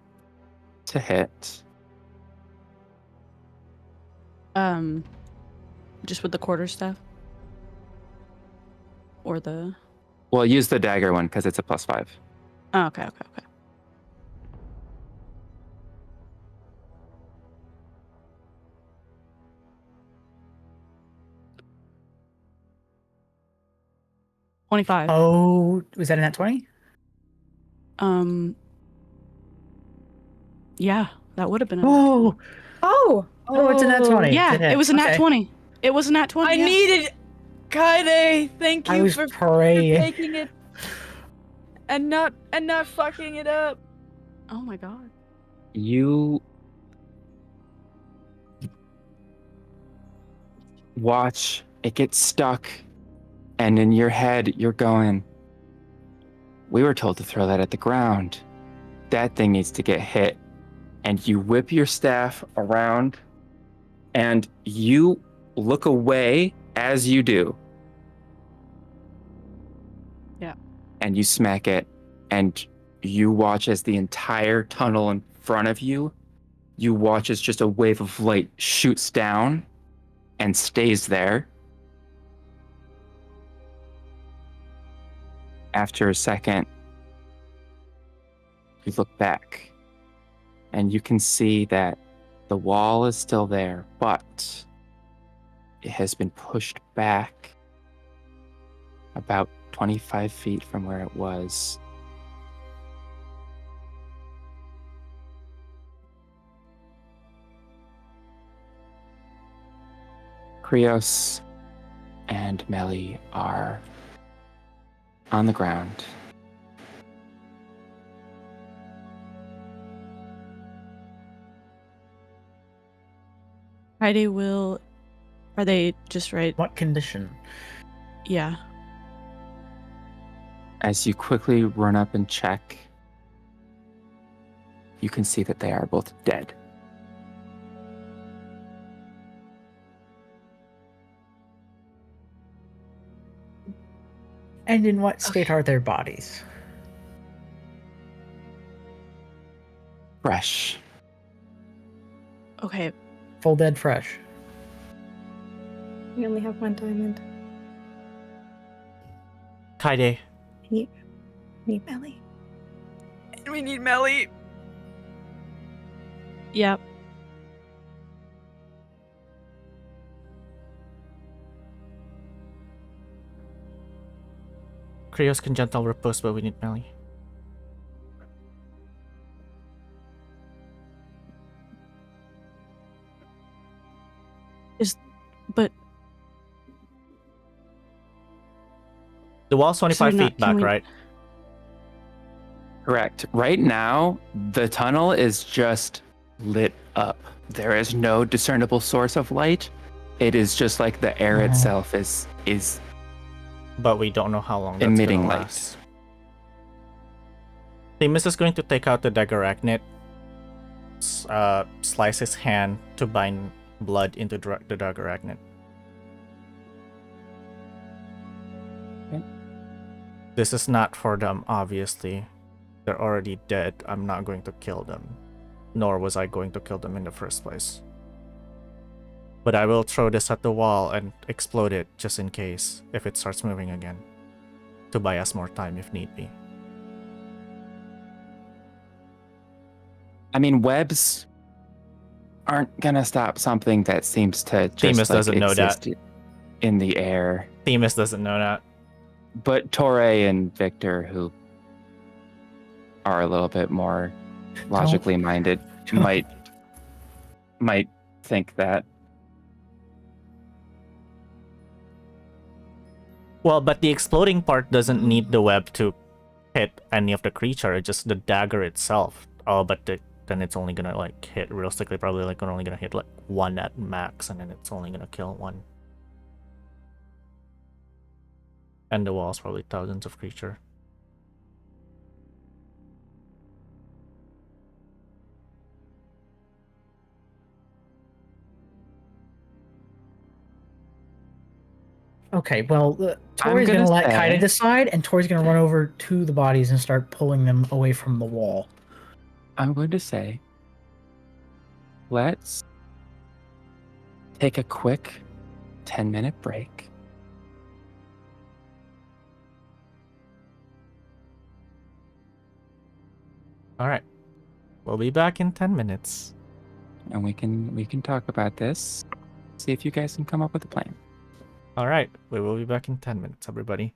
to hit. just with the quarterstaff or the Well, use the dagger one because it's a +5. oh, okay. 25. Oh, was that in that 20? Yeah, that would have been a Oh, Oh, oh, it's a nat 20. Yeah, it was a nat Okay. 20. It was a nat 20. I yeah. needed Kaede. Thank I you was for praying. taking it and not fucking it up. Oh my god. You watch it get stuck, and in your head, you're going, we were told to throw that at the ground. That thing needs to get hit. And you whip your staff around, and you look away as you do. Yeah. And you smack it, and you watch as the entire tunnel in front of you, you watch as just a wave of light shoots down and stays there. After a second, you look back, and you can see that the wall is still there, but it has been pushed back about 25 feet from where it was. Krios and Melly are on the ground. Kaede will. Are they just right? What condition? Yeah. As you quickly run up and check, you can see that they are both dead. And in what state are their bodies? Fresh. Okay. Full dead fresh. we only have one diamond. Kaede, Need Melly. And we need Melly. Yep. Krios can gentle repose, but we need Melly. But The wall's 25 So not- feet can back, we- right? Correct. Right now, the tunnel is just lit up. There is no discernible source of light. It is just like the air Uh-huh. itself is But we don't know how long that's emitting gonna light. last. Themis is going to take out the dagger arachnid, slice his hand to bind blood into the dagger arachnid. Okay. This is not for them, obviously. They're already dead. I'm not going to kill them. Nor was I going to kill them in the first place. But I will throw this at the wall and explode it just in case, if it starts moving again. To buy us more time if need be. I mean, webs aren't gonna stop something that seems to just Themis doesn't know that. exist in the air. Themis doesn't know that. But Tauré and Victor, who are a little bit more logically minded, might think that. Well, but the exploding part doesn't need the web to hit any of the creature, just the dagger itself. Oh, but then it's only gonna like hit realistically, probably like only gonna hit like one at max, and then it's only gonna kill one. And the wall's probably thousands of creature. Okay, well, I'm Tori's gonna gonna let say- Kaede decide, and Tori's gonna run over to the bodies and start pulling them away from the wall. I'm going to say, let's take a quick 10-minute break. Alright. We'll be back in 10 minutes. And we can talk about this. See if you guys can come up with a plan. Alright, we will be back in 10 minutes, everybody.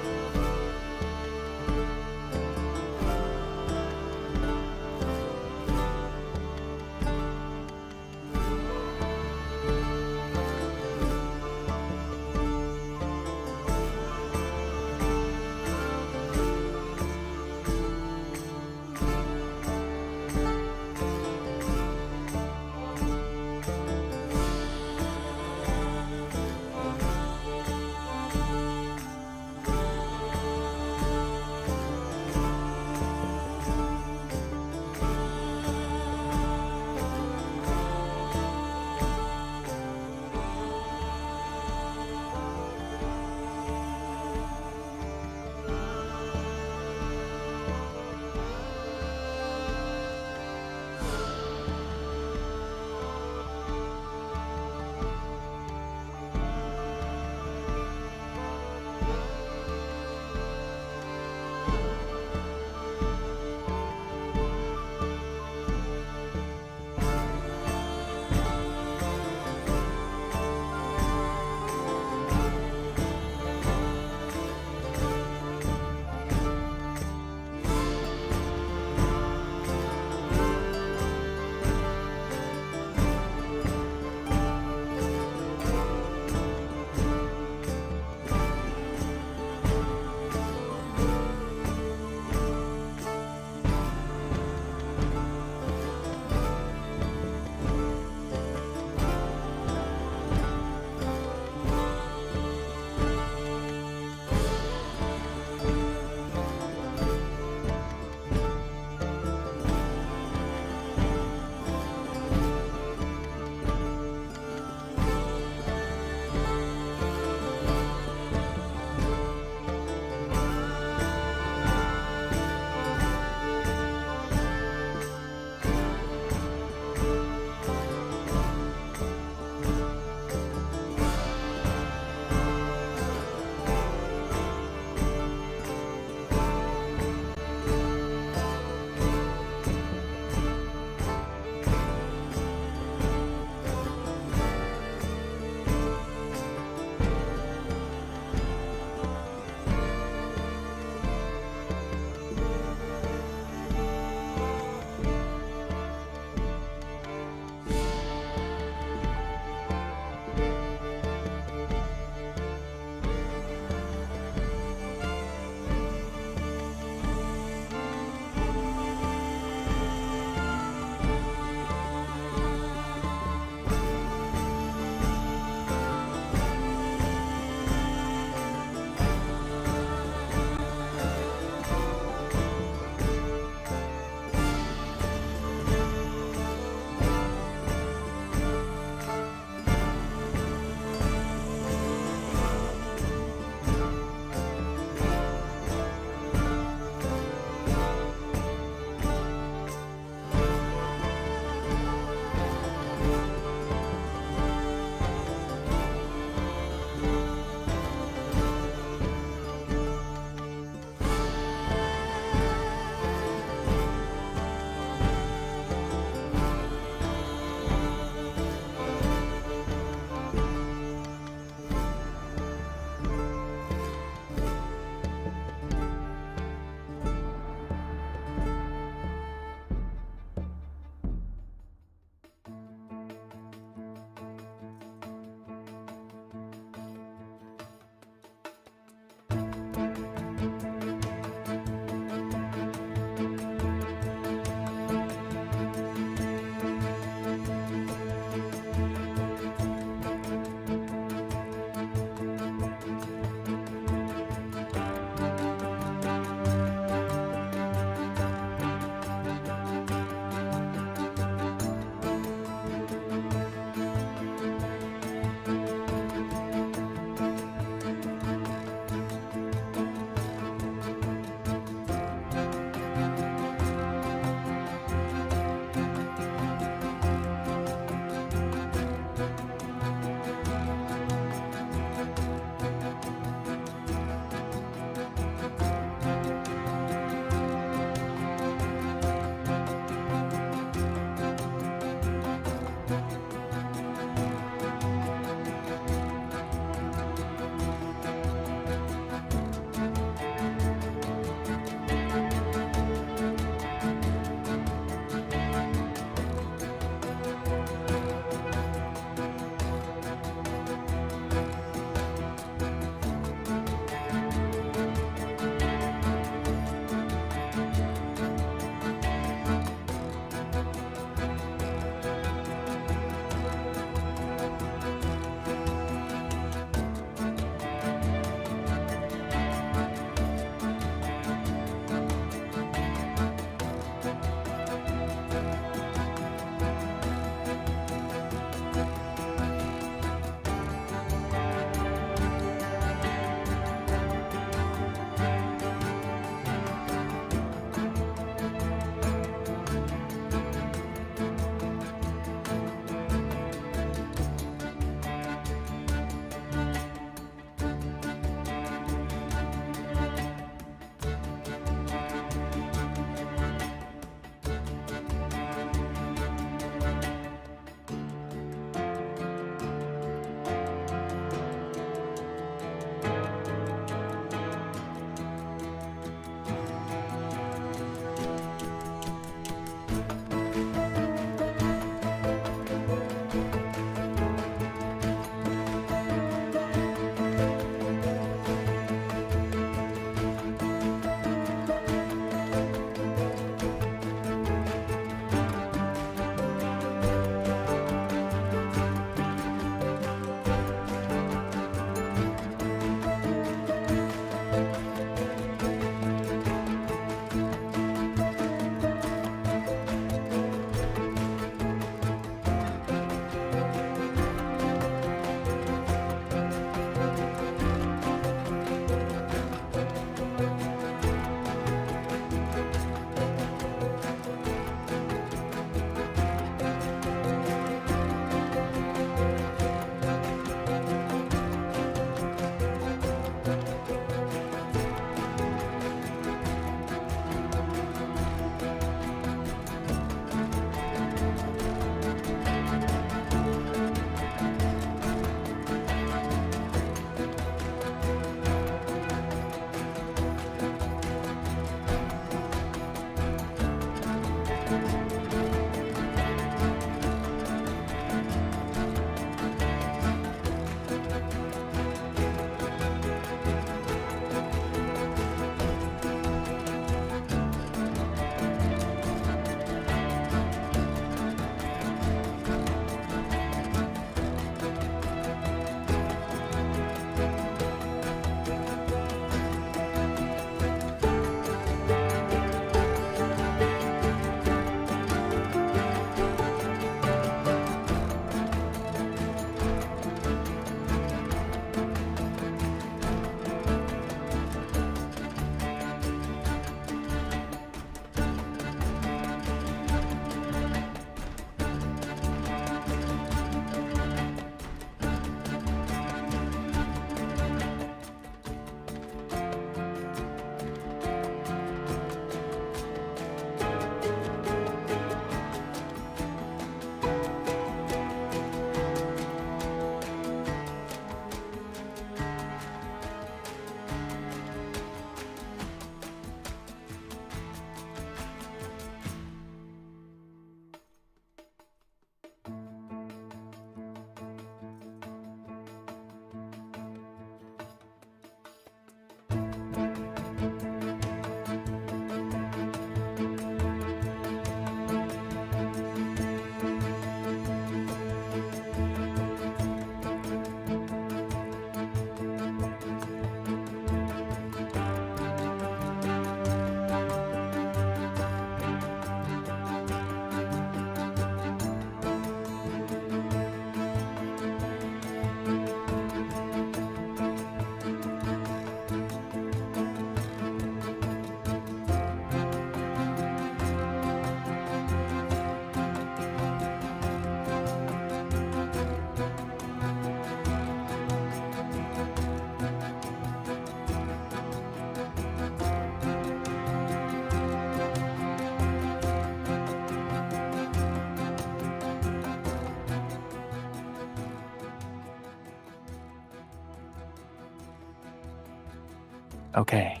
Okay.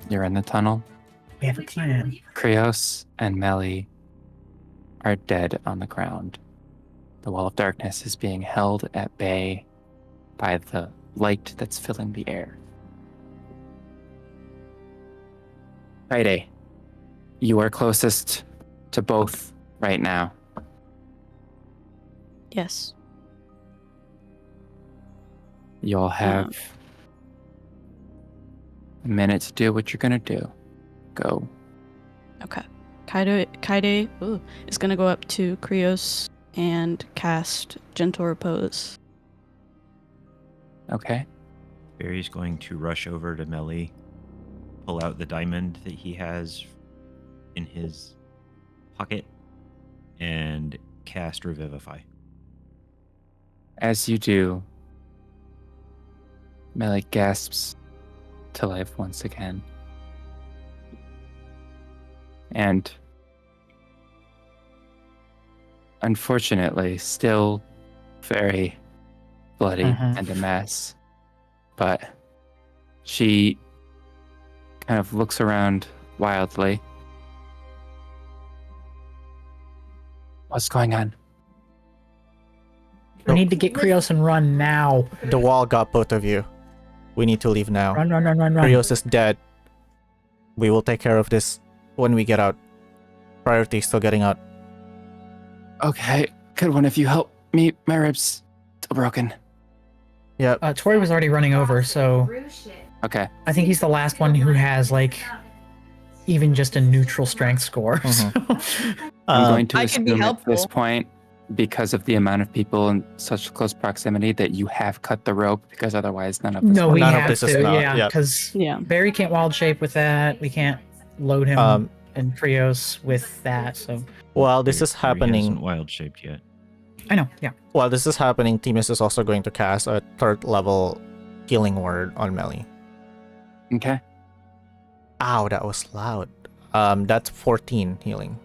You're in the tunnel. We have a plan. Krios and Melly are dead on the ground. The wall of darkness is being held at bay by the light that's filling the air. Kaede, you are closest to both right now. Yes. You'll have a minute to do what you're going to do. Go. Okay. Kaede is going to go up to Krios and cast Gentle Repose. Okay. Barry's going to rush over to Melly, pull out the diamond that he has in his pocket, and cast Revivify. As you do, Melly gasps to life once again. And unfortunately, still very bloody and a mess. But she kind of looks around wildly. What's going on? We need to get Krios and run now. The wall got both of you. We need to leave now. Run. Krios is dead. We will take care of this when we get out. Priority is still getting out. Okay, could one of you help me? My ribs still broken. Yep. Tauré was already running over, so Okay. I think he's the last one who has like even just a neutral strength score. I'm going to I can be assume at this helpful. point, because of the amount of people in such close proximity, that you have cut the rope, because otherwise none of this No, will we None of have this is to, not, yeah, yep. because Yeah. Barry can't wild shape with that. We can't load him and Krios with that. So While this is Barry happening, hasn't wild shaped yet. I know, yeah. While this is happening, Themis is also going to cast a 3rd level healing word on Melly. Okay. Ow, that was loud. That's 14 healing.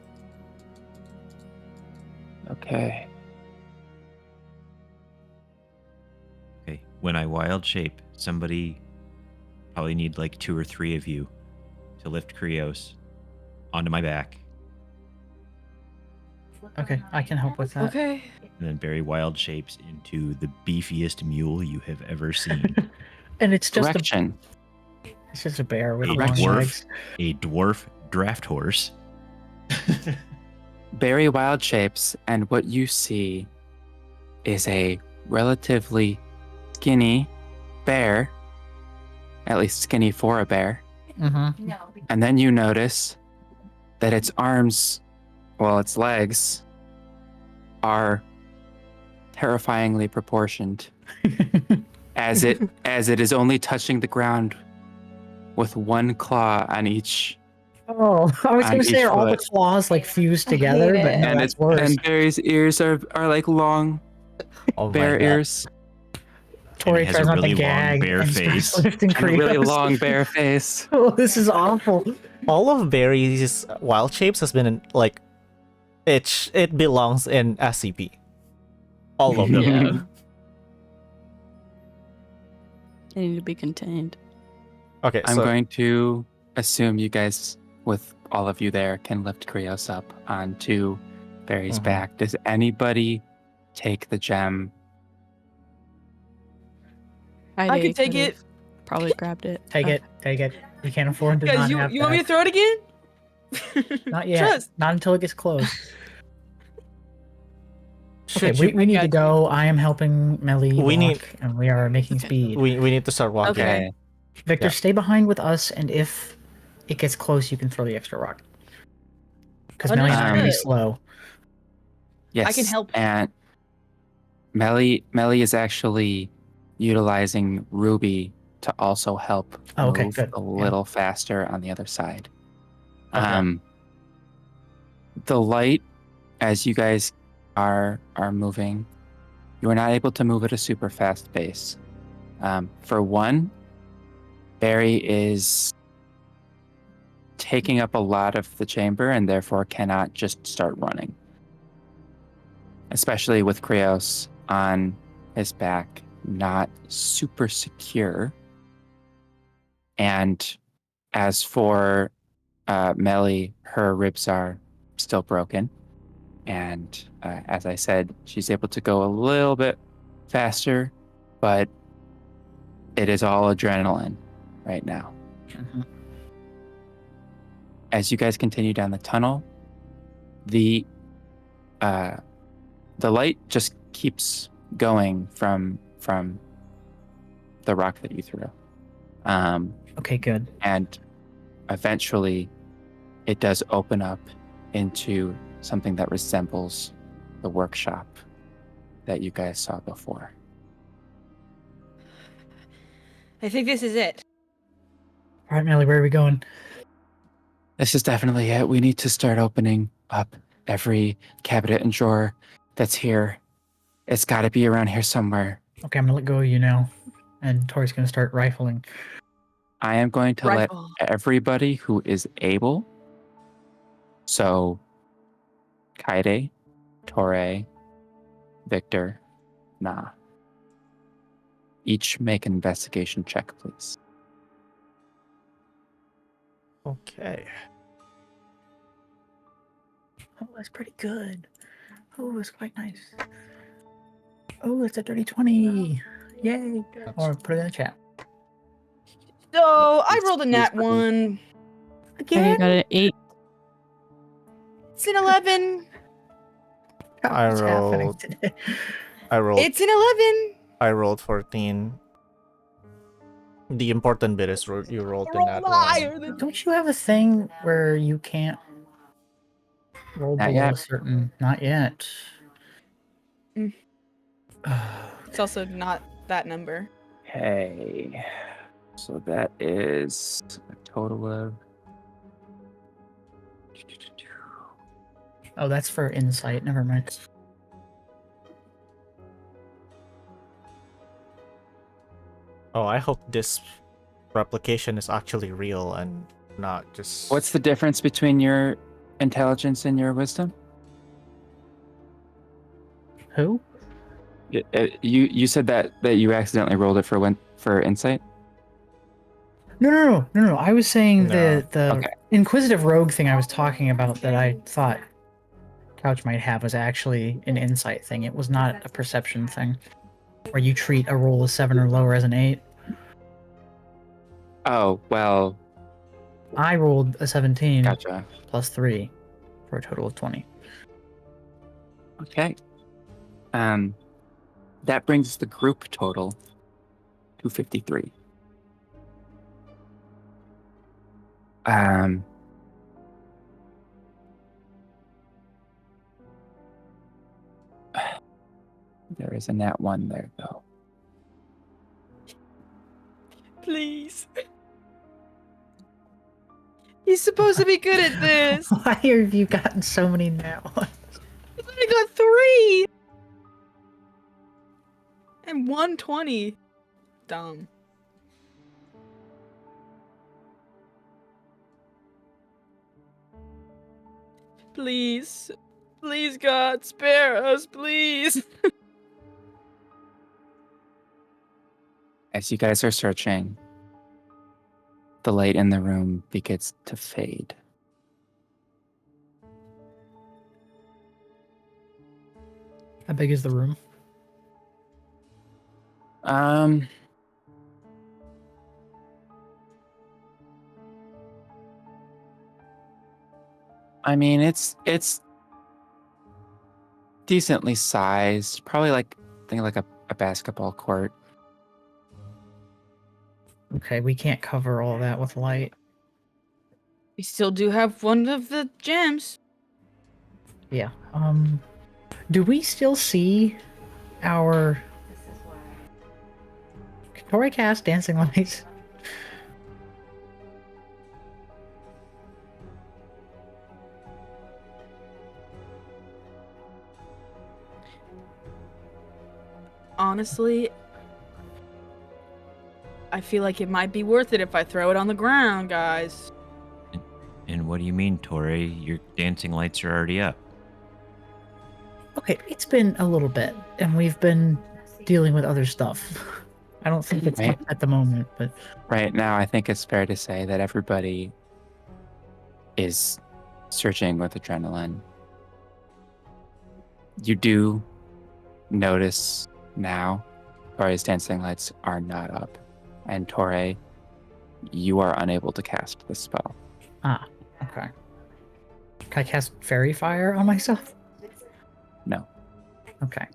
Okay. Okay. When I wild shape, somebody probably need like 2 or 3 of you to lift Krios onto my back, okay, I can help with that. Okay. and then Barry wild shapes into the beefiest mule you have ever seen. And it's just Correction. it's just a bear with A long dwarf, legs. a dwarf draft horse. Barry wild shapes, and what you see is a relatively skinny bear, at least skinny for a bear. Mm-hmm. And then you notice that its arms, well, its legs, are terrifyingly proportioned, as it is only touching the ground with one claw on each. Oh, I was On gonna say each are all the foot. claws like fused together, hate but it. no, And that's it's worse. and Barry's ears are like long Oh my bear God. ears Tori it has tries a not really to long gag bear and starts face. lifting and a really Krios. long bear face. Oh, this is awful. All of Barry's wild shapes has been in, like, it belongs in SCP. All of them. Yeah. They need to be contained. Okay, I'm so going to assume you guys, with all of you there, can lift Krios up onto Barry's Mhm. back. Does anybody take the gem? I can take it. Probably grabbed it. Take it. You can't afford to Guys, not you have want me to that. throw it again? Not yet. Trust. Not until it gets close. Okay, should we you, need got to go. I am helping Melly We walk, need- and we are making speed. we need to start walking. Okay. Victor, yeah. stay behind with us, and if it gets close, you can throw the extra rock. Because Melly and I are gonna be Understood. slow. Yes. I can help. And Melly is actually utilizing Ruby to also help Oh, okay, move good, a yeah. little faster on the other side. Okay. The light, as you guys are moving, you are not able to move at a super fast pace. For one, Barry is taking up a lot of the chamber and therefore cannot just start running. Especially with Krios on his back, not super secure. And as for Melly, her ribs are still broken. And as I said, she's able to go a little bit faster, but it is all adrenaline right now. Mhm. As you guys continue down the tunnel, the light just keeps going from the rock that you threw. Okay, good. And eventually it does open up into something that resembles the workshop that you guys saw before. I think this is it. All right, Melly, where are we going? This is definitely it. We need to start opening up every cabinet and drawer that's here. It's got to be around here somewhere. Okay, I'm gonna let go of you now, and Tori's gonna start rifling. I am going to Rifle. let everybody who is able, so Kaede, Tauré, Victor, each make an investigation check, please. Okay. Oh, that's pretty good. Oh, it's quite nice. Oh, it's a dirty 20. Yay. Or put it in the chat. So I rolled a nat 1. Okay, you got an 8. It's an 11. What's happening rolled- today? I rolled It's an 11. I rolled 14. The important bit is you rolled the Roll nat higher one. than Don't you have a thing where you can't roll Not below yet. a certain... Not yet. Mm. It's also not that number. Okay. So that is a total of... Oh, that's for insight. Never mind. Oh, I hope this replication is actually real and not just. What's the difference between your intelligence and your wisdom? Who? You said that you accidentally rolled it for insight? No. I was saying No. the Okay. Inquisitive Rogue thing I was talking about that I thought Couch might have was actually an insight thing. It was not a perception thing. Where you treat a roll of 7 or lower as an 8. Oh, well, I rolled a 17 gotcha. plus 3 for a total of 20. Okay. That brings the group total to 53. There is a nat 1 there, though. Please. He's supposed to be good at this. Why have you gotten so many now? I got 3. And 120. Dumb. Please. Please, God, spare us, please. As you guys are searching, the light in the room begins to fade. How big is the room? I mean, it's decently sized, probably like a basketball court. Okay, we can't cover all that with light. We still do have one of the gems. Yeah. Do we still see our... Can Tori cast Dancing Lights? Honestly, I feel like it might be worth it if I throw it on the ground, guys. And what do you mean, Tauré? Your dancing lights are already up. Okay, it's been a little bit, and we've been dealing with other stuff. I don't think it's Right. much at the moment, but Right now, I think it's fair to say that everybody is searching with adrenaline. You do notice now Toré's dancing lights are not up. And Tauré, you are unable to cast the spell. okay. Can I cast Fairy Fire on myself? No. Okay.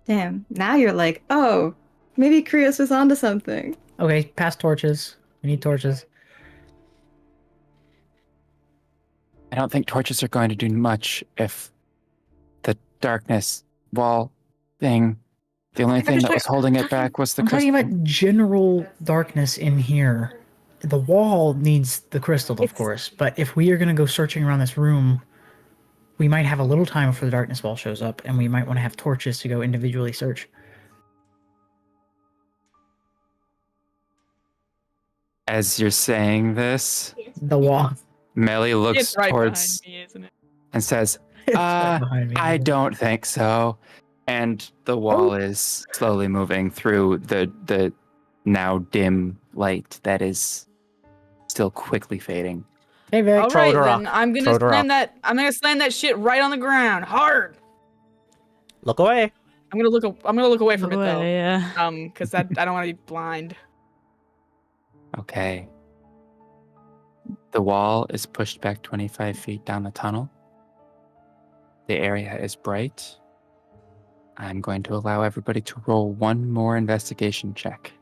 Damn. Now you're like, oh, maybe Krios was onto something. Okay, pass torches. We need torches. I don't think torches are going to do much if the darkness wall thing, the only thing that was holding it back was the I'm crystal. talking about general darkness in here. The wall needs the crystal, of It's- course, but if we are going to go searching around this room, we might have a little time before the darkness wall shows up, and we might want to have torches to go individually search. As you're saying this, The wall. Melly looks It's right towards behind me, isn't it? and says, It's right behind me. I don't think so. And the wall is slowly moving through the now dim light that is still quickly fading. Hey, Vic. All throw right, the then rock. I'm Throw gonna the slam that. I'm gonna slam that shit right on the ground, hard. Look away. I'm gonna look away from it though, Yeah. because I don't want to be blind. Okay. The wall is pushed back 25 feet down the tunnel. The area is bright. I'm going to allow everybody to roll one more investigation check.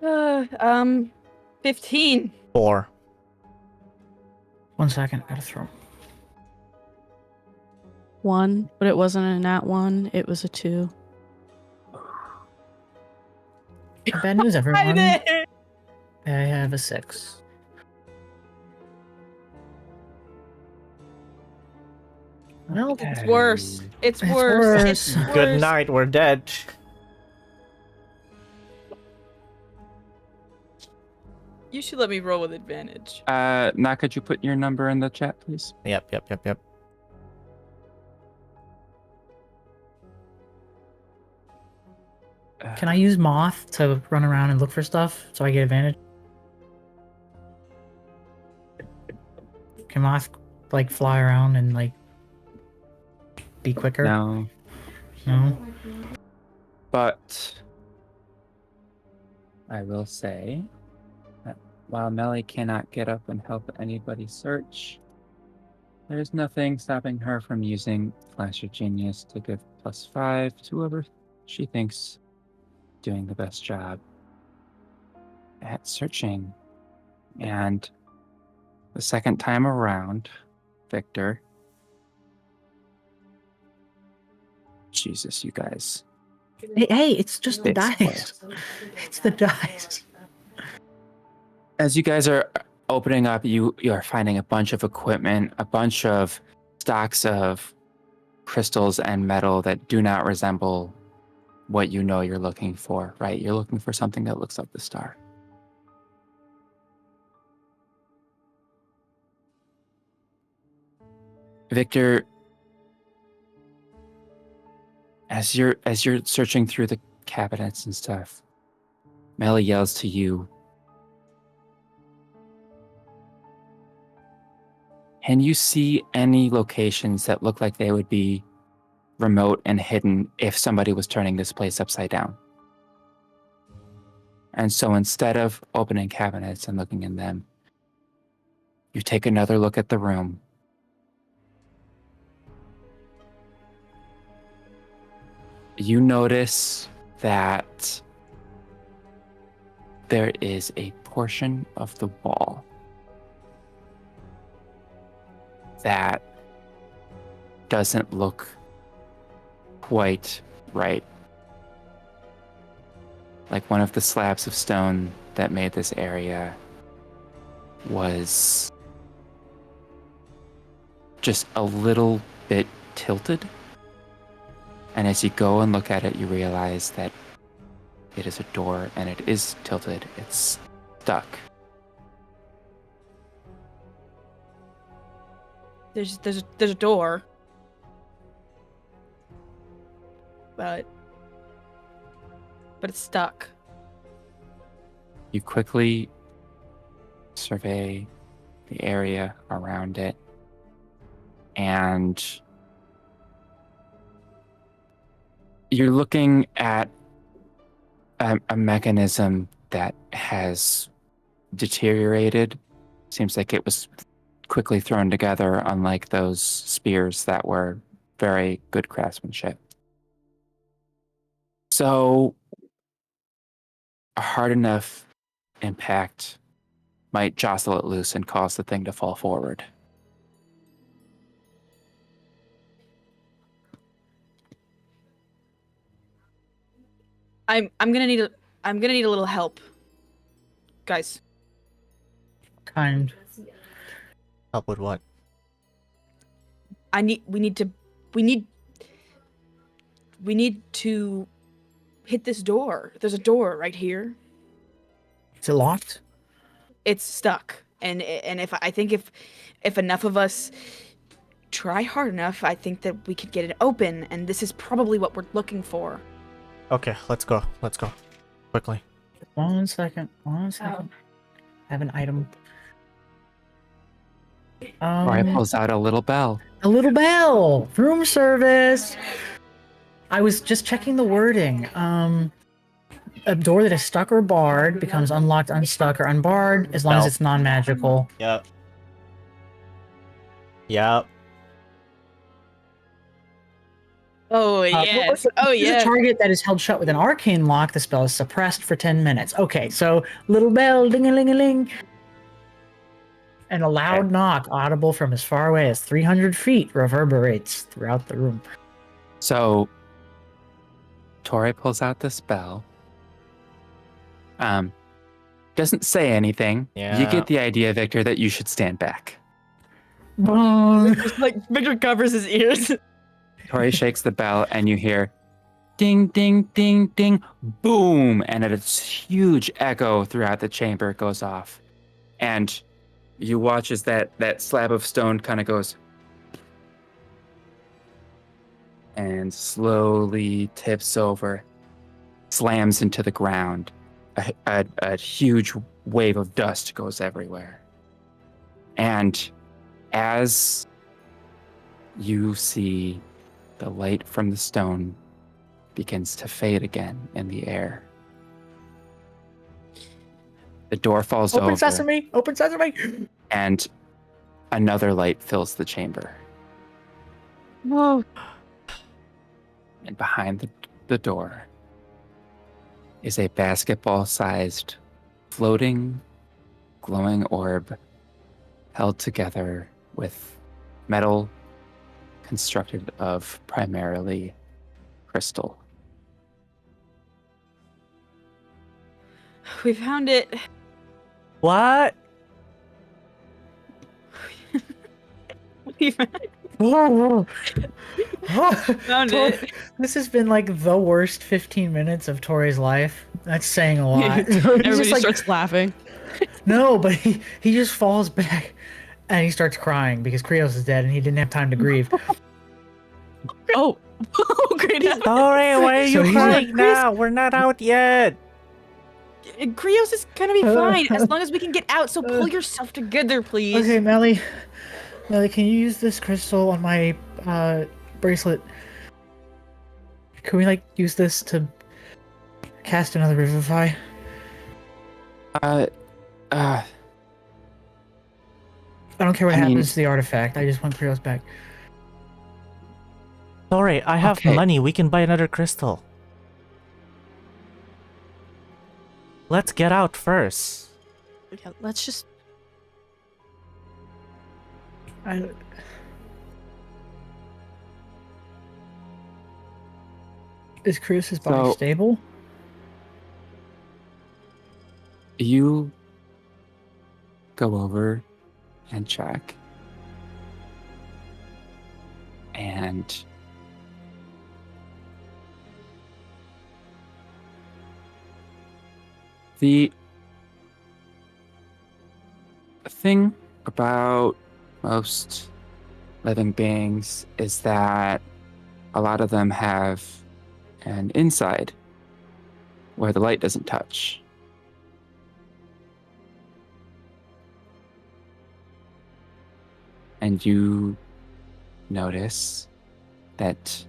Uh, 15. 4. 1 second, gotta throw. 1, but it wasn't a nat 1. It was a 2. Bad news, everyone. I did. I have a 6. Well, It's worse. It's It's worse. worse. It's worse. Good night. We're dead. You should let me roll with advantage. Now could you put your number in the chat, please? Yep. can I use Moth to run around and look for stuff so I get advantage? Can Moth, like, fly around and, like, be quicker? No. No? But I will say that while Melly cannot get up and help anybody search, there's nothing stopping her from using Flash of Genius to give +5 to whoever she thinks doing the best job at searching. And the second time around, Victor. Jesus, you guys. Hey, it's just the It's dice. It's the dice. As you guys are opening up, you are finding a bunch of equipment, a bunch of stocks of crystals and metal that do not resemble what you know you're looking for, right? You're looking for something that looks like the star. Victor, as you're searching through the cabinets and stuff, Melly yells to you, "Can you see any locations that look like they would be remote and hidden if somebody was turning this place upside down?" And so instead of opening cabinets and looking in them, you take another look at the room. You notice that there is a portion of the wall that doesn't look quite right. Like one of the slabs of stone that made this area was just a little bit tilted. And as you go and look at it, you realize that it is a door, and it is tilted. It's stuck. There's a door, but it's stuck. You quickly survey the area around it, and you're looking at a mechanism that has deteriorated. Seems like it was quickly thrown together, unlike those spears that were very good craftsmanship. So a hard enough impact might jostle it loose and cause the thing to fall forward. I'm gonna need a little help, guys. Kind. Help with what? We need to hit this door. There's a door right here. Is it locked? It's stuck, and if enough of us try hard enough, I think that we could get it open, and this is probably what we're looking for. Okay, let's go. Let's go. Quickly. 1 second. 1 second. I have an item. Or pulls out a little bell. A little bell. Room service. I was just checking the wording. A door that is stuck or barred becomes unlocked, unstuck, or unbarred as long as Bell. it's non-magical. Yep. Yep. Oh yes. Use a target that is held shut with an arcane lock. The spell is suppressed for 10 minutes. Okay, so little bell, ding-a-ling-a-ling. And a loud knock, audible from as far away as 300 feet, reverberates throughout the room. So Tauré pulls out this bell. Doesn't say anything. Yeah. You get the idea, Victor, that you should stand back. Just like Victor covers his ears. Tauré shakes the bell, and you hear ding, ding, ding, ding, boom, and a huge echo throughout the chamber goes off. And you watch as that slab of stone kind of goes and slowly tips over, slams into the ground. A huge wave of dust goes everywhere. And as you see the light from the stone begins to fade again in the air, the door falls over. Open sesame! Open sesame! And another light fills the chamber. Whoa. And behind the door is a basketball-sized, floating, glowing orb held together with metal constructed of primarily crystal. We found it. What? We Whoa. found it. This has been like the worst 15 minutes of Tori's life. That's saying a lot. He's Everybody just like, starts laughing. no, but he just falls back and he starts crying because Krios is dead and he didn't have time to grieve. Oh, oh, great! Tauré, why are So you he's crying like, now? We're not out yet. Krios is gonna be fine as long as we can get out. So pull yourself together, please. Okay, Melly, can you use this crystal on my bracelet? Can we use this to cast another revivify? Uh, I don't care what I mean- happens to the artifact. I just want Krios back. Tauré, I have Okay. money. We can buy another crystal. Let's get out first. Yeah, let's just. Is Krios' body So- stable? you go over and check. And The thing about most living beings is that a lot of them have an inside where the light doesn't touch. And you notice that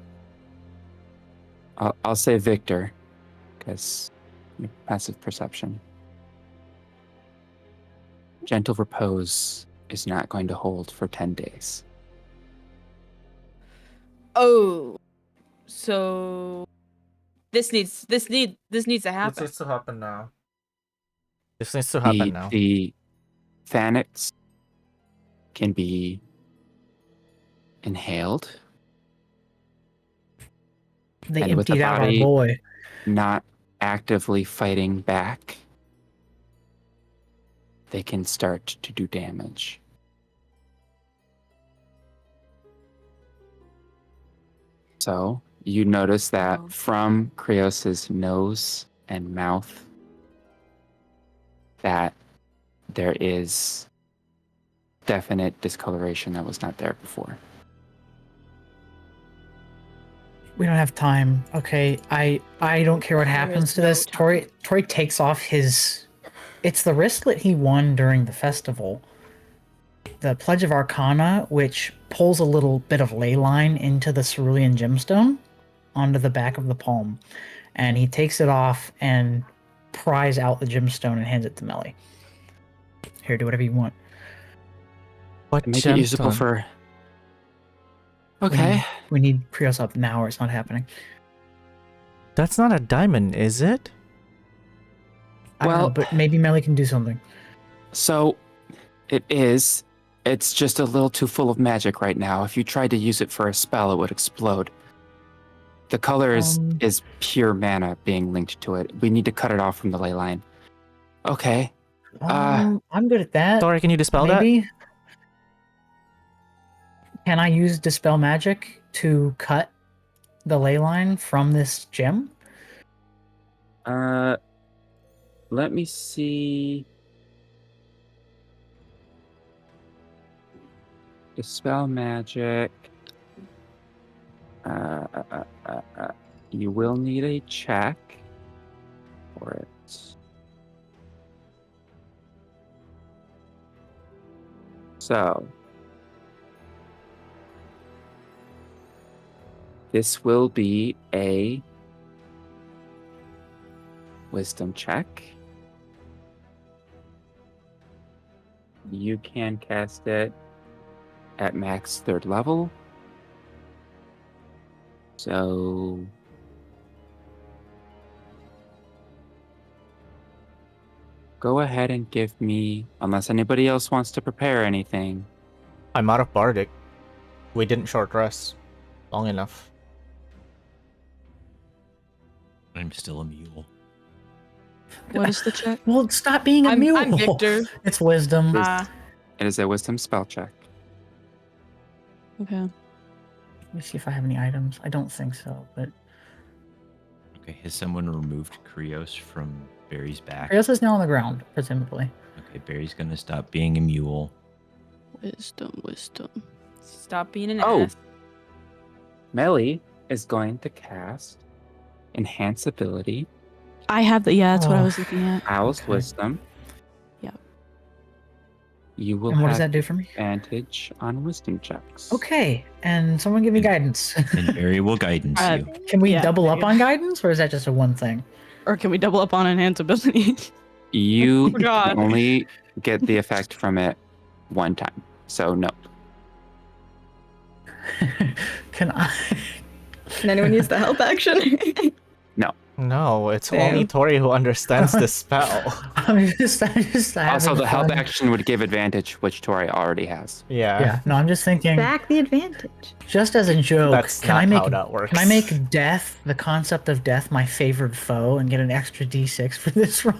I'll say Victor, because passive perception. Gentle repose is not going to hold for 10 days. Oh, so this needs to happen. This needs to happen now. This needs to happen now. The Thanax can be inhaled. They And with the emptied out our body- boy. Not actively fighting back, they can start to do damage. So you notice that Oh. from Krios's nose and mouth that there is definite discoloration that was not there before. We don't have time. Okay, I don't care what There happens is to no this. time. Tori takes off his. It's the wristlet he won during the festival. The Pledge of Arcana, which pulls a little bit of ley line into the cerulean gemstone onto the back of the palm, and he takes it off and pries out the gemstone and hands it to Melly. Here, do whatever you want. What Make it usable gemstone? for. Okay. We need Krios up now, or it's not happening. That's not a diamond, is it? I don't know, Well- but maybe Melly can do something. So it is. It's just a little too full of magic right now. If you tried to use it for a spell, it would explode. The color is pure mana being linked to it. We need to cut it off from the ley line. Okay. I'm good at that. Tauré, can you dispel that? Maybe. Can I use Dispel Magic to cut the ley line from this gem? Let me see. Dispel magic. You will need a check for it. So this will be a wisdom check. You can cast it at max 3rd level. So go ahead and give me, unless anybody else wants to prepare anything. I'm out of Bardic. We didn't short rest long enough. I'm still a mule. What is the check? Well, stop being a I'm mule. Victor. It's wisdom. Ah, It is a wisdom spell check. Okay. Let me see if I have any items. I don't think so, but Okay, has someone removed Krios from Barry's back? Krios is now on the ground, presumably. Okay, Barry's gonna stop being a mule. Wisdom. stop being an Oh. ass. Melly is going to cast Enhance Ability, I have the. Yeah, that's what I Oh. was looking at. Owl's Okay. Wisdom. Yep. You will And what does have that do for me? advantage on wisdom checks. Okay, and someone give me guidance. And Barry will guidance you. Can we Yeah, double there up you on guidance, or is that just a one thing? Or can we double up on enhance ability? You Oh, God. can only get the effect from it one time. So no. Can I? Can anyone use the help action? No, it's Damn. only Tori who understands the spell. I'm just Also, having the help fun. action would give advantage, which Tori already has. Yeah. Yeah, no, I'm just thinking, Back the advantage. just as a joke. That's can not I make how that works. Can I make death, the concept of death, my favored foe, and get an extra D6 for this roll?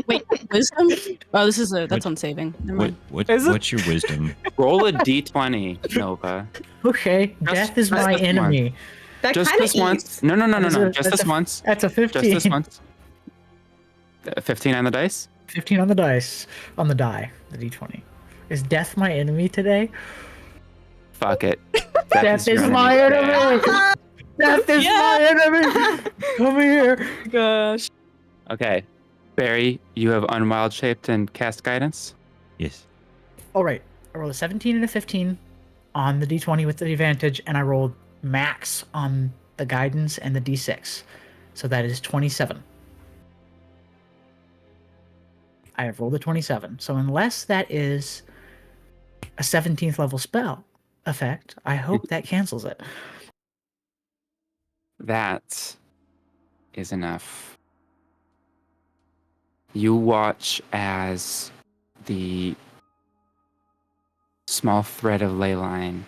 Wait, wisdom? Oh, this is that's on saving. Never What mind. Is it? what's your wisdom? Roll a d20, Nova. Okay, death is just my this one. enemy. That Just kind this of once. No. That is Just this once. That's a 15. Just this once. 15 on the dice? 15 on the dice. On the die. The d20. Is death my enemy today? Fuck it. Death is your my today. enemy! Death is my enemy! Come here! Gosh. Okay. Barry, you have unwild shaped and cast guidance? Yes. Alright. I rolled a 17 and a 15 on the d20 with the advantage, and I rolled max on the guidance and the d6. So that is 27. I have rolled a 27. So unless that is a 17th level spell effect, I hope that cancels it. That is enough. You watch as the small thread of ley line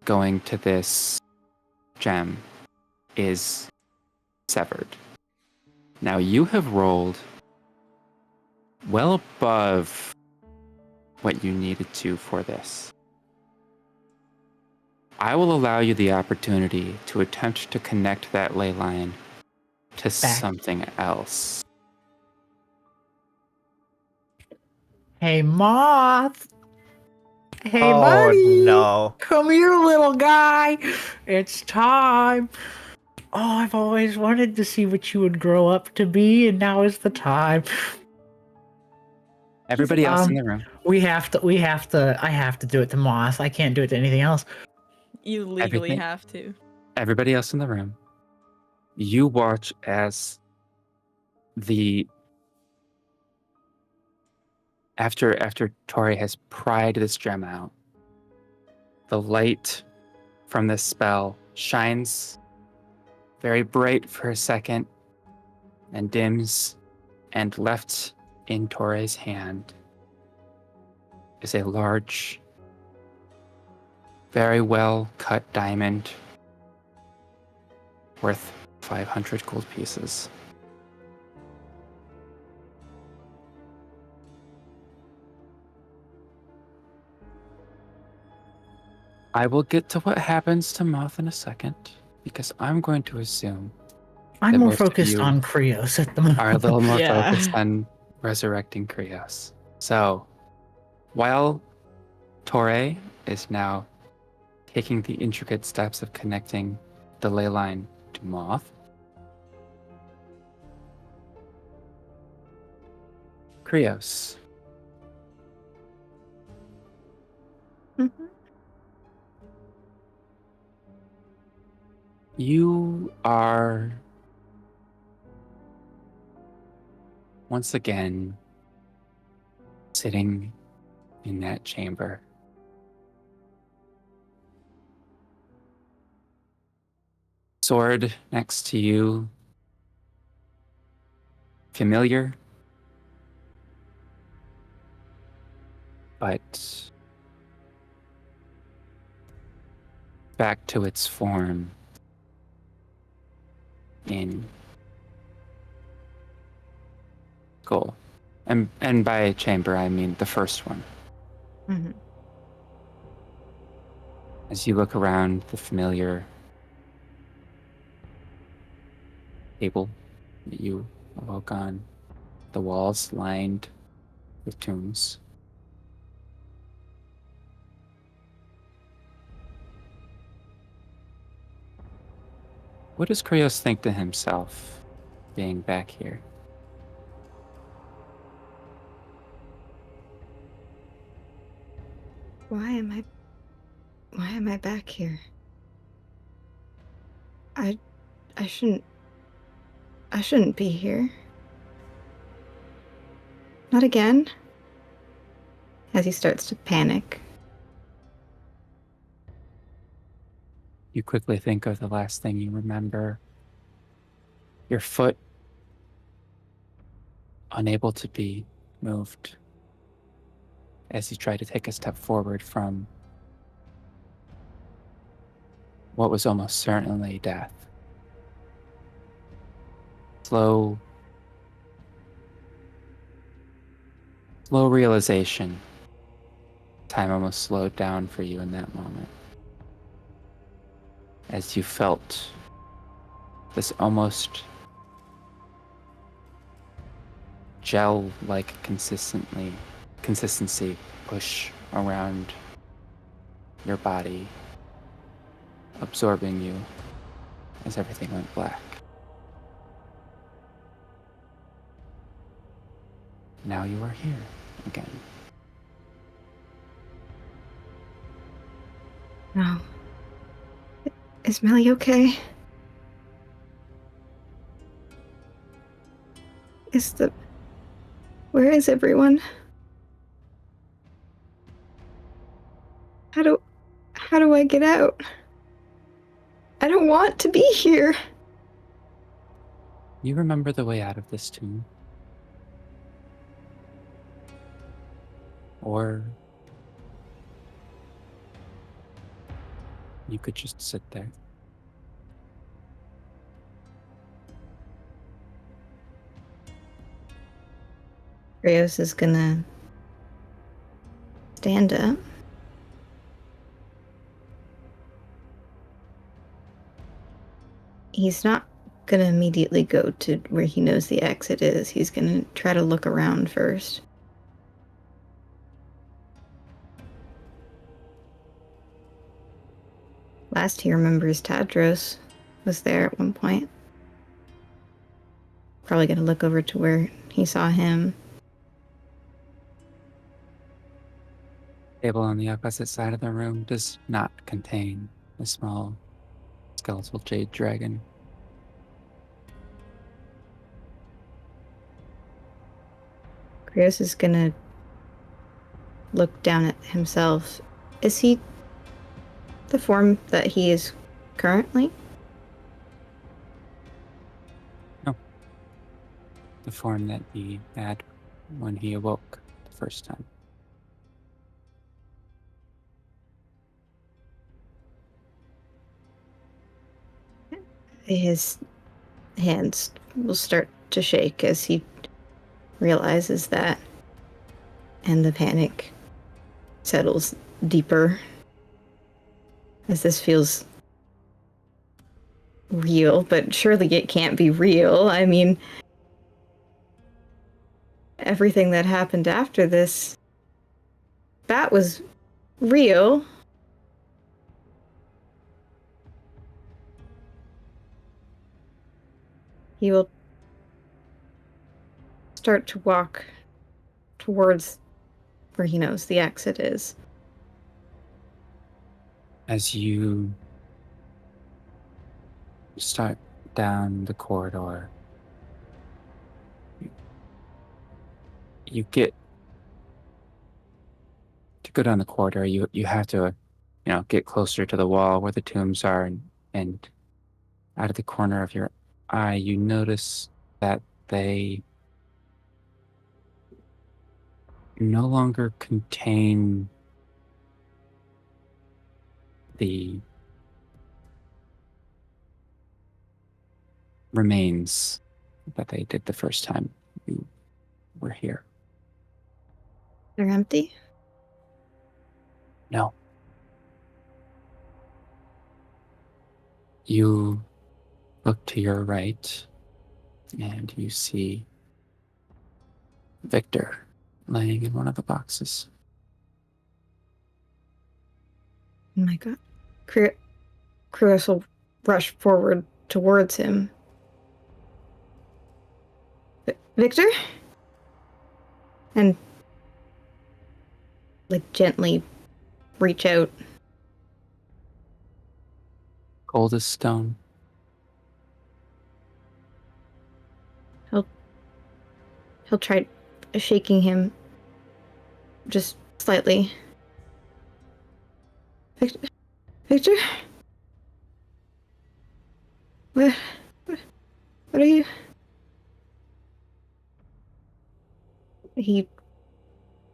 going to this gem is severed. Now you have rolled well above what you needed to for this. I will allow you the opportunity to attempt to connect that ley line to something else. Hey, Moth! Hey, Oh, buddy! no. Come here, little guy! It's time! Oh, I've always wanted to see what you would grow up to be, and now is the time. Everybody else in the room. I have to do it to Moth. I can't do it to anything else. You legally Everything- have to. Everybody else in the room. You watch as after Tauré has pried this gem out, the light from this spell shines very bright for a second and dims, and left in Tauré's hand is a large, very well cut diamond worth 500 gold pieces. I will get to what happens to Moth in a second, because I'm going to assume I'm that more most of focused you on Krios at the moment. are a little more Yeah. focused on resurrecting Krios. So, while Tauré is now taking the intricate steps of connecting the ley line to Moth, Krios, Mhm. you are once again sitting in that chamber. Sword next to you, familiar, but back to its form in goal. And by chamber, I mean the first one. Mhm. As you look around the familiar table that you awoke on, the walls lined with tombs. What does Krios think to himself being back here? Why am I back here? I shouldn't be here. Not again. As he starts to panic. You quickly think of the last thing you remember. Your foot unable to be moved as you try to take a step forward from what was almost certainly death. Slow realization. Time almost slowed down for you in that moment, as you felt this almost gel-like consistency push around your body, absorbing you as everything went black. Now you are here again. No. Is Millie okay? Where is everyone? How do I get out? I don't want to be here. You remember the way out of this tomb? Or you could just sit there. Krios is gonna stand up. He's not gonna immediately go to where he knows the exit is. He's gonna try to look around first. Last he remembers, Tadros was there at one point. Probably gonna look over to where he saw him. Table on the opposite side of the room does not contain a small skeletal jade dragon. Krios is gonna look down at himself. Is he the form that he is currently? No. The form that he had when he awoke the first time. His hands will start to shake as he realizes that, and the panic settles deeper as this feels real, but surely it can't be real. I mean, everything that happened after this, that was real. He will start to walk towards where he knows the exit is. As you start down the corridor, you get to go down the corridor. You have to, get closer to the wall where the tombs are, and out of the corner of your eye, you notice that they no longer contain the remains that they did the first time you were here. They're empty? No. You look to your right and you see Victor laying in one of the boxes. Oh my god. Krios will rush forward towards him. Victor? And gently reach out. Cold as stone. He'll try shaking him just slightly. Victor? What are you? He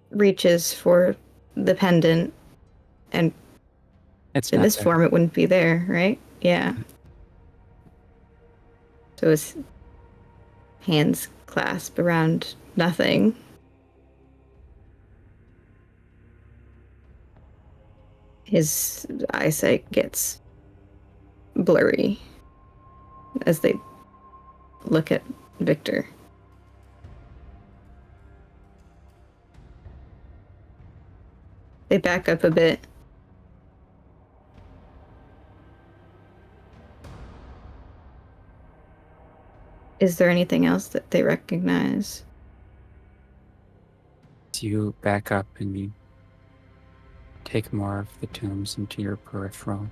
reaches for the pendant, and It's in not this there. form it wouldn't be there, right? Yeah. So his hands clasp around nothing. His eyesight gets blurry as they look at Victor. They back up a bit. Is there anything else that they recognize? As you back up and you take more of the tombs into your peripheral,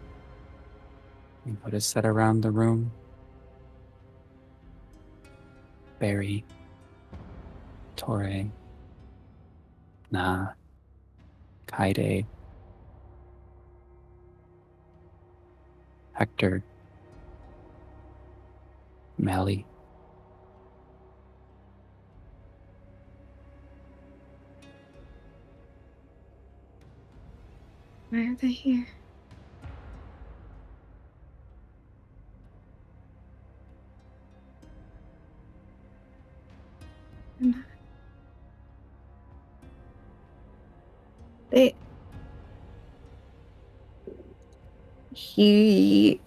you notice that around the room, Barry, Tauré, Kaede, Hector, Melly, Why are they here? They... He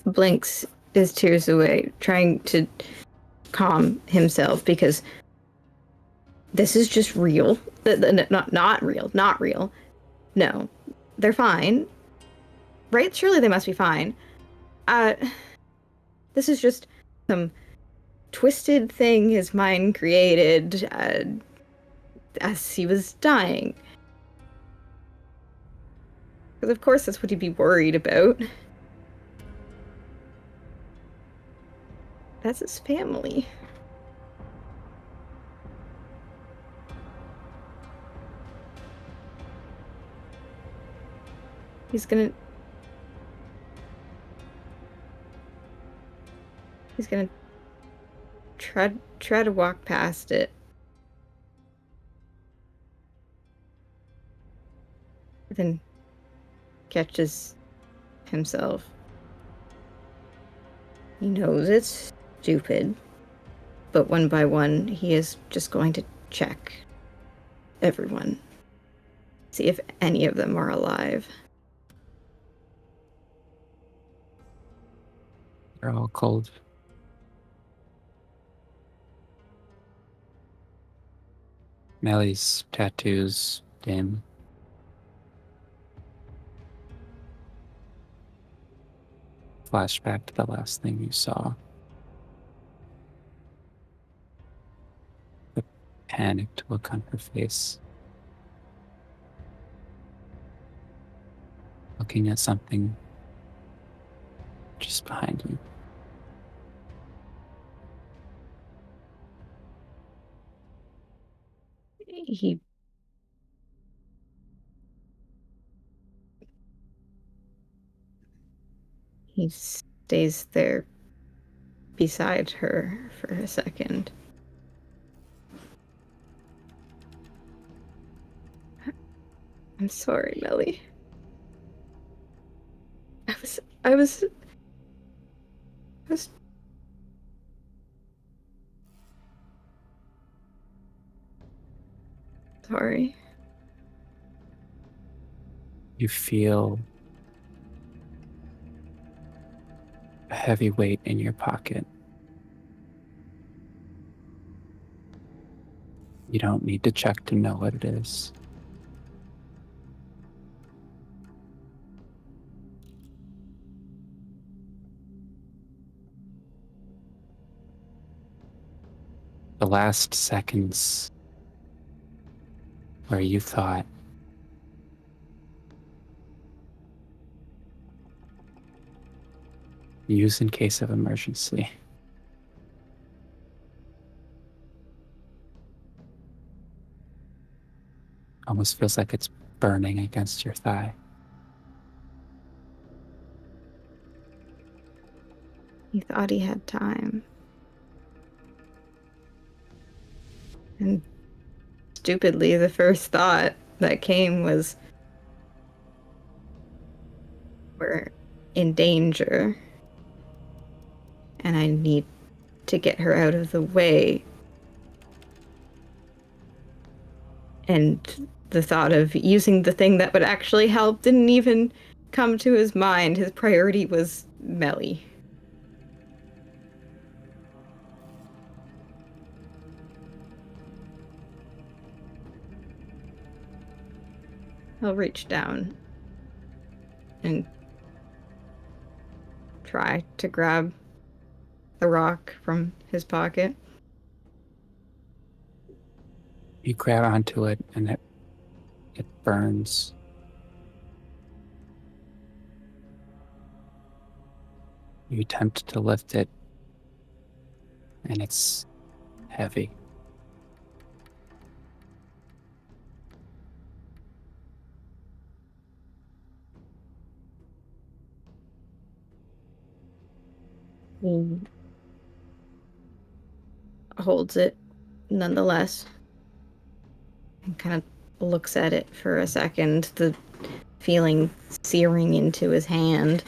blinks his tears away, trying to calm himself because this is just real. Not real. Not real. No, they're fine. Right? Surely they must be fine. This is just some twisted thing his mind created as he was dying. Because of course that's what he'd be worried about. That's his family. He's gonna try to walk past it. Then catches himself. He knows it's stupid, but one by one, he is just going to check everyone. See if any of them are alive. they're all cold. Melly's tattoos dim. Flashback to the last thing you saw. The panicked look on her face. Looking at something just behind you. He stays there beside her for a second. I'm sorry, Melly. I was sorry. You feel a heavy weight in your pocket. You don't need to check to know what it is. The last seconds where you thought use in case of emergency. Almost feels like it's burning against your thigh. He thought he had time. And stupidly, the first thought that came was, we're in danger. And I need to get her out of the way. And the thought of using the thing that would actually help didn't even come to his mind. His priority was Melly. He'll reach down and try to grab the rock from his pocket. You grab onto it and it burns. You attempt to lift it and it's heavy. He holds it nonetheless and kind of looks at it for a second, the feeling searing into his hand.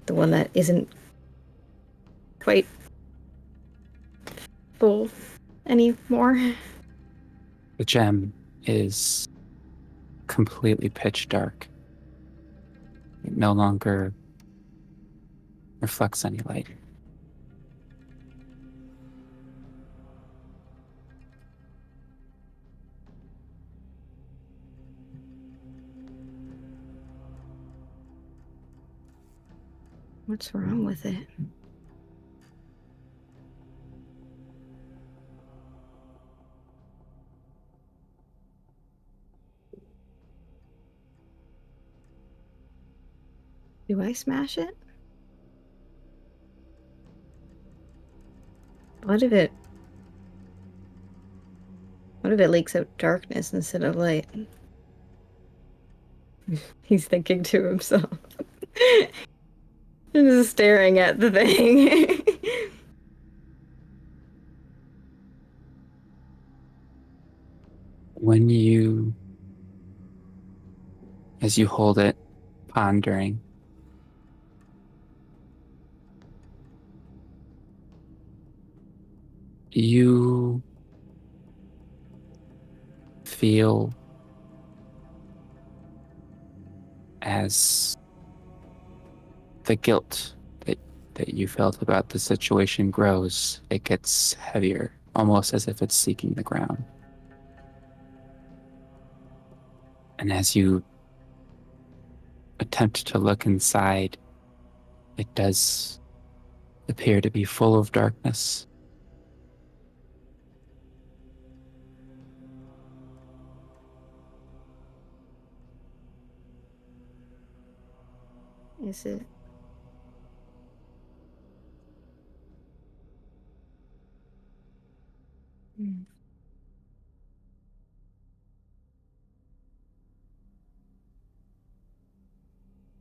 The one that isn't quite full anymore. The gem is completely pitch dark. It no longer reflects any light. What's wrong with it? Do I smash it? What if it leaks out darkness instead of light? He's thinking to himself. Just staring at the thing. As you hold it, pondering, you feel as the guilt that you felt about the situation grows, it gets heavier, almost as if it's seeking the ground. And as you attempt to look inside, it does appear to be full of darkness. Is it?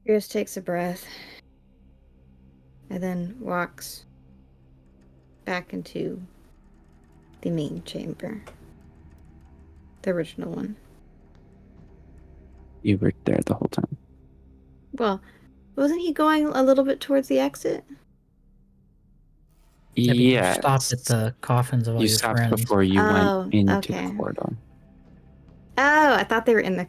Krios takes a breath and then walks back into the main chamber. The original one. You were there the whole time. Well, wasn't he going a little bit towards the exit? Yeah, but you Yes. stopped at the coffins of all You your stopped friends. before you Oh, went into okay. the corridor. Oh, I thought they were in the...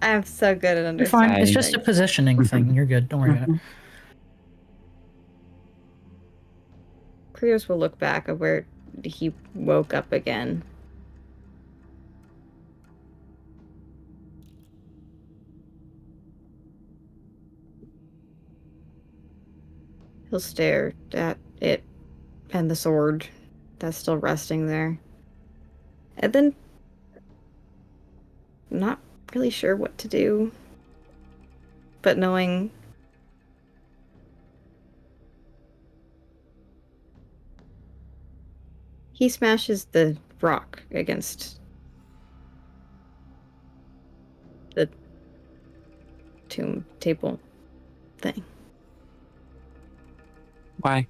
I'm so good at You're understanding. fine. It's just a positioning thing. You're good. Don't worry about it. Krios will look back at where he woke up again. He'll stare at it and the sword that's still resting there. And then, not really sure what to do. But knowing he smashes the rock against the tomb table thing. Why?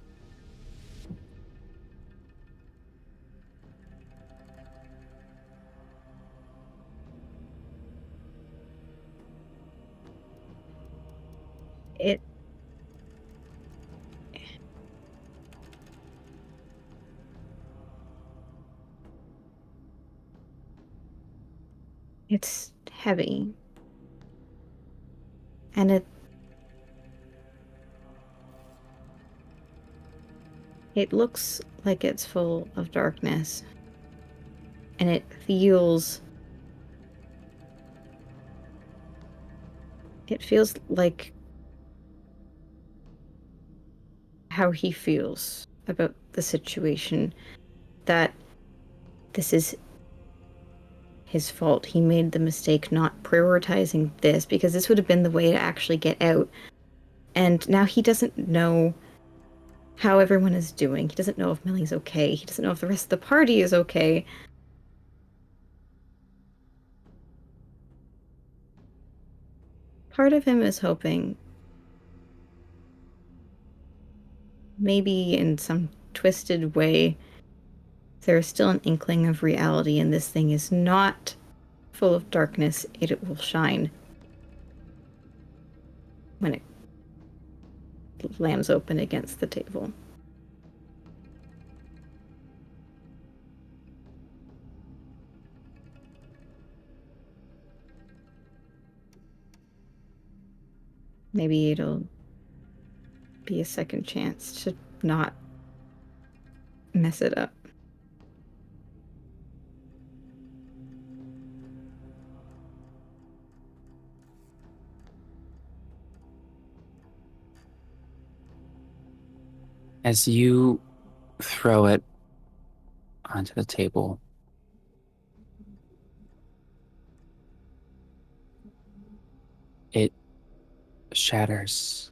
It's heavy. And it looks like it's full of darkness. And it feels It feels like how he feels about the situation, that this is his fault. He made the mistake not prioritizing this, because this would have been the way to actually get out. And now he doesn't know how everyone is doing. He doesn't know if Millie's okay. He doesn't know if the rest of the party is okay. Part of him is hoping, maybe in some twisted way, there is still an inkling of reality, and this thing is not full of darkness. It will shine when it slams open against the table. Maybe it'll be a second chance to not mess it up. As you throw it onto the table, it shatters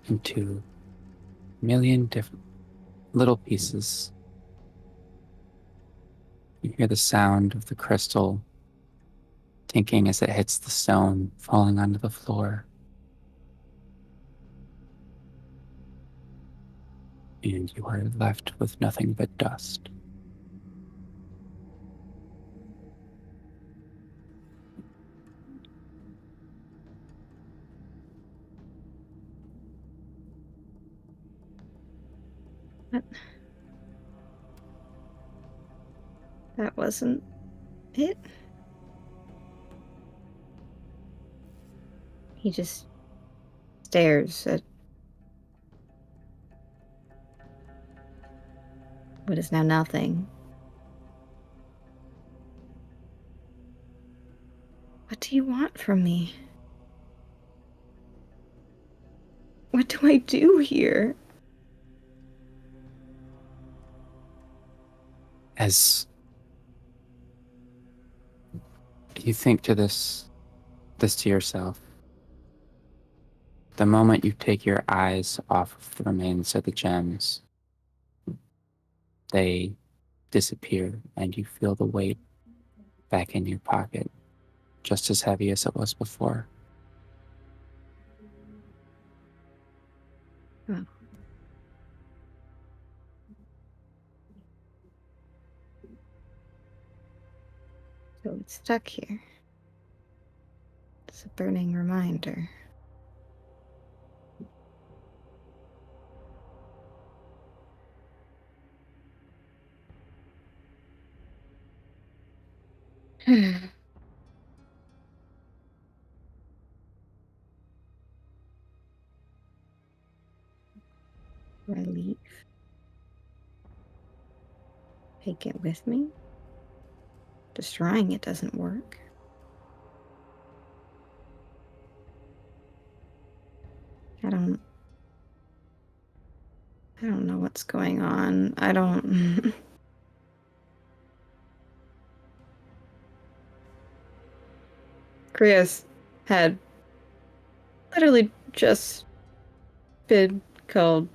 into a million different little pieces. You hear the sound of the crystal tinking as it hits the stone, falling onto the floor. And you are left with nothing but dust. That wasn't it. He just stares at what is now nothing. What do you want from me? What do I do here? As you think to this to yourself, the moment you take your eyes off of the remains of the gems, they disappear and you feel the weight back in your pocket, just as heavy as it was before. Oh. So it's stuck here. It's a burning reminder. Do I leave? Take it with me? Destroying it doesn't work. I don't know what's going on. I don't... Krios had literally just been called,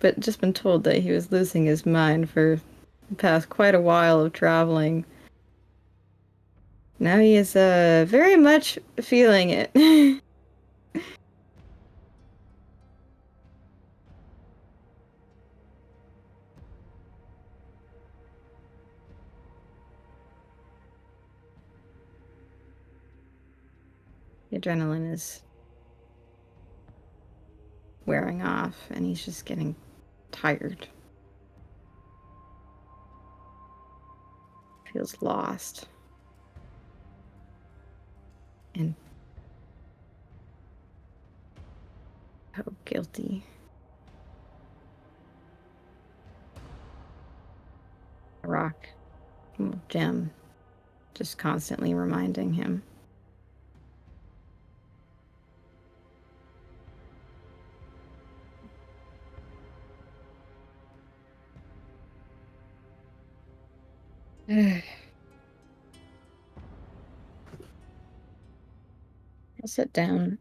but just been told that he was losing his mind for the past quite a while of traveling. Now he is very much feeling it. The adrenaline is wearing off, and he's just getting tired. Feels lost. And so guilty. A rock, a gem, just constantly reminding him. I'll sit down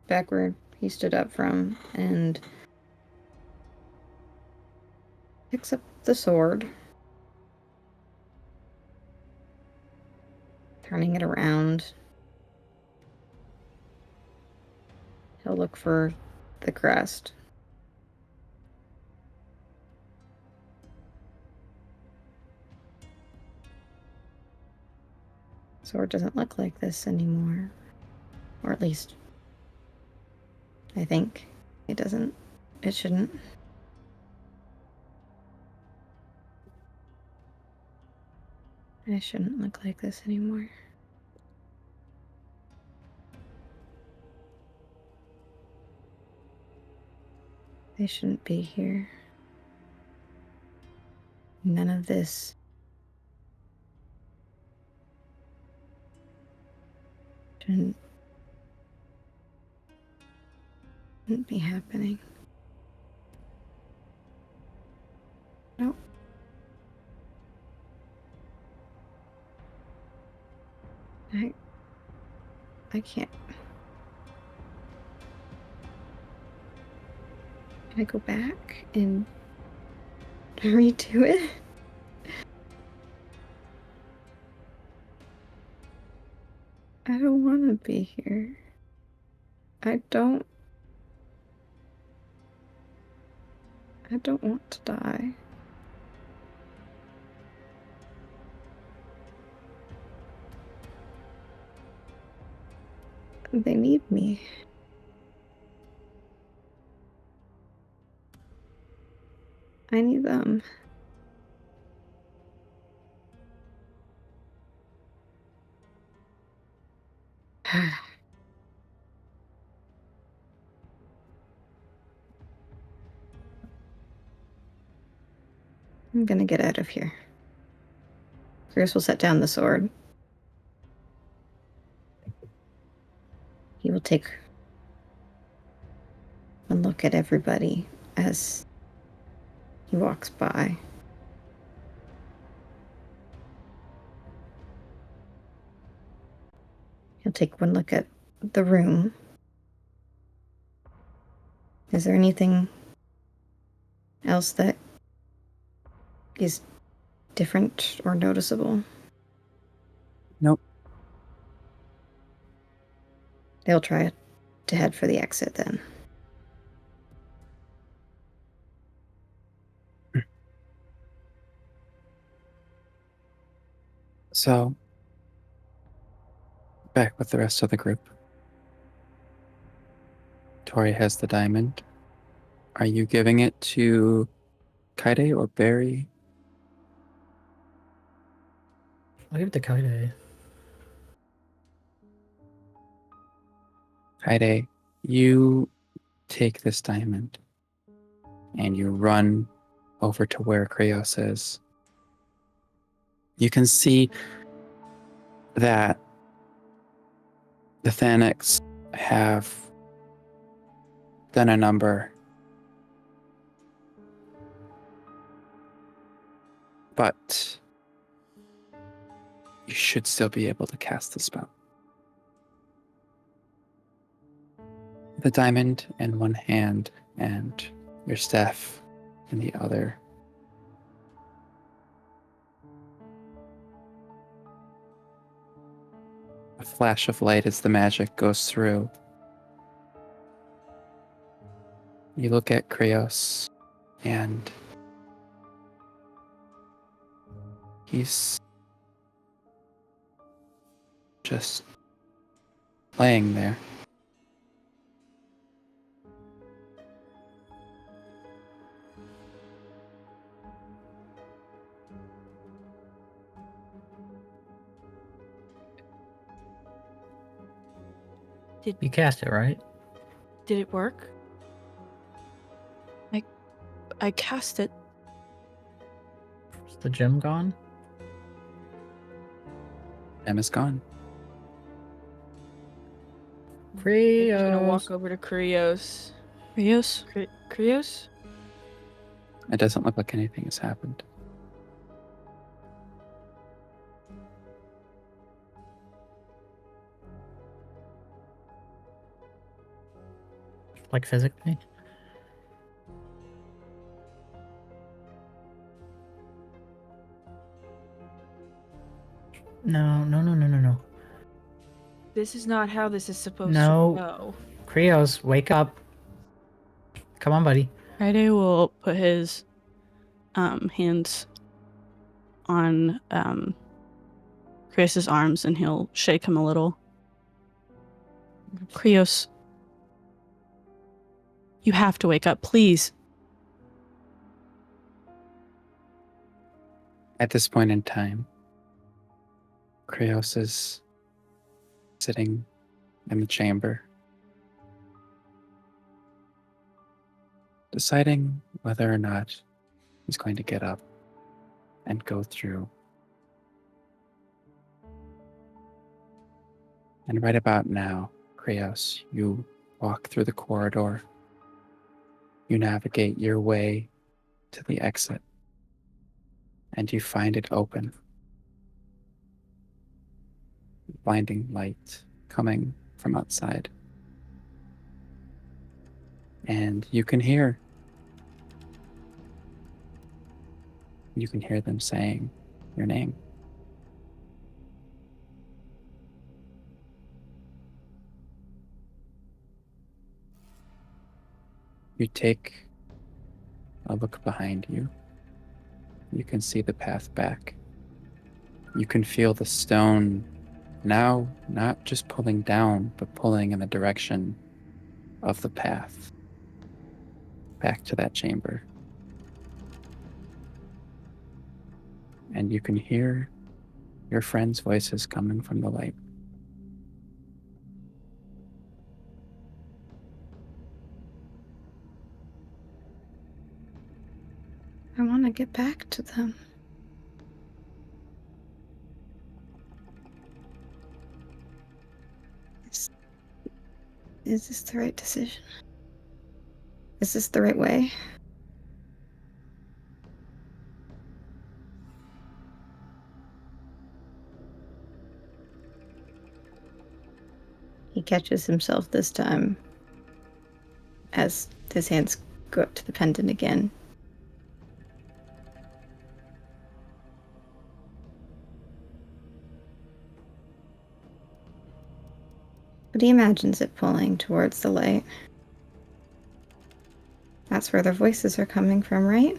back where he stood up from and picks up the sword, turning it around. He'll look for the crest. Sword doesn't look like this anymore. Or at least, I think it doesn't. It shouldn't. It shouldn't look like this anymore. They shouldn't be here. None of this shouldn't be happening. No. I can't. Can I go back and redo it? I don't want to be here. I don't want to die. They need me. I need them. I'm gonna get out of here. Krios will set down the sword. He will take a look at everybody as he walks by. He'll take one look at the room. Is there anything else that is different or noticeable? Nope. They'll try to head for the exit then. So, back with the rest of the group. Tauré has the diamond. Are you giving it to Kaede or Barry? I'll give it to Kaede. Kaede, you take this diamond and you run over to where Krios is. You can see that the Thanics have done a number, but you should still be able to cast the spell. The diamond in one hand and your staff in the other. A flash of light as the magic goes through. You look at Krios and he's just laying there. You cast it, right? Did it work? I cast it. Is the gem gone? Emma's gone. I'm just gonna Krios. walk over to Krios. Krios? Krios? It doesn't look like anything has happened. like physically? No. This is not how this is supposed No. to go. Krios, wake up. Come on, buddy. Kaede will put his hands on Krios' arms and he'll shake him a little. Krios, you have to wake up, please. At this point in time, Krios is sitting in the chamber, deciding whether or not he's going to get up and go through. And right about now, Krios, you walk through the corridor. You navigate your way to the exit, and you find it open. Blinding light coming from outside. And you can hear them saying your name. You take a look behind you. You can see the path back. You can feel the stone now not just pulling down, but pulling in the direction of the path back to that chamber. And you can hear your friends' voices coming from the light. I want to get back to them. Is this the right decision? Is this the right way? He catches himself this time as his hands go up to the pendant again. But he imagines it pulling towards the light. That's where their voices are coming from, right?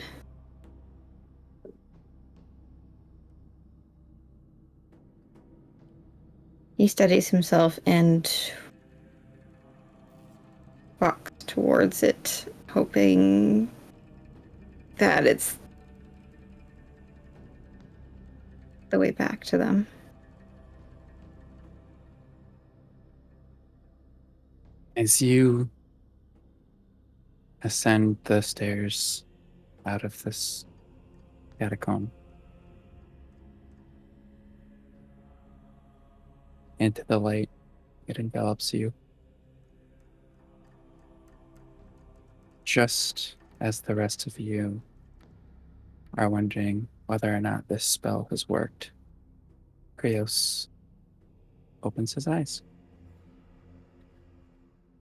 He steadies himself and walks towards it, hoping that it's the way back to them. As you ascend the stairs out of this catacomb into the light, it envelops you. Just as the rest of you are wondering whether or not this spell has worked, Krios opens his eyes.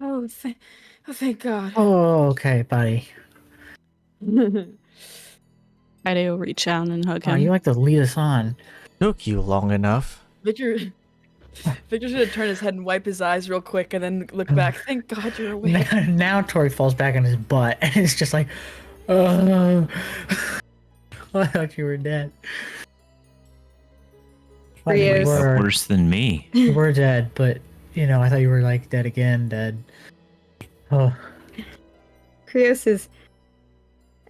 Oh, thank God. Oh, okay, buddy. Kaede will reach out and hug Oh, him. you like to lead us on. Took you long enough. Victor's gonna turn his head and wipe his eyes real quick and then look back. Thank God you're awake. Now Tori falls back on his butt and it's just like, oh, I thought you were dead. But you Krios. were, Worse than me. you were dead, but you know, I thought you were like dead again, dead. Oh, Krios is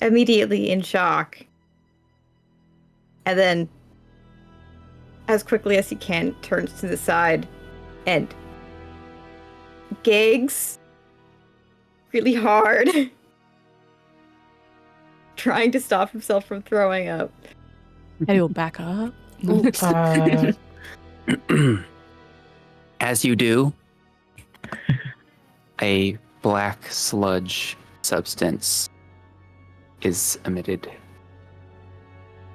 immediately in shock. And then, as quickly as he can, turns to the side and gags really hard, trying to stop himself from throwing up. Kaede will back up. As you do, a black sludge substance is emitted,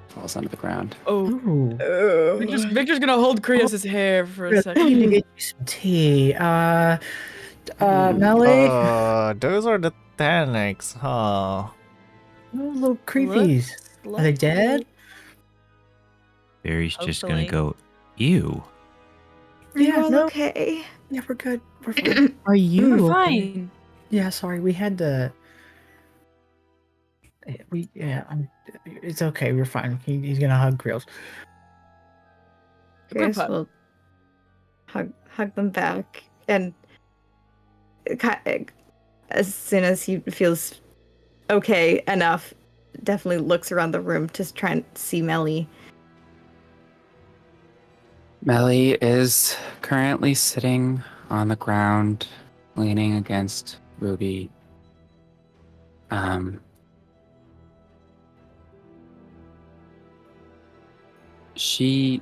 falls onto the ground. Oh, ooh. Victor's gonna hold Krios' hair for a I need to second. get you some tea. Melly? Those are the Tanics, huh? Oh, little creepies. Are they dead? Barry's just gonna Hopefully. go, ew. Are you all no. okay? Yeah, we're good. We're fine. Are you We're okay? fine. Yeah, sorry. We had to. It's okay. We're fine. He's gonna hug Krios. Group Krios hug. will hug them back, and as soon as he feels okay enough, definitely looks around the room to try and see Melly. Melly is currently sitting on the ground, leaning against Ruby. She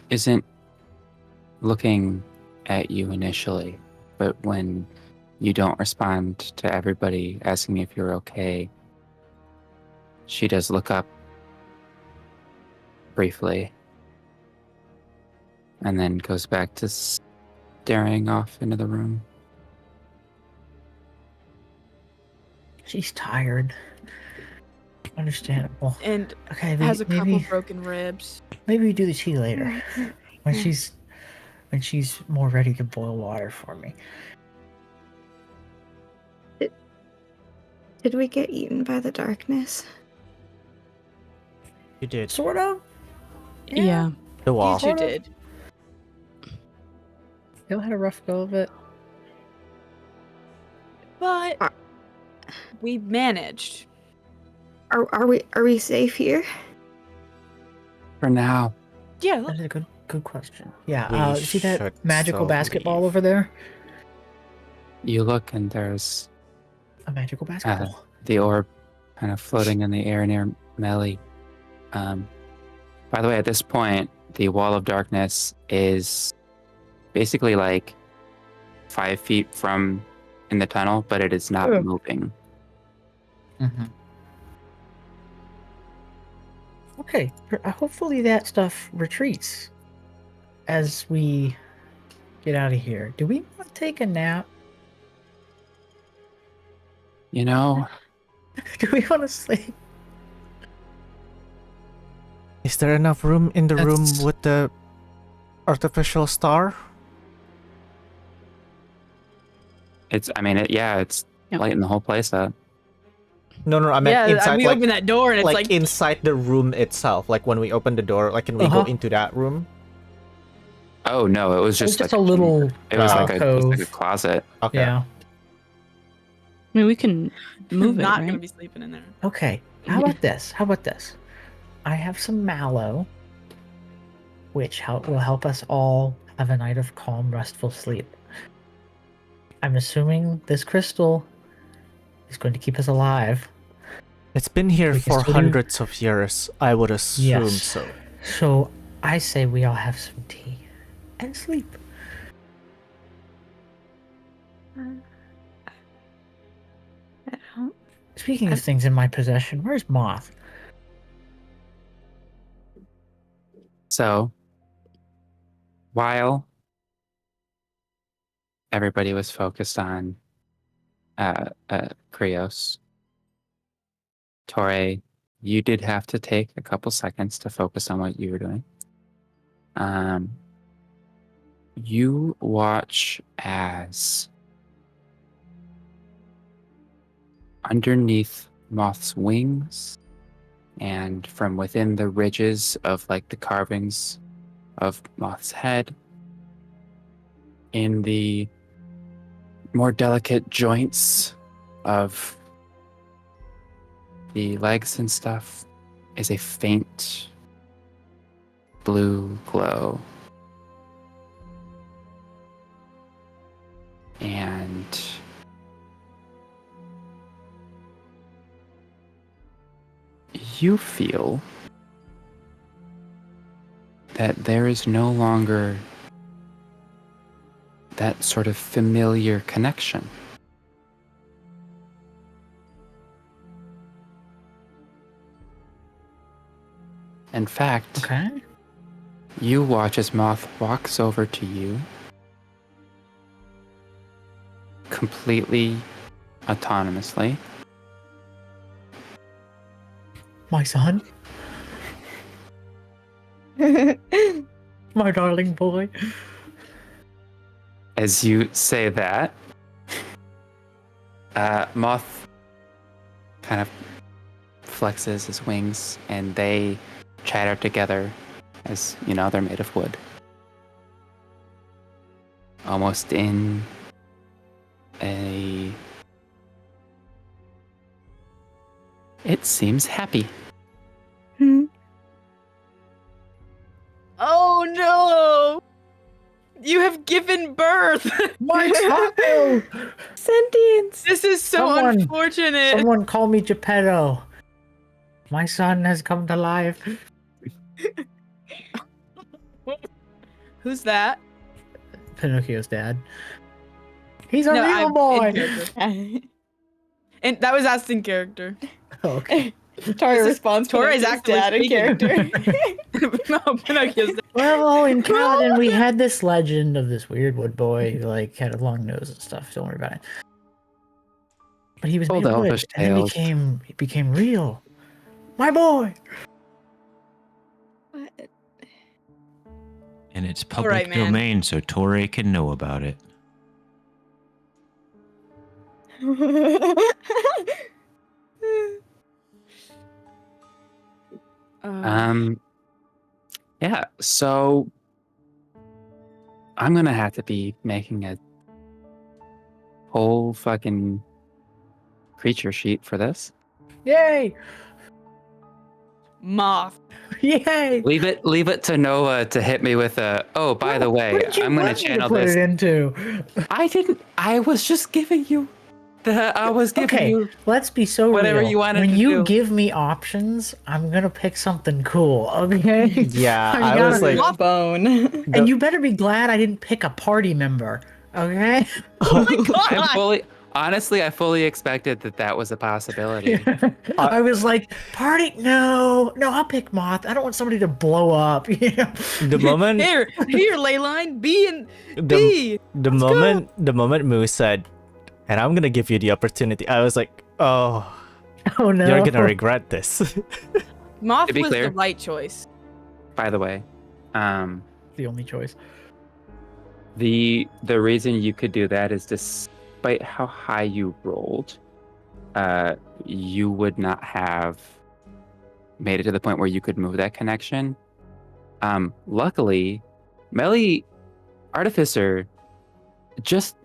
isn't looking at you initially, but when you don't respond to everybody asking if you're okay, she does look up briefly and then goes back to staring off into the room. She's tired. Understandable. And Okay, has a couple maybe broken ribs. we do the tea later when she's more ready to boil water for me. Did we get eaten by the darkness? You did. Sort of. Yeah. The wall. Yes, you Sort of. did. Bill had a rough go of it. But we managed. Are we safe here? For now. Yeah, That look. is a good question. Yeah. We See that should magical so basketball leave. over there? You look and there's A magical basketball. the orb kind of floating in the air near Melly. By the way, at this point, the wall of darkness is basically like 5 feet from in the tunnel, but it is not Oh. moving. Mm-hmm. Okay. Hopefully that stuff retreats as we get out of here. Do we want to take a nap? You know, Do we want to sleep? Is there enough room in the room That's- with the artificial star? it's Yep. lighting the whole place up. No, I meant Yeah, inside, we like, open that door and it's like like inside the room itself. Like when we open the door, like can we go Uh-huh. into that room? Oh no, it was It's just just like a little. it was Oh. like a Cove. closet. Okay. Yeah. I mean, we can move it, not right? gonna be sleeping in there. Okay. How about this? I have some mallow, which will help us all have a night of calm, restful sleep. I'm assuming this crystal is going to keep us alive. It's been here We can for still do- hundreds of years. I would assume Yes. so. So I say we all have some tea and sleep. I don't. Speaking of things in my possession, where's Moth? So, while everybody was focused on Krios, Tauré, you did have to take a couple seconds to focus on what you were doing. You watch as underneath Moth's wings and from within the ridges of like the carvings of Moth's head, in the more delicate joints of the legs and stuff, is a faint blue glow. And you feel that there is no longer that sort of familiar connection. In fact, Okay. you watch as Moth walks over to you completely autonomously. My son, my darling boy. As you say that, Moth kind of flexes his wings and they chatter together as, you know, they're made of wood. Almost in a... It seems happy. Oh no! You have given birth! My child! Sentience. This is so Someone- unfortunate. Someone call me Geppetto. My son has come to life. Who's that? Pinocchio's dad. He's a No, real I'm in boy. character. And that was asked in character. Okay. Tori responds. Tori's Pinocchio's actually dad in speaking. character. No, Pinocchio's dad. Well, in Kaladin, we had this legend of this weird wood boy who, like, had a long nose and stuff. Don't worry about it. But he was Old made of wood, elfish and then tales. he became real. My boy. And it's public right, man. domain, so Tauré can know about it. Yeah, so I'm gonna have to be making a whole fucking creature sheet for this. Yay! Moth. Yay! Leave it to Noah to hit me with a, oh, by the way, What did you I'm gonna want me to channel put this. it into? I was just giving you Okay, you let's be so whatever real. you wanted when to you do. give me options, I'm gonna pick something cool. Okay? Yeah, I I was gotta- like, Bone. and you better be glad I didn't pick a party member. Okay? Oh my god! I fully expected that was a possibility. I was like, party? No, I'll pick Moth. I don't want somebody to blow up. You know? the moment Here, Leyline, B and the, B. the moment Moose said, and I'm gonna give you the opportunity, I was like, oh, Oh no. you're gonna regret this. Moth To be was clear. the right choice. By the way, The only choice. the reason you could do that is despite how high you rolled, you would not have made it to the point where you could move that connection. Luckily, Melly Artificer, just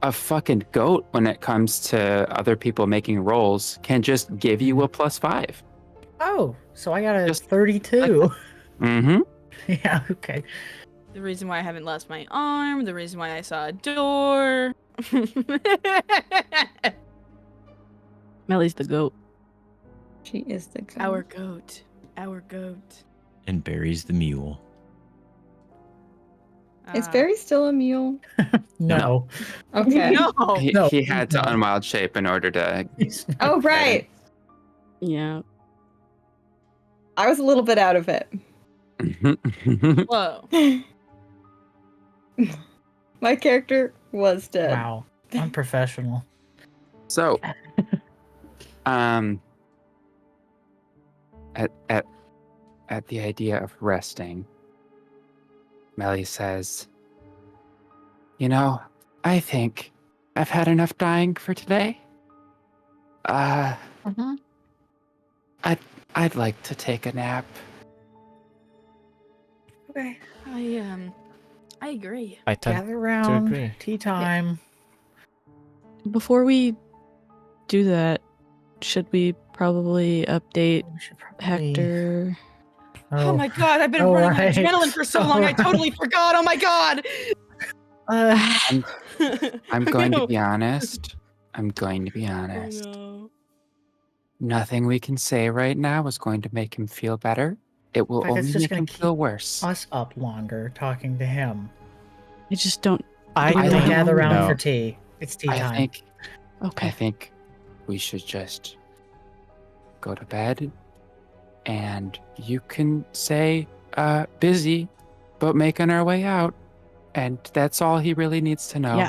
a fucking goat when it comes to other people making rolls, can just give you a +5. Oh, so I got a Just 32. Mm-hmm. Yeah, okay. The reason why I haven't lost my arm. The reason why I saw a door. Melly's the goat. She is the goat. Our goat. Our goat. And Barry's the mule. Is Barry still a mule? No. Okay. No. No, He had to no. unwild shape in order to. He's not. Oh, right. Yeah. I was a little bit out of it. Whoa. My character was dead. Wow. Unprofessional. So, at the idea of resting, Melly says, "You know, I think I've had enough dying for today. I'd like to take a nap." Okay. I agree. I tend Gather to around. agree. Tea time. Before we do that, should we probably update We should probably- Hector? Oh, my god, I've been all running right. on adrenaline for so long, I totally forgot. Oh my god. I'm going to be honest. I'm going to be honest. Oh, no. Nothing we can say right now is going to make him feel better. It will In fact, it's only just make gonna him keep feel worse. Us up longer talking to him. I just don't. I We I will don't gather around know. for tea. It's tea I time. think I Okay. think we should just go to bed, and you can say busy, but making our way out, and that's all he really needs to know. Yeah.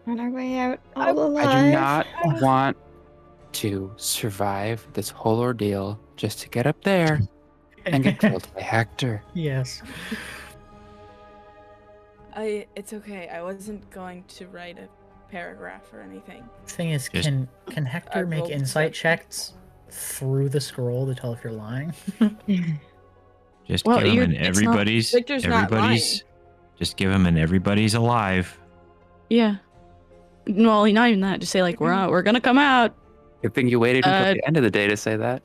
On our way out, all alive. I do not want to survive this whole ordeal just to get up there and get killed by Hector. Yes. It's okay. I wasn't going to write a paragraph or anything. Thing is, Just- can Hector I make rolled insight deception. checks through the scroll to tell if you're lying? Just Well, give him you're- an it's not- everybody's. Victor's not everybody's. Just give him an everybody's alive. Yeah. Well, not even that. Just say like we're gonna come out. Good thing you waited until the end of the day to say that.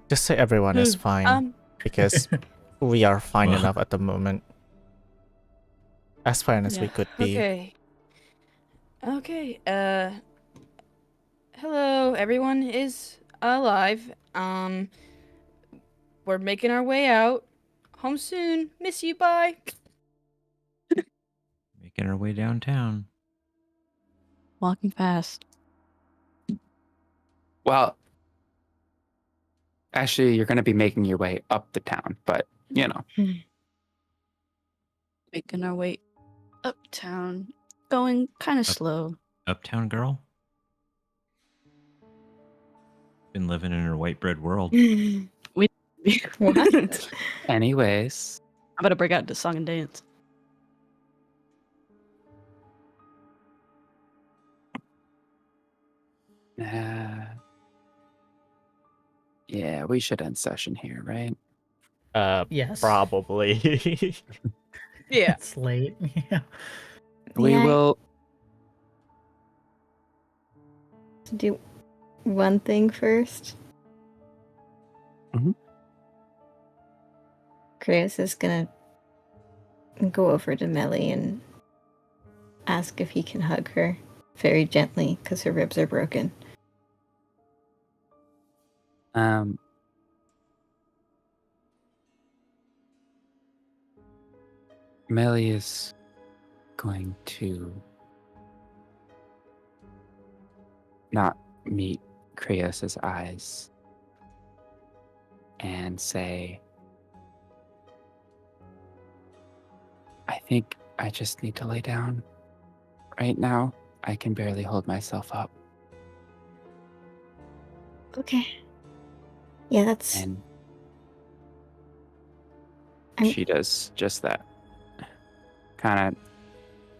Just say everyone is fine because we are fine Well. enough at the moment. As fine as we Yeah, could be. Okay. Hello, everyone is alive. We're making our way out. Home soon. Miss you. Bye. Making our way downtown. Walking fast. Well, actually, you're going to be making your way up the town, but you know. Making our way uptown. Going kind of Up- slow. Uptown girl. Been living in her white bread world. What? Anyways, I'm about to break out into song and dance. yeah, we should end session here, right? Yes. Probably. Yeah. It's late. Yeah. We Yeah. will. To do one thing first. Mhm. Krios is gonna go over to Melly and ask if he can hug her very gently because her ribs are broken. Melly is going to not meet Krios' eyes and say, I think I just need to lay down. Right now, I can barely hold myself up. Okay. Yeah, that's. And I'm- she does just that. Kind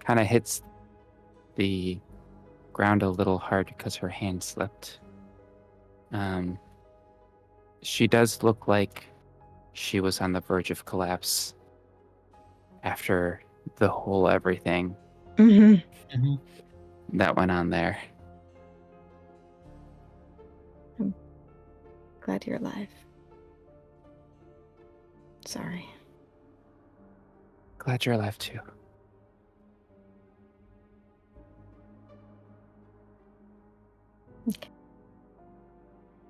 of hits the ground a little hard because her hand slipped. She does look like she was on the verge of collapse after the whole everything Mm-hmm. that went on there. Glad you're alive. Sorry. Glad you're alive too.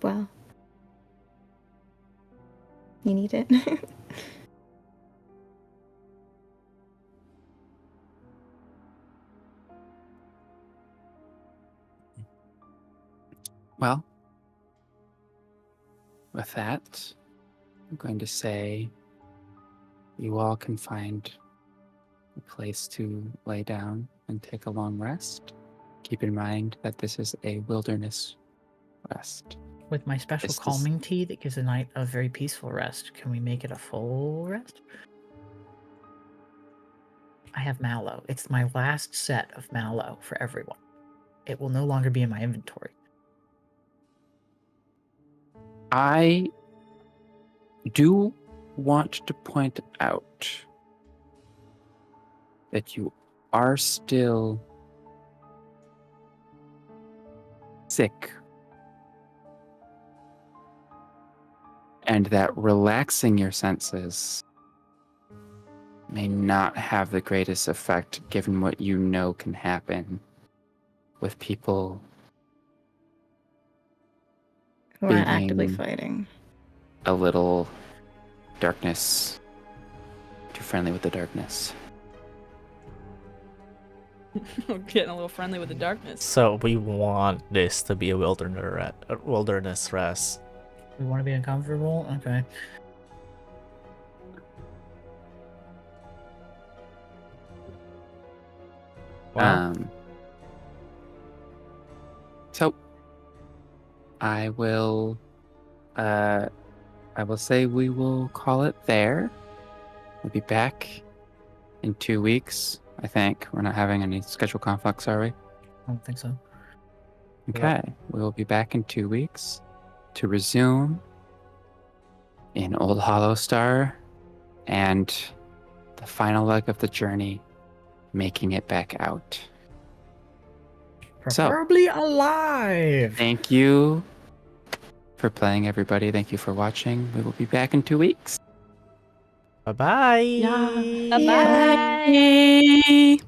Well, you need it. Well, with that, I'm going to say you all can find a place to lay down and take a long rest. Keep in mind that this is a wilderness rest. With my special This is- calming tea that gives a night a very peaceful rest, can we make it a full rest? I have mallow. It's my last set of mallow for everyone. It will no longer be in my inventory. I do want to point out that you are still sick, and that relaxing your senses may not have the greatest effect given what you know can happen with people Who aren't actively being fighting. a little darkness, too friendly with the darkness. Getting a little friendly with the darkness. So we want this to be a wilderness rest. We want to be uncomfortable? Okay. Wow. So I will say we will call it there. We'll be back in 2 weeks, I think. We're not having any schedule conflicts, are we? I don't think so. Okay. We will be back in 2 weeks to resume in Old Hollow Star and the final leg of the journey, making it back out. So, Preferably alive. thank you for playing, everybody. Thank you for watching. We will be back in 2 weeks. Bye bye. Yeah. Bye.